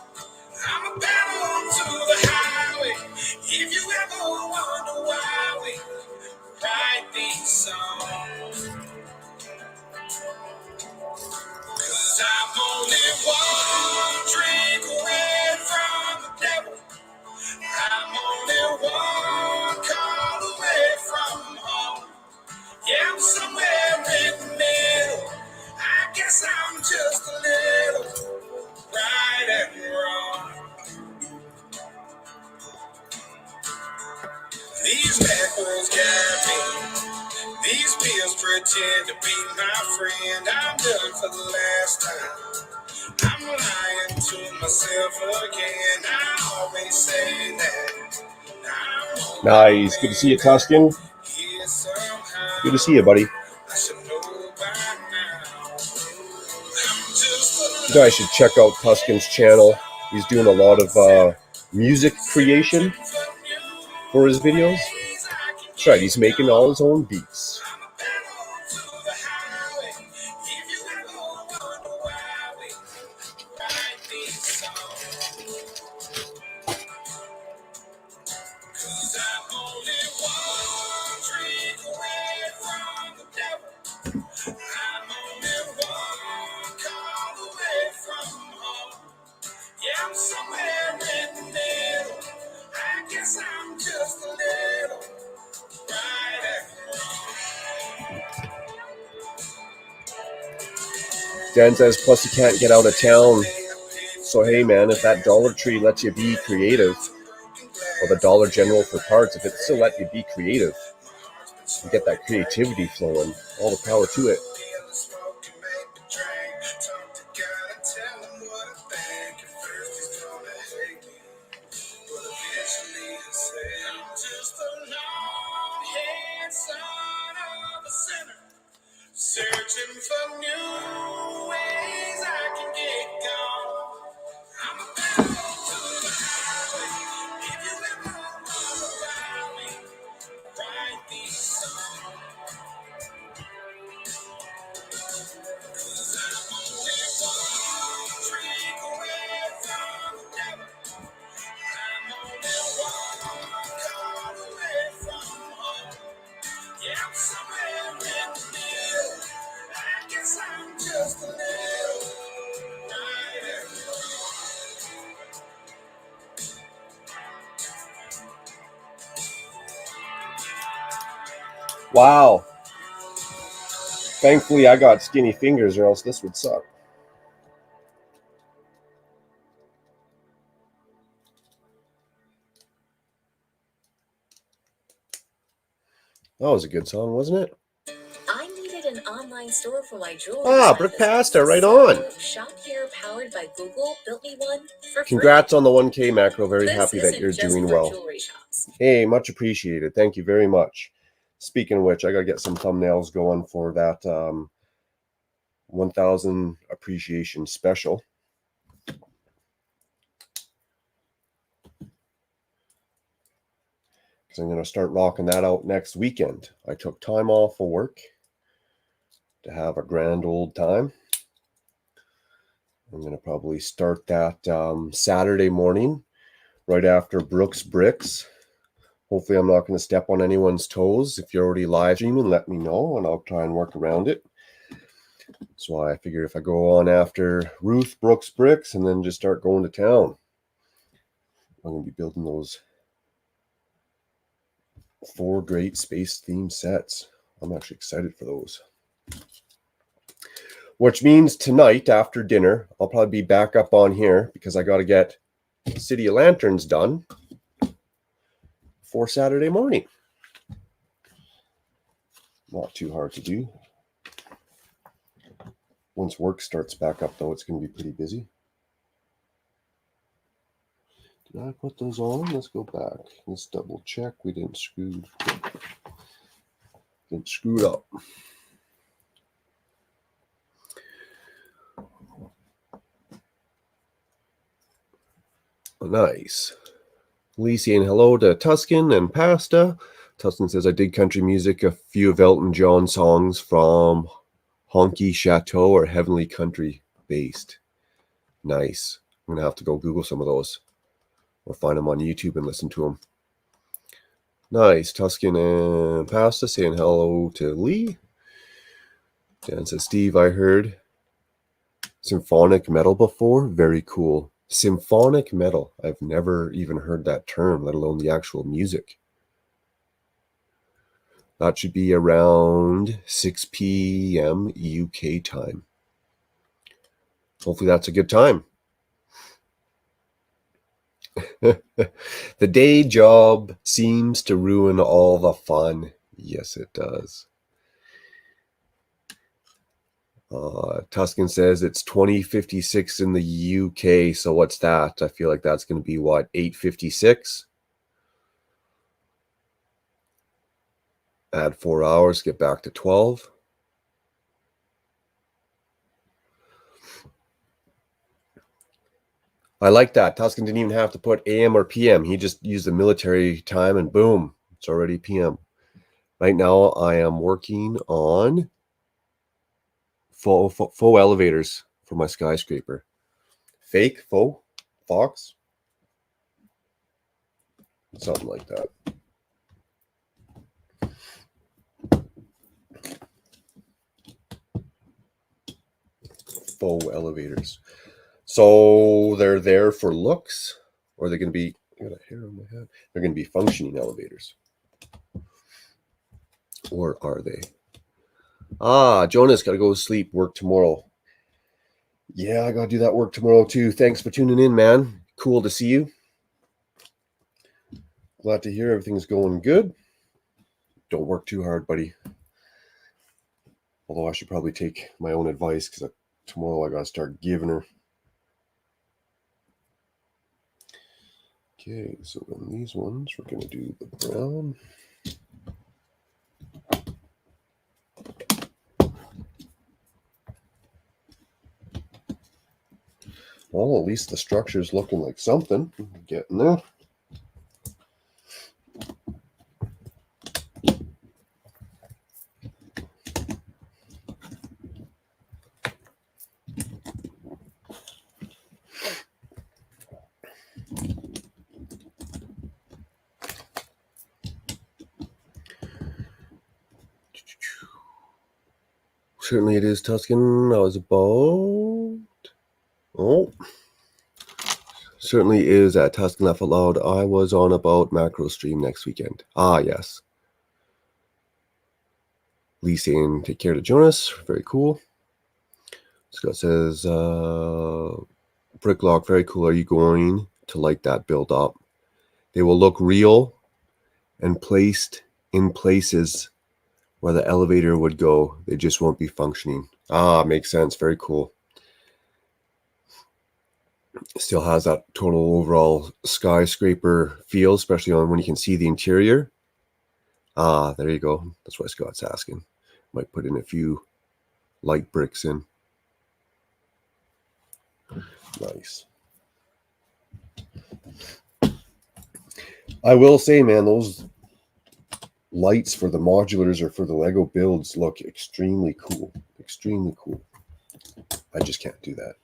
Speaker 3: I'm a battle to the highway. If you ever wonder why we write these songs, 'cause I'm only one drink away from the devil. I'm only one call away from home. Yeah, I'm somewhere in the middle. I guess I'm just a little right and wrong. These backwards got me. These pills pretend to be my friend. I'm done for the last time. I'm lying to myself again. I always say that.
Speaker 1: Nice. Good to see you, Tuscan. Good to see you, buddy.
Speaker 3: I should know by now.
Speaker 1: You guys should check out Tuscan's channel. He's doing a lot of music creation for his videos. That's right, he's making all his own beats.
Speaker 3: Yeah, I'm somewhere in the middle. I guess I'm just a little right and wrong.
Speaker 1: Dan says, plus you can't get out of town. So hey man, if that Dollar Tree lets you be creative, or the Dollar General for parts, if it still let you be creative and get that creativity flowing, all the power to it.
Speaker 3: Searching for new ways I can get gone. I'm a battle to the highway. If you ever wonder why we write these songs, 'cause I'm only one drink away from the devil. I'm only one call away from home. Yeah, I'm somewhere in the middle. I guess I'm just a little right and wrong.
Speaker 1: Wow. Thankfully, I got skinny fingers, or else this would suck. That was a good song, wasn't it?
Speaker 3: I needed an online store for my jewelry.
Speaker 1: Brick pasta, right on.
Speaker 3: Shop here, powered by Google, built me one for
Speaker 1: Congrats
Speaker 3: free.
Speaker 1: on the 1K, Macro. Very
Speaker 3: This
Speaker 1: happy that
Speaker 3: isn't
Speaker 1: you're
Speaker 3: just
Speaker 1: doing
Speaker 3: for
Speaker 1: well.
Speaker 3: jewelry shops.
Speaker 1: Hey, much appreciated. Thank you very much. Speaking of which, I got to get some thumbnails going for that 1000 appreciation special. Because I'm going to start knocking that out next weekend. I took time off of work to have a grand old time. I'm going to probably start that Saturday morning right after Brooks Bricks. Hopefully I'm not going to step on anyone's toes. If you're already live streaming, let me know and I'll try and work around it. So I figure if I go on after Ruth Brooks Bricks and then just start going to town, I'm going to be building those 4 great space themed sets. I'm actually excited for those. Which means tonight after dinner, I'll probably be back up on here because I got to get City of Lanterns done for Saturday morning. Not too hard to do. Once work starts back up, though, it's going to be pretty busy. Did I put those on? Let's go back. Let's double check. We didn't screw it up. Nice. Lee saying hello to Tuscan and Pasta. Tuscan says, I did country music, a few of Elton John songs from Honky Chateau or Heavenly Country based. Nice. I'm going to have to go Google some of those or find them on YouTube and listen to them. Nice. Tuscan and Pasta saying hello to Lee. Dan says, Steve, I heard symphonic metal before. Very cool. Symphonic metal. I've never even heard that term, let alone the actual music. That should be around 6 p.m. UK time. Hopefully that's a good time. The day job seems to ruin all the fun. Yes, it does. Tuscan says it's 20:56 in the UK. So what's that? I feel like that's going to be what, 8:56? Add 4 hours, get back to 12. I like that. Tuscan didn't even have to put AM or PM. He just used the military time and boom, it's already PM. Right now I am working on faux elevators for my skyscraper. Fake, faux, fox, something like that. Faux elevators. So they're there for looks, or they're going to be, I got a hair on my head. They're going to be functioning elevators. Or are they? Jonas, got to go to sleep, work tomorrow. Yeah, I got to do that work tomorrow too. Thanks for tuning in, man. Cool to see you. Glad to hear everything's going good. Don't work too hard, buddy. Although I should probably take my own advice because tomorrow I got to start giving her. Okay, so then these ones, we're going to do the brown. Well, at least the structure's looking like something. Getting there. Certainly it is, Tuscan. I was about... Oh. Certainly is at Tuscan Laugh Out Loud. I was on about macro stream next weekend. Yes. Lee saying, take care to Jonas. Very cool. Scott says, Bricklock, very cool. Are you going to like that build up? They will look real and placed in places where the elevator would go. They just won't be functioning. Makes sense. Very cool. Still has that total overall skyscraper feel, especially on when you can see the interior. There you go. That's why Scott's asking. Might put in a few light bricks in. Nice. I will say, man, those lights for the modulars or for the Lego builds look extremely cool. Extremely cool. I just can't do that.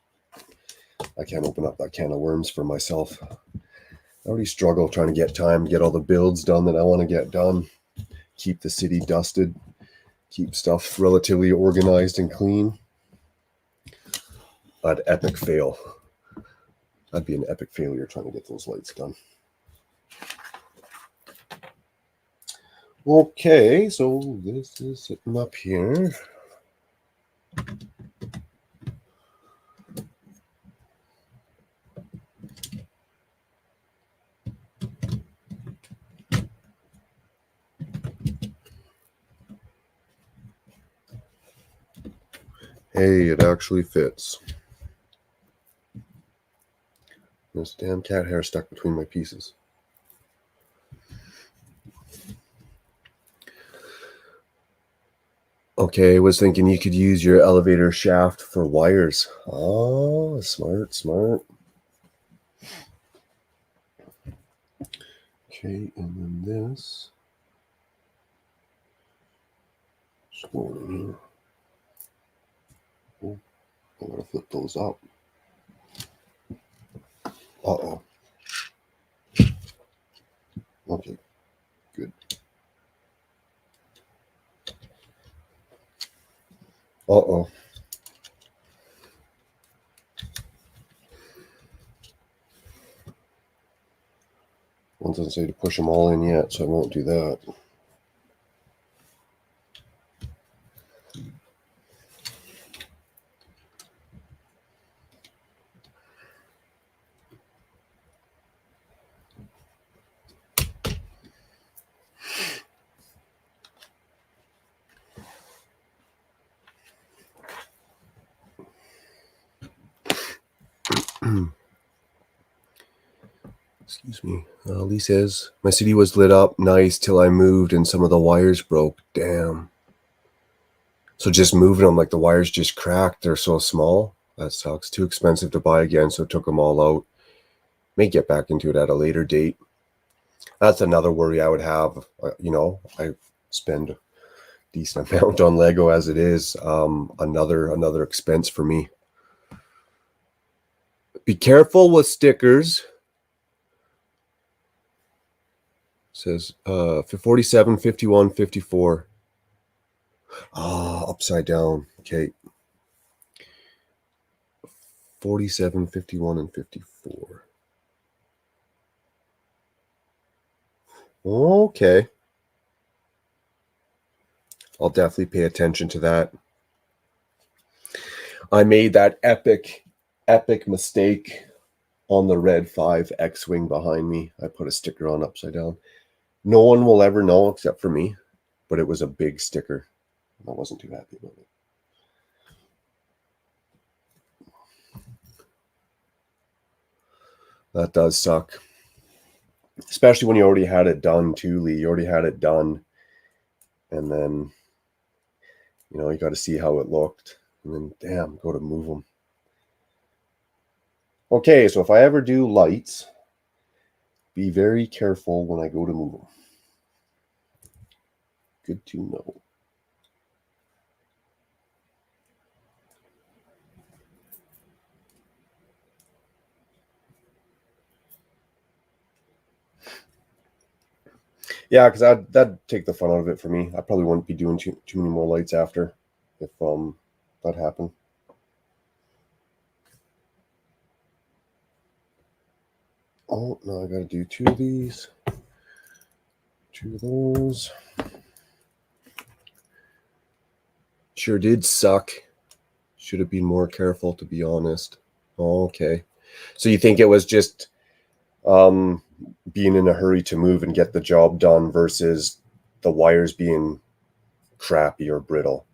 Speaker 1: I can't open up that can of worms for myself. I already struggle trying to get time, get all the builds done that I want to get done, keep the city dusted, keep stuff relatively organized and clean. I'd epic fail. I'd be an epic failure trying to get those lights done. Okay, so this is sitting up here. Hey, it actually fits. This damn cat hair stuck between my pieces. Okay, I was thinking you could use your elevator shaft for wires. Oh, smart, smart. Okay, and then this. Just go in here. Oh, I gotta flip those up. Uh-oh. Okay, good. Uh-oh. One doesn't say to push them all in yet, so I won't do that. Excuse me. Lee says, my city was lit up nice till I moved and some of the wires broke. Damn. So just moving them, like the wires just cracked. They're so small. That sucks. Too expensive to buy again, so took them all out. May get back into it at a later date. That's another worry I would have. I spend a decent amount on Lego as it is. Another expense for me. Be careful with stickers. Says 47, 51, 54. Upside down. Okay. 47, 51, and 54. Okay. I'll definitely pay attention to that. I made that epic mistake on the red 5 X-Wing behind me. I put a sticker on upside down. No one will ever know except for me, but it was a big sticker. I wasn't too happy about it. That does suck. Especially when you already had it done too, Lee. You already had it done. And then, you got to see how it looked. And then, damn, go to move them. Okay, so if I ever do lights, be very careful when I go to move them. Good to know. Yeah, because that'd take the fun out of it for me. I probably wouldn't be doing too many more lights after if that happened. Oh, no, I got to do 2 of these. 2 of those. Sure did suck. Should have been more careful, to be honest. Oh, okay. So you think it was just being in a hurry to move and get the job done versus the wires being crappy or brittle?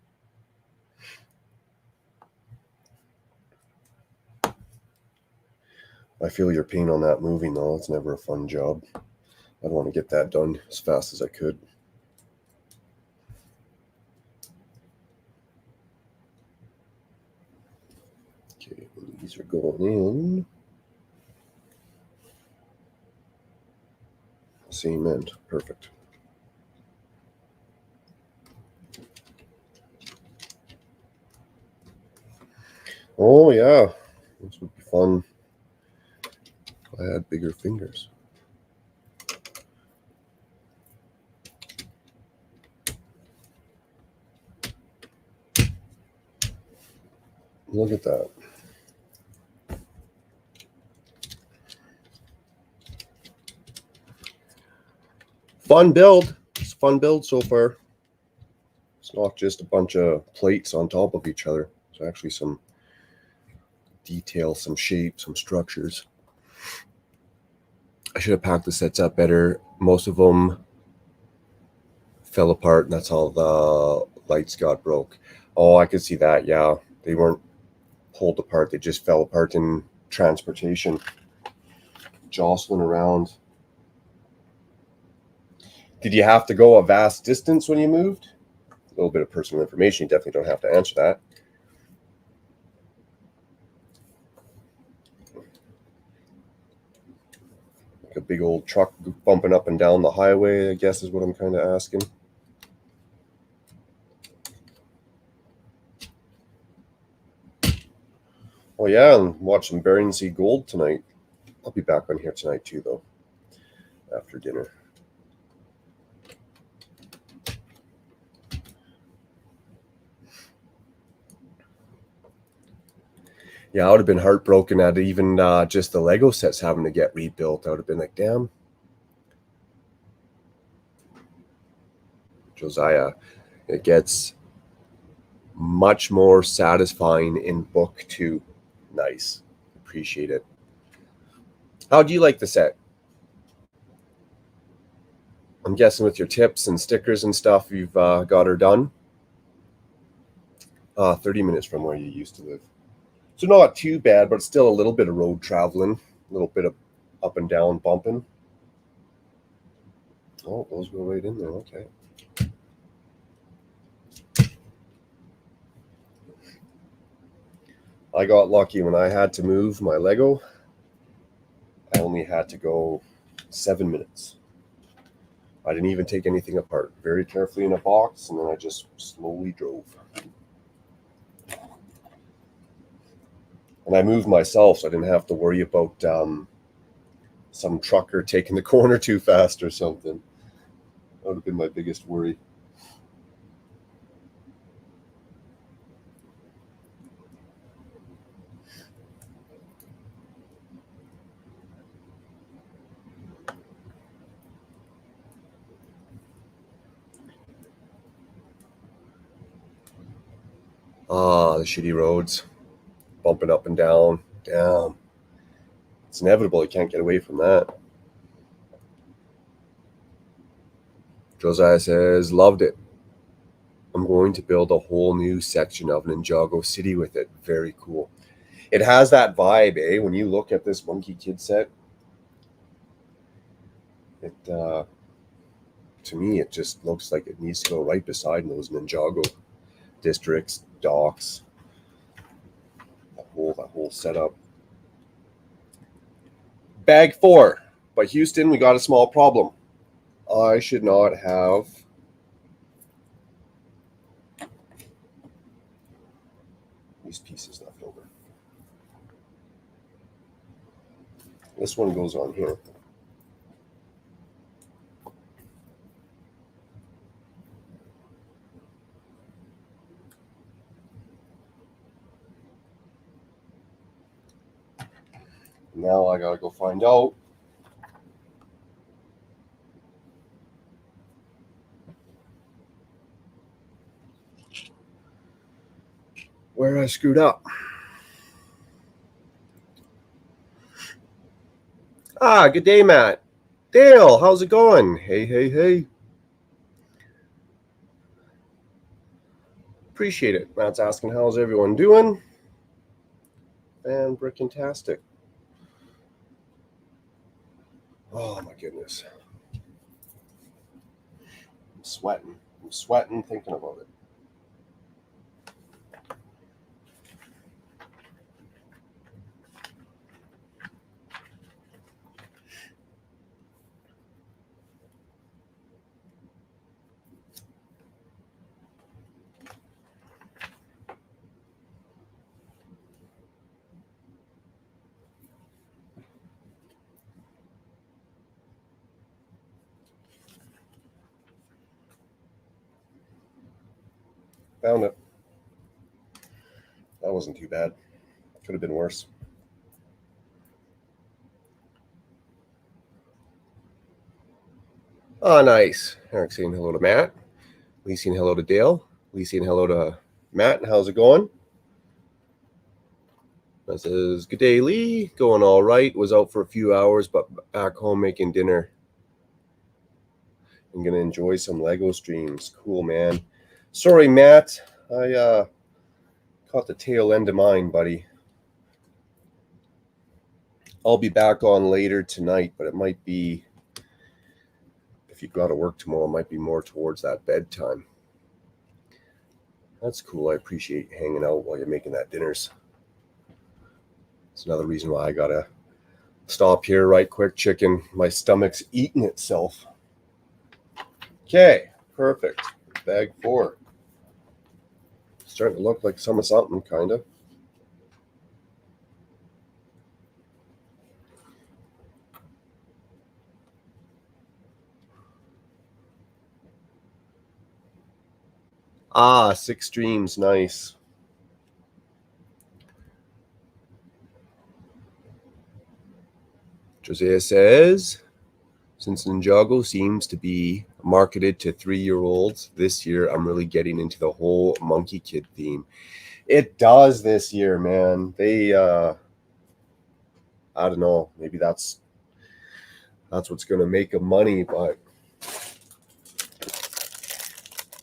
Speaker 1: I feel your pain on that moving, though. It's never a fun job. I'd want to get that done as fast as I could. Okay, these are going in. Cement. Perfect. Oh, yeah. This would be fun if I had bigger fingers. Look at that. Fun build. It's a fun build so far. It's not just a bunch of plates on top of each other. There's actually some detail, some shape, some structures. I should have packed the sets up better. Most of them fell apart, and that's how the lights got broke. Oh, I could see that. Yeah, they weren't pulled apart. They just fell apart in transportation, jostling around. Did you have to go a vast distance when you moved? A little bit of personal information. You definitely don't have to answer that. Like a big old truck bumping up and down the highway, I guess is what I'm kind of asking. Oh yeah, and watch some Bering Sea Gold tonight. I'll be back on here tonight too, though, after dinner. Yeah, I would have been heartbroken at even just the Lego sets having to get rebuilt. I would have been like, damn. Josiah, it gets much more satisfying in book 2. Nice. Appreciate it. How do you like the set? I'm guessing with your tips and stickers and stuff, you've got her done. 30 minutes from where you used to live. So not too bad, but still a little bit of road traveling, a little bit of up and down bumping. Oh, those go right in there. Okay. I got lucky when I had to move my Lego. I only had to go 7 minutes. I didn't even take anything apart. Very carefully in a box, and then I just slowly drove. And I moved myself, so I didn't have to worry about some trucker taking the corner too fast or something. That would have been my biggest worry. The shitty roads, bumping up and down. Damn. It's inevitable. You can't get away from that. Josiah says, loved it. I'm going to build a whole new section of Ninjago City with it. Very cool. It has that vibe, eh? When you look at this Monkey Kid set, it to me, it just looks like it needs to go right beside those Ninjago districts, docks, that whole setup. Bag 4. But Houston, we got a small problem. I should not have these pieces left over. This one goes on here. Now I gotta go find out where I screwed up. Good day, Matt. Dale, how's it going? Hey. Appreciate it. Matt's asking, how's everyone doing? Fan-brickin-tastic. Oh, my goodness. I'm sweating thinking about it. Found it. That wasn't too bad. Could have been worse. Oh, nice. Eric saying hello to Matt. Lee saying hello to Dale. Lee saying hello to Matt. How's it going? That says, good day, Lee. Going all right. Was out for a few hours, but back home making dinner. I'm going to enjoy some Lego streams. Cool, man. Sorry, Matt. I caught the tail end of mine, buddy. I'll be back on later tonight, but it might be, if you've got to work tomorrow, it might be more towards that bedtime. That's cool. I appreciate hanging out while you're making that dinners. It's another reason why I got to stop here right quick. Chicken, my stomach's eating itself. Okay, perfect. Bag 4. Starting to look like some of something, kind of. Ah, 6 streams, nice. Josiah says, since Ninjago seems to be marketed to 3-year-olds this year, I'm really getting into the whole Monkey Kid theme. It does this year, man. They, I don't know, maybe that's what's going to make them money, but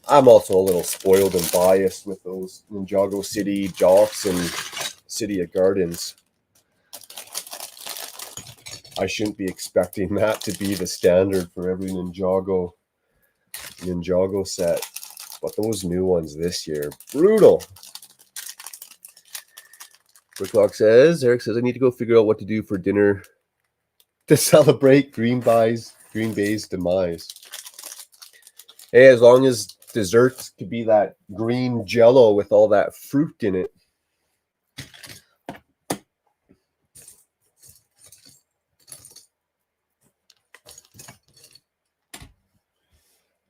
Speaker 1: I'm also a little spoiled and biased with those Ninjago City Jocks and City of Gardens. I shouldn't be expecting that to be the standard for every Ninjago set. But those new ones this year, brutal. Bricklock says, Eric says, I need to go figure out what to do for dinner to celebrate Green Bay's demise. Hey, as long as desserts could be that green jello with all that fruit in it.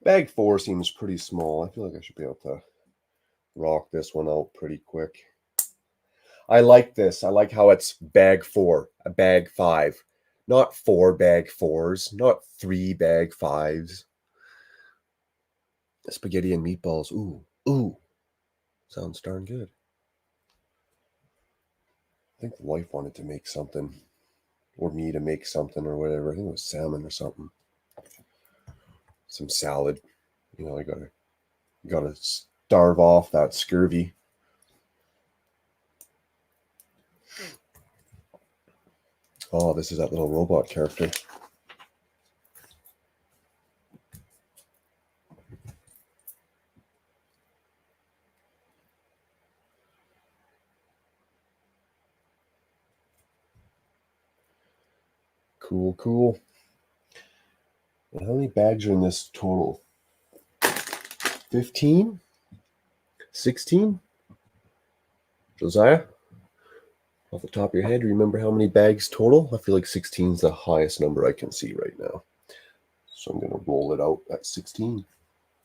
Speaker 1: Bag 4 seems pretty small. I feel like I should be able to rock this one out pretty quick. I like this. I like how it's bag 4, a bag 5. Not 4 bag 4s, not 3 bag 5s. Spaghetti and meatballs. Ooh. Sounds darn good. I think the wife wanted to make something. Or me to make something or whatever. I think it was salmon or something. Some salad. You know, I gotta starve off that scurvy. Oh, this is that little robot character. Cool. And how many bags are in this total? 15? 16? Josiah? Off the top of your head, do you remember how many bags total? I feel like 16 is the highest number I can see right now. So I'm going to roll it out at 16. I'm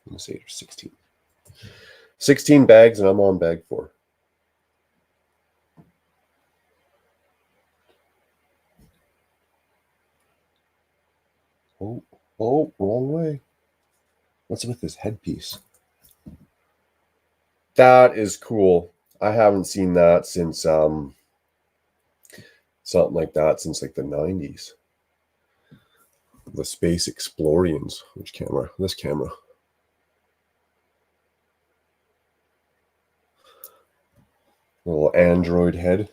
Speaker 1: going to say there's 16. 16 bags, and I'm on bag 4. Oh, wrong way. What's with this headpiece? That is cool. I haven't seen that since something like that since like the 90s. The Space Explorians. Which camera? This camera. Little android head.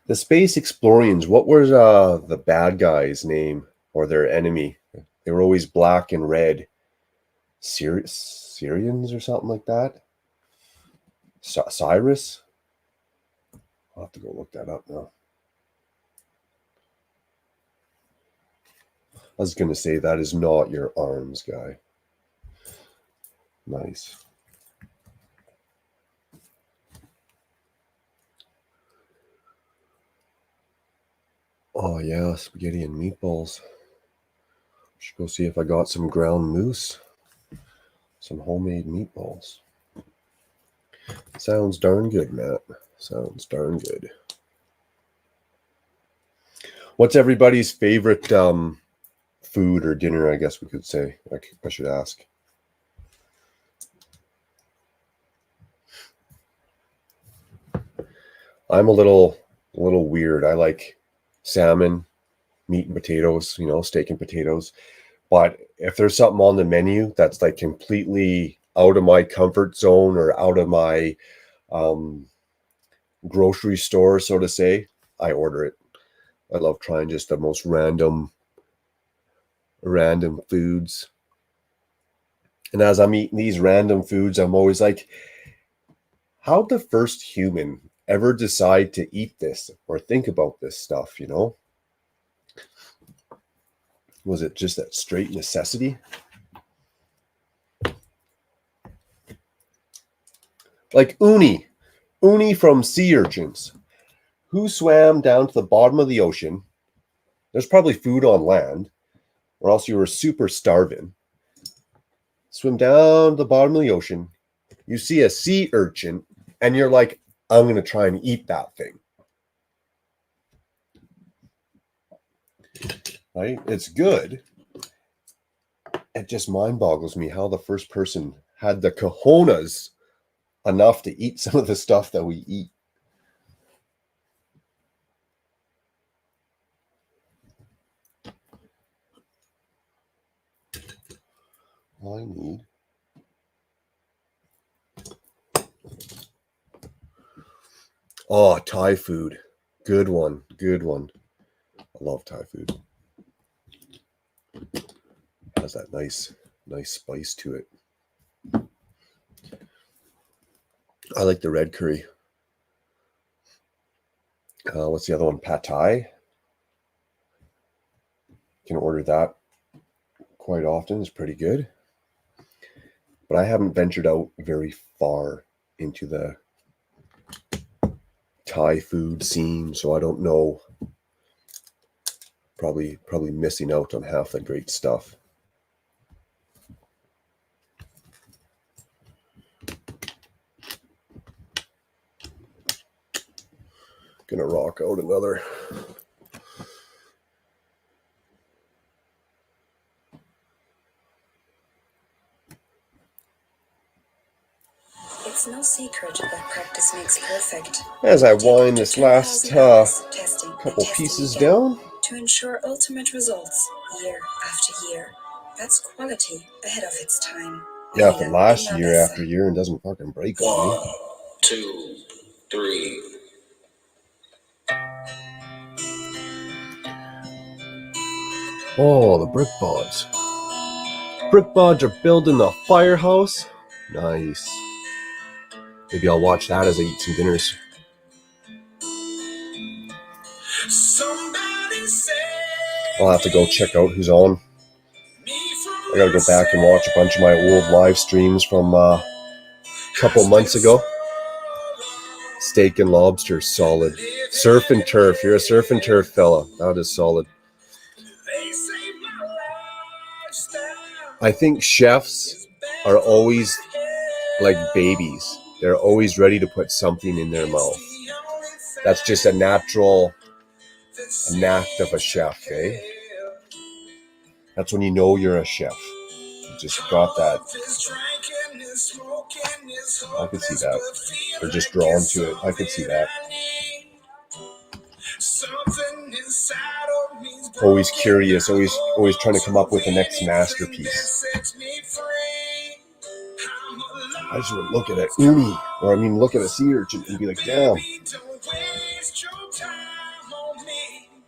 Speaker 1: The Space Explorians. What was the bad guy's name or their enemy? They were always black and red. Syrians or something like that. Cyrus. I'll have to go look that up now. I was going to say that is not your arms guy. Nice. Oh yeah, spaghetti and meatballs. Should go see if I got some ground moose. Some homemade meatballs. Sounds darn good, Matt. Sounds darn good. What's everybody's favorite food or dinner, I guess we could say? I should ask. I'm a little weird. I like salmon, meat and potatoes, steak and potatoes. But if there's something on the menu that's like completely out of my comfort zone or out of my grocery store, so to say, I order it. I love trying just the most random foods. And as I'm eating these random foods, I'm always like, how'd the first human ever decide to eat this or think about this stuff, Was it just that straight necessity? Like uni from sea urchins. Who swam down to the bottom of the ocean? There's probably food on land, or else you were super starving. Swim down to the bottom of the ocean. You see a sea urchin, and you're like, I'm going to try and eat that thing. Right? It's good. It just mind boggles me how the first person had the cojones enough to eat some of the stuff that we eat. All I need. Oh, Thai food. Good one. Good one. I love Thai food. Has that nice spice to it. I like the red curry. What's the other one? Pad Thai. You can order that quite often. It's pretty good. But I haven't ventured out very far into the Thai food scene, so I don't know. Probably missing out on half the great stuff. Gonna rock out another.
Speaker 3: It's no secret that practice makes perfect.
Speaker 1: As I wind this last
Speaker 3: testing
Speaker 1: couple pieces down
Speaker 3: to ensure ultimate results year after year. That's quality ahead of its time.
Speaker 1: Yeah, if it lasts year after year and doesn't fucking break on me.
Speaker 3: 1, 2, 3.
Speaker 1: Oh, the brick bods. Brick bods are building a firehouse. Nice. Maybe I'll watch that as I eat some dinners. I'll have to go check out who's on. I gotta go back and watch a bunch of my old live streams from a couple months ago. Steak and lobster, solid. Surf and turf. You're a surf and turf fella. That is solid. I think chefs are always like babies. They're always ready to put something in their mouth. That's just a natural knack of a chef, eh? That's when you know you're a chef. You just got I could see that. They're just drawn to it. I could see that. Always curious, always trying to come up with the next masterpiece. I just would look at an uni, or I mean, look at a sea urchin and be like, damn.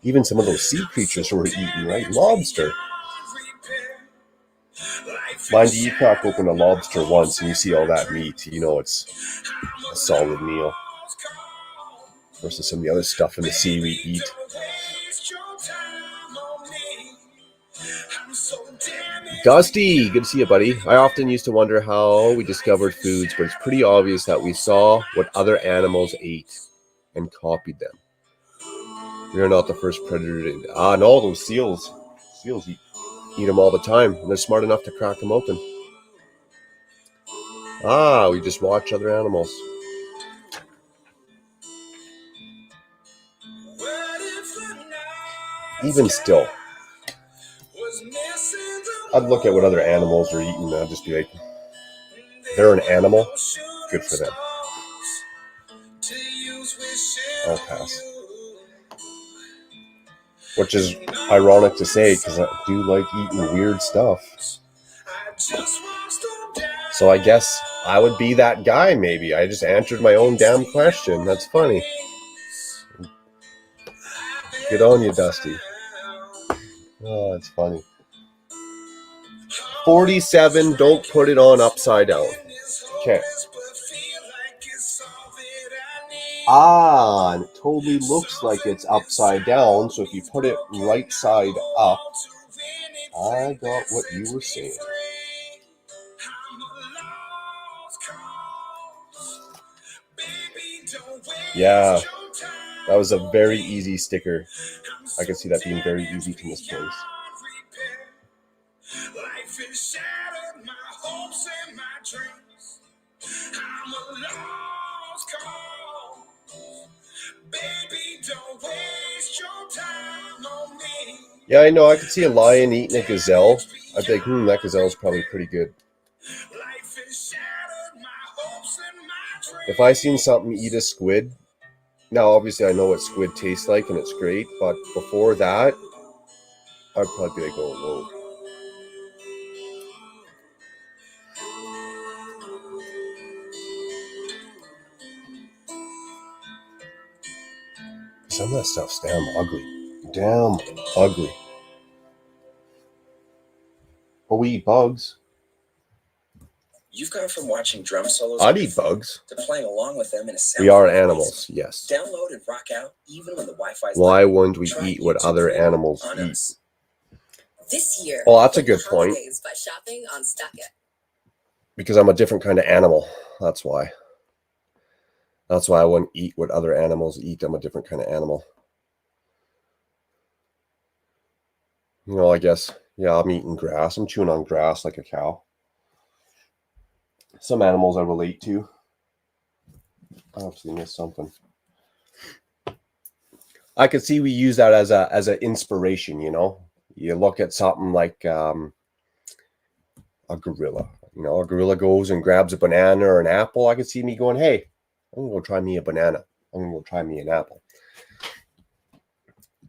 Speaker 1: Even some of those sea creatures were eaten, right? Lobster. Mind you, you crack open a lobster once and you see all that meat, you know it's a solid meal. Versus some of the other stuff in the sea we eat. Dusty, good to see you, buddy. I often used to wonder how we discovered foods, but it's pretty obvious that we saw what other animals ate and copied them. We are not the first predator to... no, those seals. Seals eat them all the time, and they're smart enough to crack them open. We just watch other animals. Even still, I'd look at what other animals are eating, and I'd just be like, they're an animal, good for them. I'll pass. Which is ironic to say, because I do like eating weird stuff. So I guess I would be that guy, maybe. I just answered my own damn question. That's funny. Good on you, Dusty. Oh, that's funny. 47, don't put it on upside down. Okay. And it totally looks like it's upside down. So if you put it right side up, I got what you were saying. Yeah, that was a very easy sticker. I can see that being very easy to misplace. Yeah, I know. I could see a lion eating a gazelle. I'd think, that gazelle's probably pretty good. If I seen something eat a squid, now obviously I know what squid tastes like and it's great, but before that, I'd probably be like, oh, whoa. Some of that stuff's damn ugly. Damn ugly. But we eat bugs.
Speaker 3: You've gone from watching drum solos
Speaker 1: I'd eat bugs.
Speaker 3: to playing along with them in a sound.
Speaker 1: We are animals, yes.
Speaker 3: Download and rock out even when the Wi-Fi is
Speaker 1: Why wouldn't we eat what other animals eat?
Speaker 4: This year,
Speaker 1: well, that's a good point.
Speaker 4: By shopping on StockIt.
Speaker 1: Because I'm a different kind of animal. That's why. That's why I wouldn't eat what other animals eat. I'm a different kind of animal. You know, I guess, yeah, I'm eating grass. I'm chewing on grass like a cow. Some animals I relate to. I obviously missed something. I could see we use that as an inspiration, you know. You look at something like a gorilla. You know, a gorilla goes and grabs a banana or an apple. I could see me going, hey, I'm going to go try me a banana. I'm going to go try me an apple.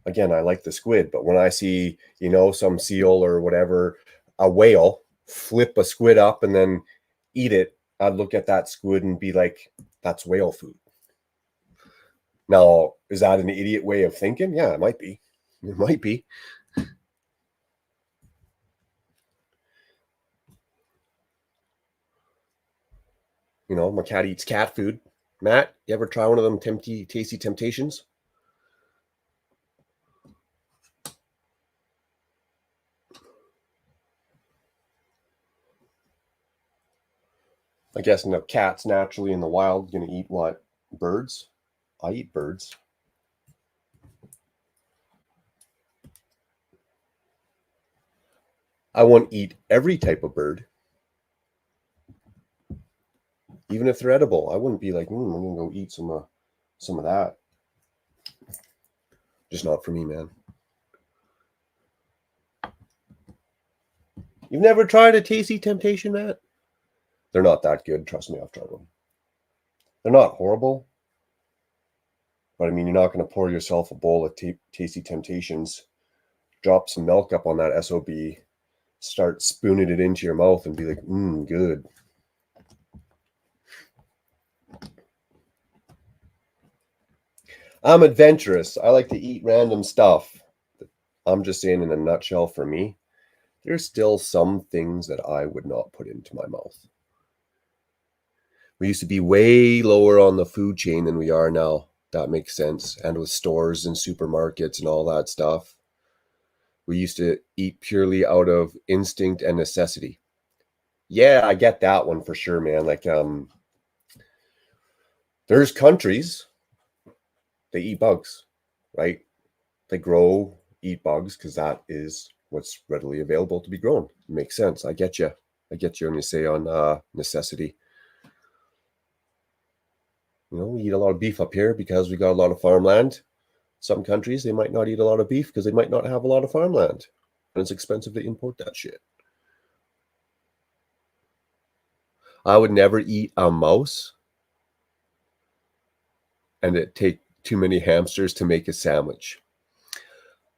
Speaker 1: Again, I like the squid, but when I see, you know, some seal or whatever, a whale flip a squid up and then eat it, I'd look at that squid and be like, that's whale food. Now, is that an idiot way of thinking? Yeah, it might be. It might be. You know, my cat eats cat food. Matt, you ever try one of them tasty temptations? I guess no, cats naturally in the wild going to eat what? Birds? I eat birds. I won't eat every type of bird. Even if they're edible, I wouldn't be like, I'm going to go eat some of that. Just not for me, man. You've never tried a tasty temptation, Matt? They're not that good. Trust me, I've tried them. They're not horrible. But I mean, you're not going to pour yourself a bowl of Tasty Temptations, drop some milk up on that SOB, start spooning it into your mouth and be like, good. I'm adventurous. I like to eat random stuff. I'm just saying, in a nutshell, for me, there's still some things that I would not put into my mouth. We used to be way lower on the food chain than we are now. That makes sense. And with stores and supermarkets and all that stuff, we used to eat purely out of instinct and necessity. Yeah, I get that one for sure, man. Like, there's countries, they eat bugs, right? They grow, eat bugs because that is what's readily available to be grown. It makes sense. I get you. I get you when you say on necessity. We eat a lot of beef up here because we got a lot of farmland. Some countries, they might not eat a lot of beef because they might not have a lot of farmland. And it's expensive to import that shit. I would never eat a mouse, and it'd take too many hamsters to make a sandwich.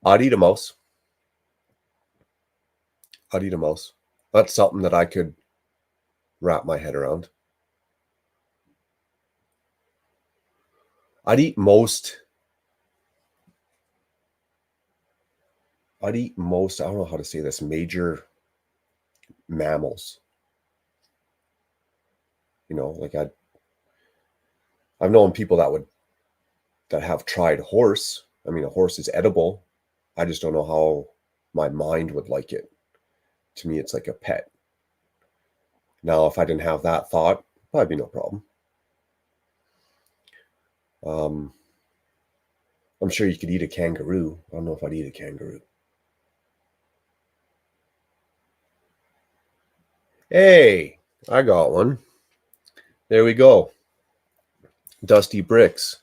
Speaker 1: I'd eat a mouse. That's something that I could wrap my head around. I'd eat most, I don't know how to say this, major mammals. Like I've known people that have tried horse. I mean, a horse is edible. I just don't know how my mind would like it. To me, it's like a pet. Now, if I didn't have that thought, probably be no problem. I'm sure you could eat a kangaroo. I don't know if I'd eat a kangaroo. Hey, I got one. There we go. Dusty Bricks.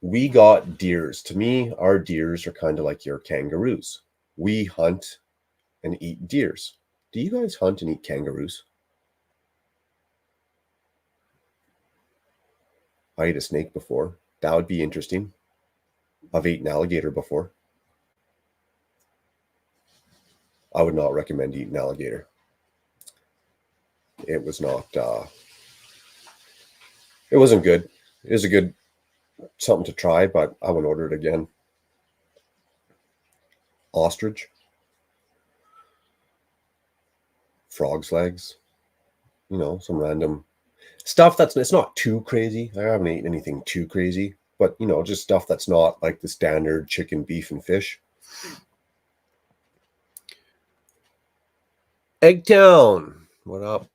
Speaker 1: We got deers. To me, our deers are kind of like your kangaroos. We hunt and eat deers. Do you guys hunt and eat kangaroos? I ate a snake before. That would be interesting. I've eaten alligator before. I would not recommend eating alligator. It was not, it wasn't good. It was a good something to try, but I wouldn't order it again. Ostrich. Frog's legs. Some random stuff it's not too crazy. I haven't eaten anything too crazy, but just stuff that's not like the standard chicken, beef, and fish. Eggtown, what up?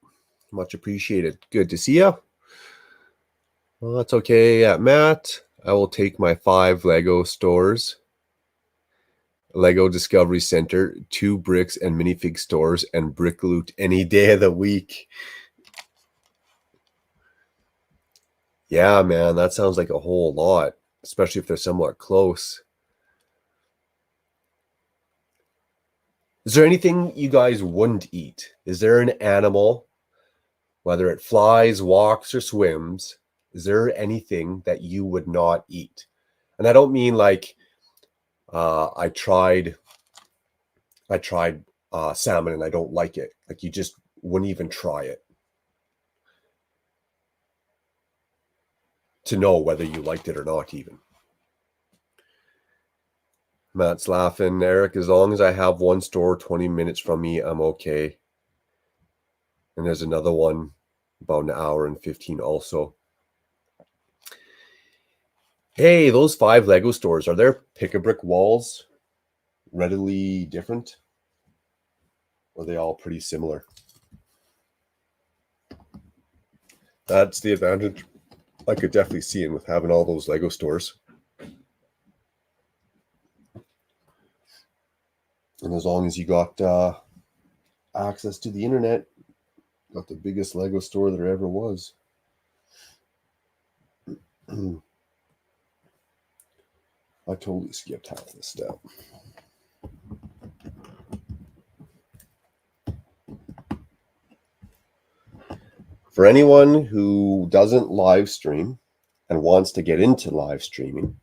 Speaker 1: Much appreciated. Good to see you. Well, that's okay, Matt. I will take my 5 Lego stores, Lego Discovery Center, 2 bricks and minifig stores, and brick loot any day of the week. Yeah, man, that sounds like a whole lot, especially if they're somewhat close. Is there anything you guys wouldn't eat? Is there an animal, whether it flies, walks, or swims, is there anything that you would not eat? And I don't mean like I tried salmon and I don't like it. Like you just wouldn't even try it to know whether you liked it or not even. Matt's laughing. Eric, as long as I have one store 20 minutes from me, I'm okay. And there's another one about an hour and 15 also. Hey, those 5 Lego stores, are their pick-a-brick walls readily different? Or are they all pretty similar? That's the advantage I could definitely see in with having all those Lego stores. And as long as you got access to the internet, got the biggest Lego store there ever was. I totally skipped half this step. For anyone who doesn't live stream and wants to get into live streaming,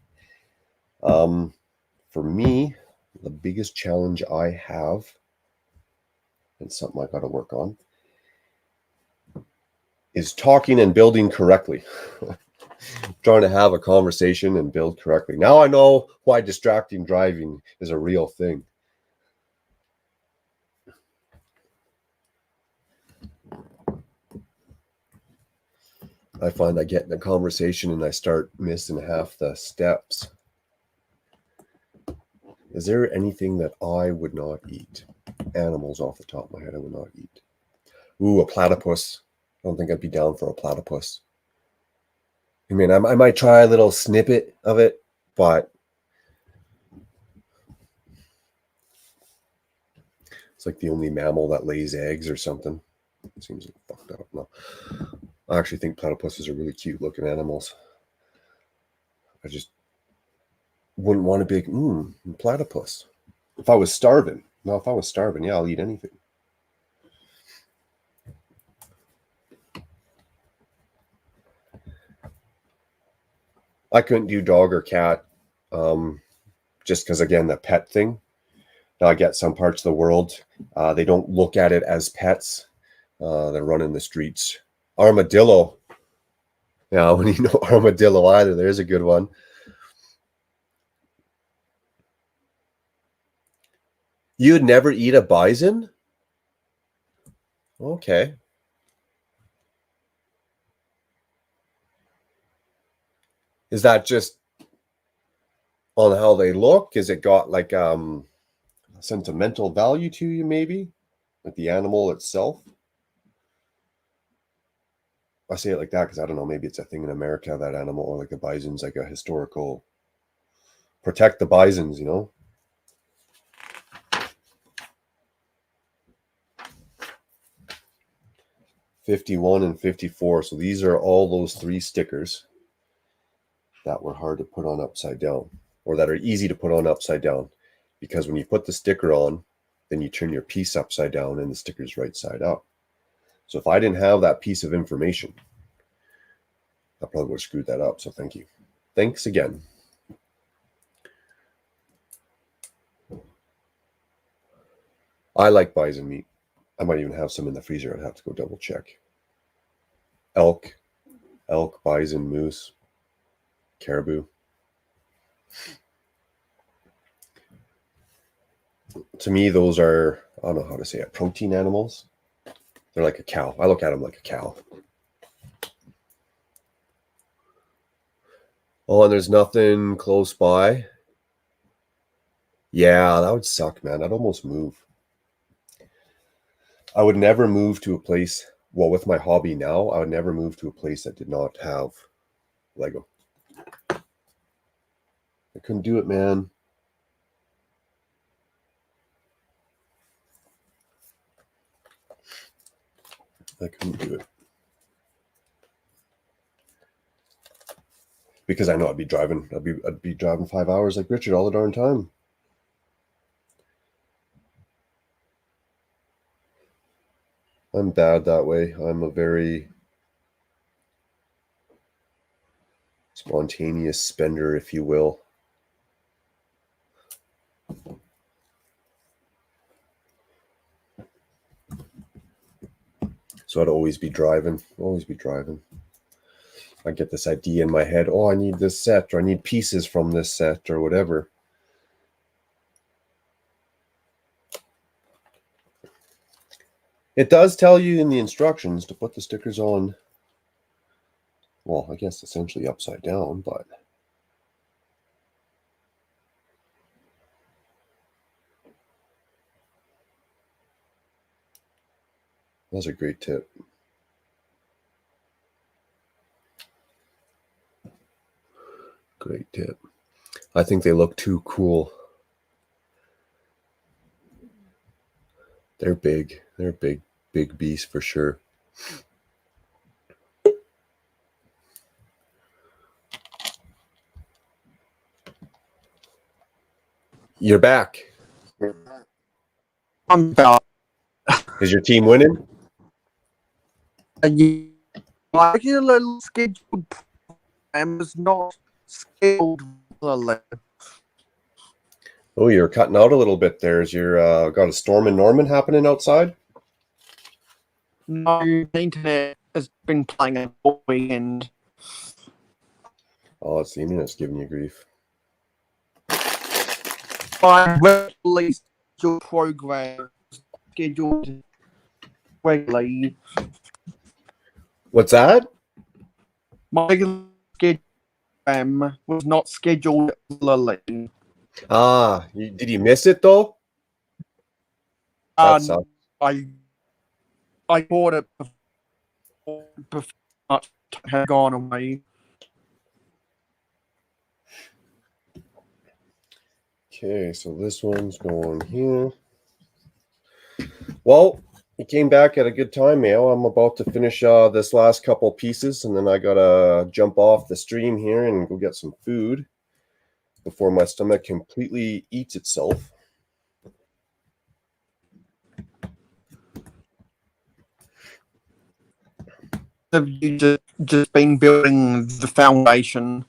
Speaker 1: for me, the biggest challenge I have, and something I got to work on, is talking and building correctly. Trying to have a conversation and build correctly. Now I know why distracting driving is a real thing. I find I get in a conversation and I start missing half the steps. Is there anything that I would not eat? Animals off the top of my head I would not eat. Ooh, a platypus. I don't think I'd be down for a platypus. I mean, I might try a little snippet of it, but it's like the only mammal that lays eggs or something. It seems like fucked up. No, I actually think platypuses are really cute looking animals. I just wouldn't want to be like, platypus. If I was starving. No, if I was starving, yeah, I'll eat anything. I couldn't do dog or cat just because, again, the pet thing. Now, I get some parts of the world, they don't look at it as pets. They're running the streets. Armadillo. Yeah, when you know armadillo either, there's a good one. You'd never eat a bison? Okay. Is that just on how they look? Is it got like sentimental value to you, maybe? Like the animal itself? I say it like that because I don't know, maybe it's a thing in America, that animal, or like the bison's like a historical, protect the bisons, you know? $51 and $54. So these are all those 3 stickers that were hard to put on upside down, or that are easy to put on upside down, because when you put the sticker on, then you turn your piece upside down and the sticker's right side up. So if I didn't have that piece of information, I probably would have screwed that up. So thank you. Thanks again. I like bison meat. I might even have some in the freezer. I'd have to go double check. Elk, bison, moose, caribou. To me, those are, I don't know how to say it, protein animals. They're like a cow. I look at them like a cow. Oh, and there's nothing close by. Yeah, that would suck, man. I'd almost move. I would never move to a place, well, with my hobby now, I would never move to a place that did not have Lego. I couldn't do it, man. I couldn't do it. Because I know I'd be driving 5 hours like Richard all the darn time. I'm bad that way. I'm a very spontaneous spender, if you will. So I'd always be driving. I get this idea in my head. Oh, I need this set, or I need pieces from this set, or whatever. It does tell you in the instructions to put the stickers on, well, I guess essentially upside down, but that's a great tip. Great tip. I think they look too cool. They're big. They're big beasts for sure. You're back.
Speaker 2: I'm about.
Speaker 1: Is your team winning?
Speaker 2: Yeah, regular scheduled program is not scheduled regularly.
Speaker 1: Oh, you're cutting out a little bit there. Is your got a storm in Norman happening outside?
Speaker 2: No, the internet has been playing up all weekend.
Speaker 1: Oh, it's the internet's giving you grief.
Speaker 2: My regularly scheduled program is scheduled regularly.
Speaker 1: What's that?
Speaker 2: My regular scheduled program was not scheduled regularly.
Speaker 1: Ah, did you miss it though? That sucks.
Speaker 2: I bought it before much had gone away.
Speaker 1: Okay, so this one's going here. Well, you came back at a good time, Mayo. I'm about to finish this last couple pieces, and then I gotta jump off the stream here and go get some food before my stomach completely eats itself.
Speaker 2: Have you just been building the foundation?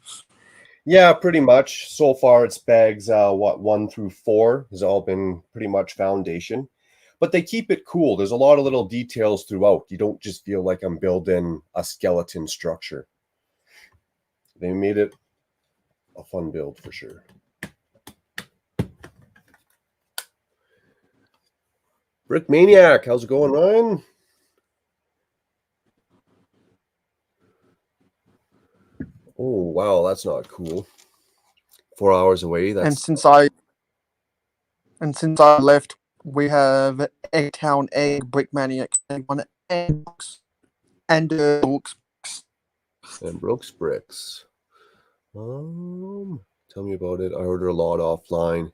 Speaker 1: Yeah, pretty much. So far, it's bags 1 through 4 has all been pretty much foundation, but they keep it cool. There's a lot of little details throughout. You don't just feel like I'm building a skeleton structure. They made it a fun build for sure. Brick Maniac, how's it going, Ryan? Oh wow, that's not cool. 4 hours away. That's
Speaker 2: And since I left, we have Eggtown Egg, Brick Maniac, and one and Brooks.
Speaker 1: and Brooks Bricks. Tell me about it. I order a lot offline.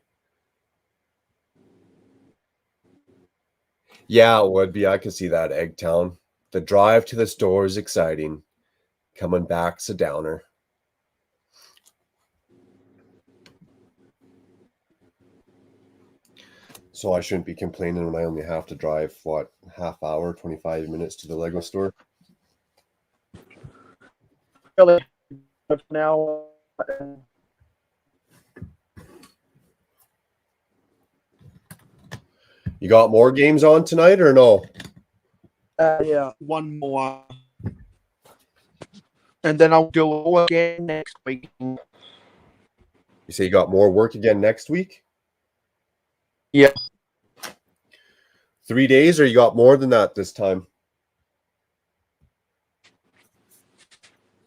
Speaker 1: Yeah, it would be. I could see that, Eggtown. The drive to the store is exciting. Coming back's a downer. So I shouldn't be complaining when I only have to drive, what, half hour, 25 minutes to the Lego store?
Speaker 2: Really, now.
Speaker 1: You got more games on tonight or no?
Speaker 2: Yeah, one more. And then I'll do it all again next week.
Speaker 1: You say you got more work again next week?
Speaker 2: Yeah.
Speaker 1: 3 days, or you got more than that this time?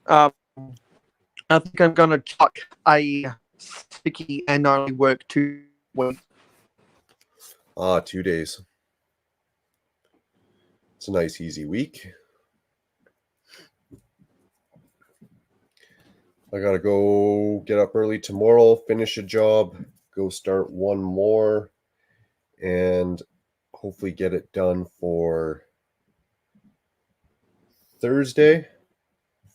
Speaker 2: I think I'm gonna chuck a sticky and only work 2 weeks.
Speaker 1: 2 days. It's a nice, easy week. I gotta go get up early tomorrow, finish a job, go start one more, and hopefully get it done for Thursday.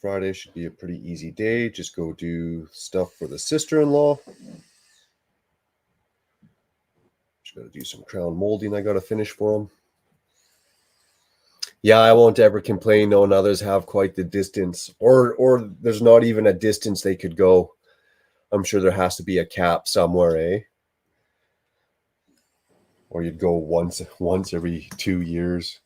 Speaker 1: Friday should be a pretty easy day. Just go do stuff for the sister-in-law. Just gotta do some crown molding I gotta finish for them. Yeah, I won't ever complain knowing others have quite the distance, or there's not even a distance they could go. I'm sure there has to be a cap somewhere, eh? Or you'd go once every 2 years.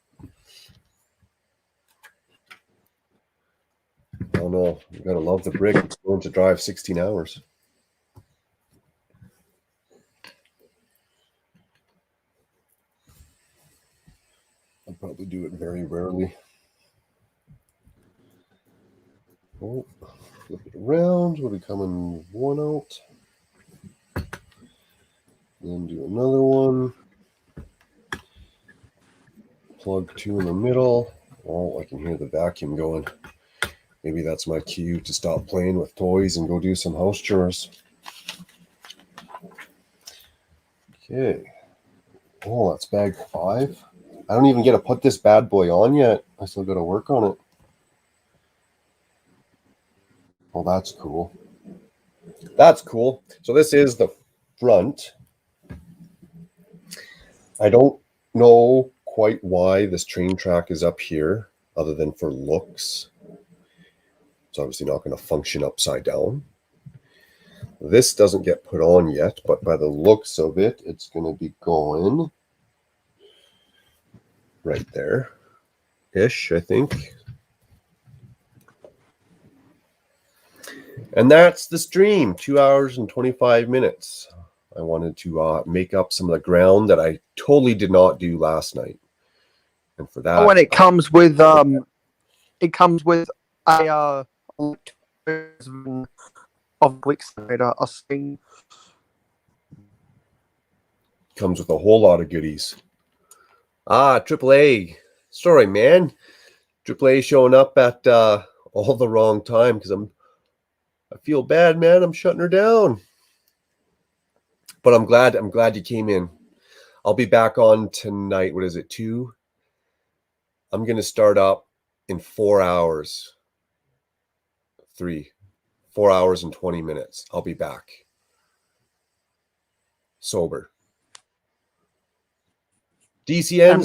Speaker 1: I don't know. You gotta love the brick. It's going to drive 16 hours. I'll probably do it very rarely. Oh, flip it around. We'll be coming one out. Then do another one. Plug 2 in the middle. Oh, I can hear the vacuum going. Maybe that's my cue to stop playing with toys and go do some house chores. Okay. Oh, that's bag 5. I don't even get to put this bad boy on yet. I still got to work on it. Oh, that's cool. That's cool. So this is the front. I don't know quite why this train track is up here, other than for looks. It's obviously not going to function upside down. This doesn't get put on yet, but by the looks of it, it's going to be going right there-ish, I think. And that's the stream, 2 hours and 25 minutes. I wanted to make up some of the ground that I totally did not do last night. And for that...
Speaker 2: Oh, and it comes with a of Wixlater, a Sting.
Speaker 1: Comes with a whole lot of goodies. AAA. Sorry, man. AAA showing up at all the wrong time because I feel bad, man. I'm shutting her down. But I'm glad you came in. I'll be back on tonight. What is it, 2? I'm going to start up in 4 hours. 4 hours and 20 minutes. I'll be back. Sober. DCN's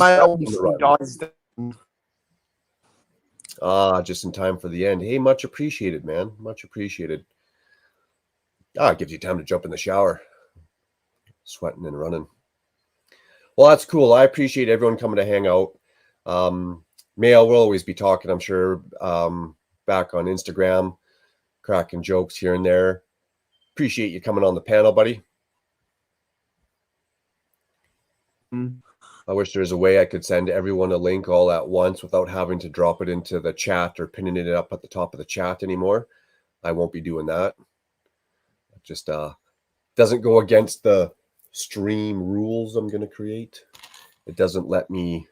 Speaker 1: just in time for the end. Hey, much appreciated, man. Much appreciated. It gives you time to jump in the shower. Sweating and running. Well, that's cool. I appreciate everyone coming to hang out. Mail will always be talking, I'm sure, back on Instagram, cracking jokes here and there. Appreciate you coming on the panel, buddy. I wish there was a way I could send everyone a link all at once without having to drop it into the chat or pinning it up at the top of the chat anymore. I won't be doing that. It just doesn't go against the stream rules I'm going to create. It doesn't let me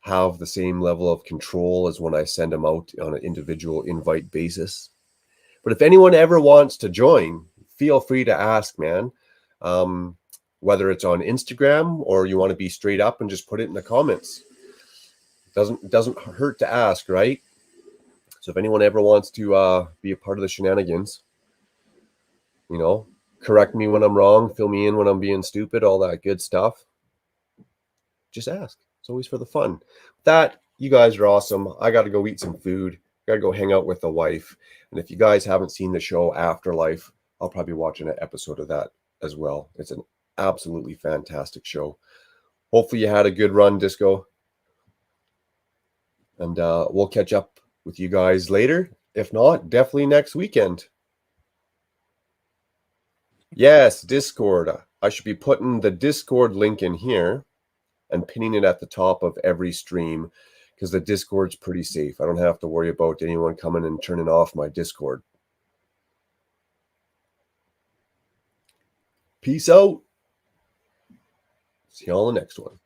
Speaker 1: have the same level of control as when I send them out on an individual invite basis. But if anyone ever wants to join, feel free to ask, man. Whether it's on Instagram or you want to be straight up and just put it in the comments. It doesn't hurt to ask, right? So if anyone ever wants to be a part of the shenanigans, correct me when I'm wrong, fill me in when I'm being stupid, all that good stuff, just ask. It's always for the fun. With that, you guys are awesome. I got to go eat some food. Got to go hang out with the wife. And if you guys haven't seen the show Afterlife, I'll probably be watching an episode of that as well. It's an absolutely fantastic show. Hopefully you had a good run, Disco. And we'll catch up with you guys later. If not, definitely next weekend. Yes, Discord. I should be putting the Discord link in here and pinning it at the top of every stream because the Discord's pretty safe. I don't have to worry about anyone coming and turning off my Discord. Peace out. See you all in the next one.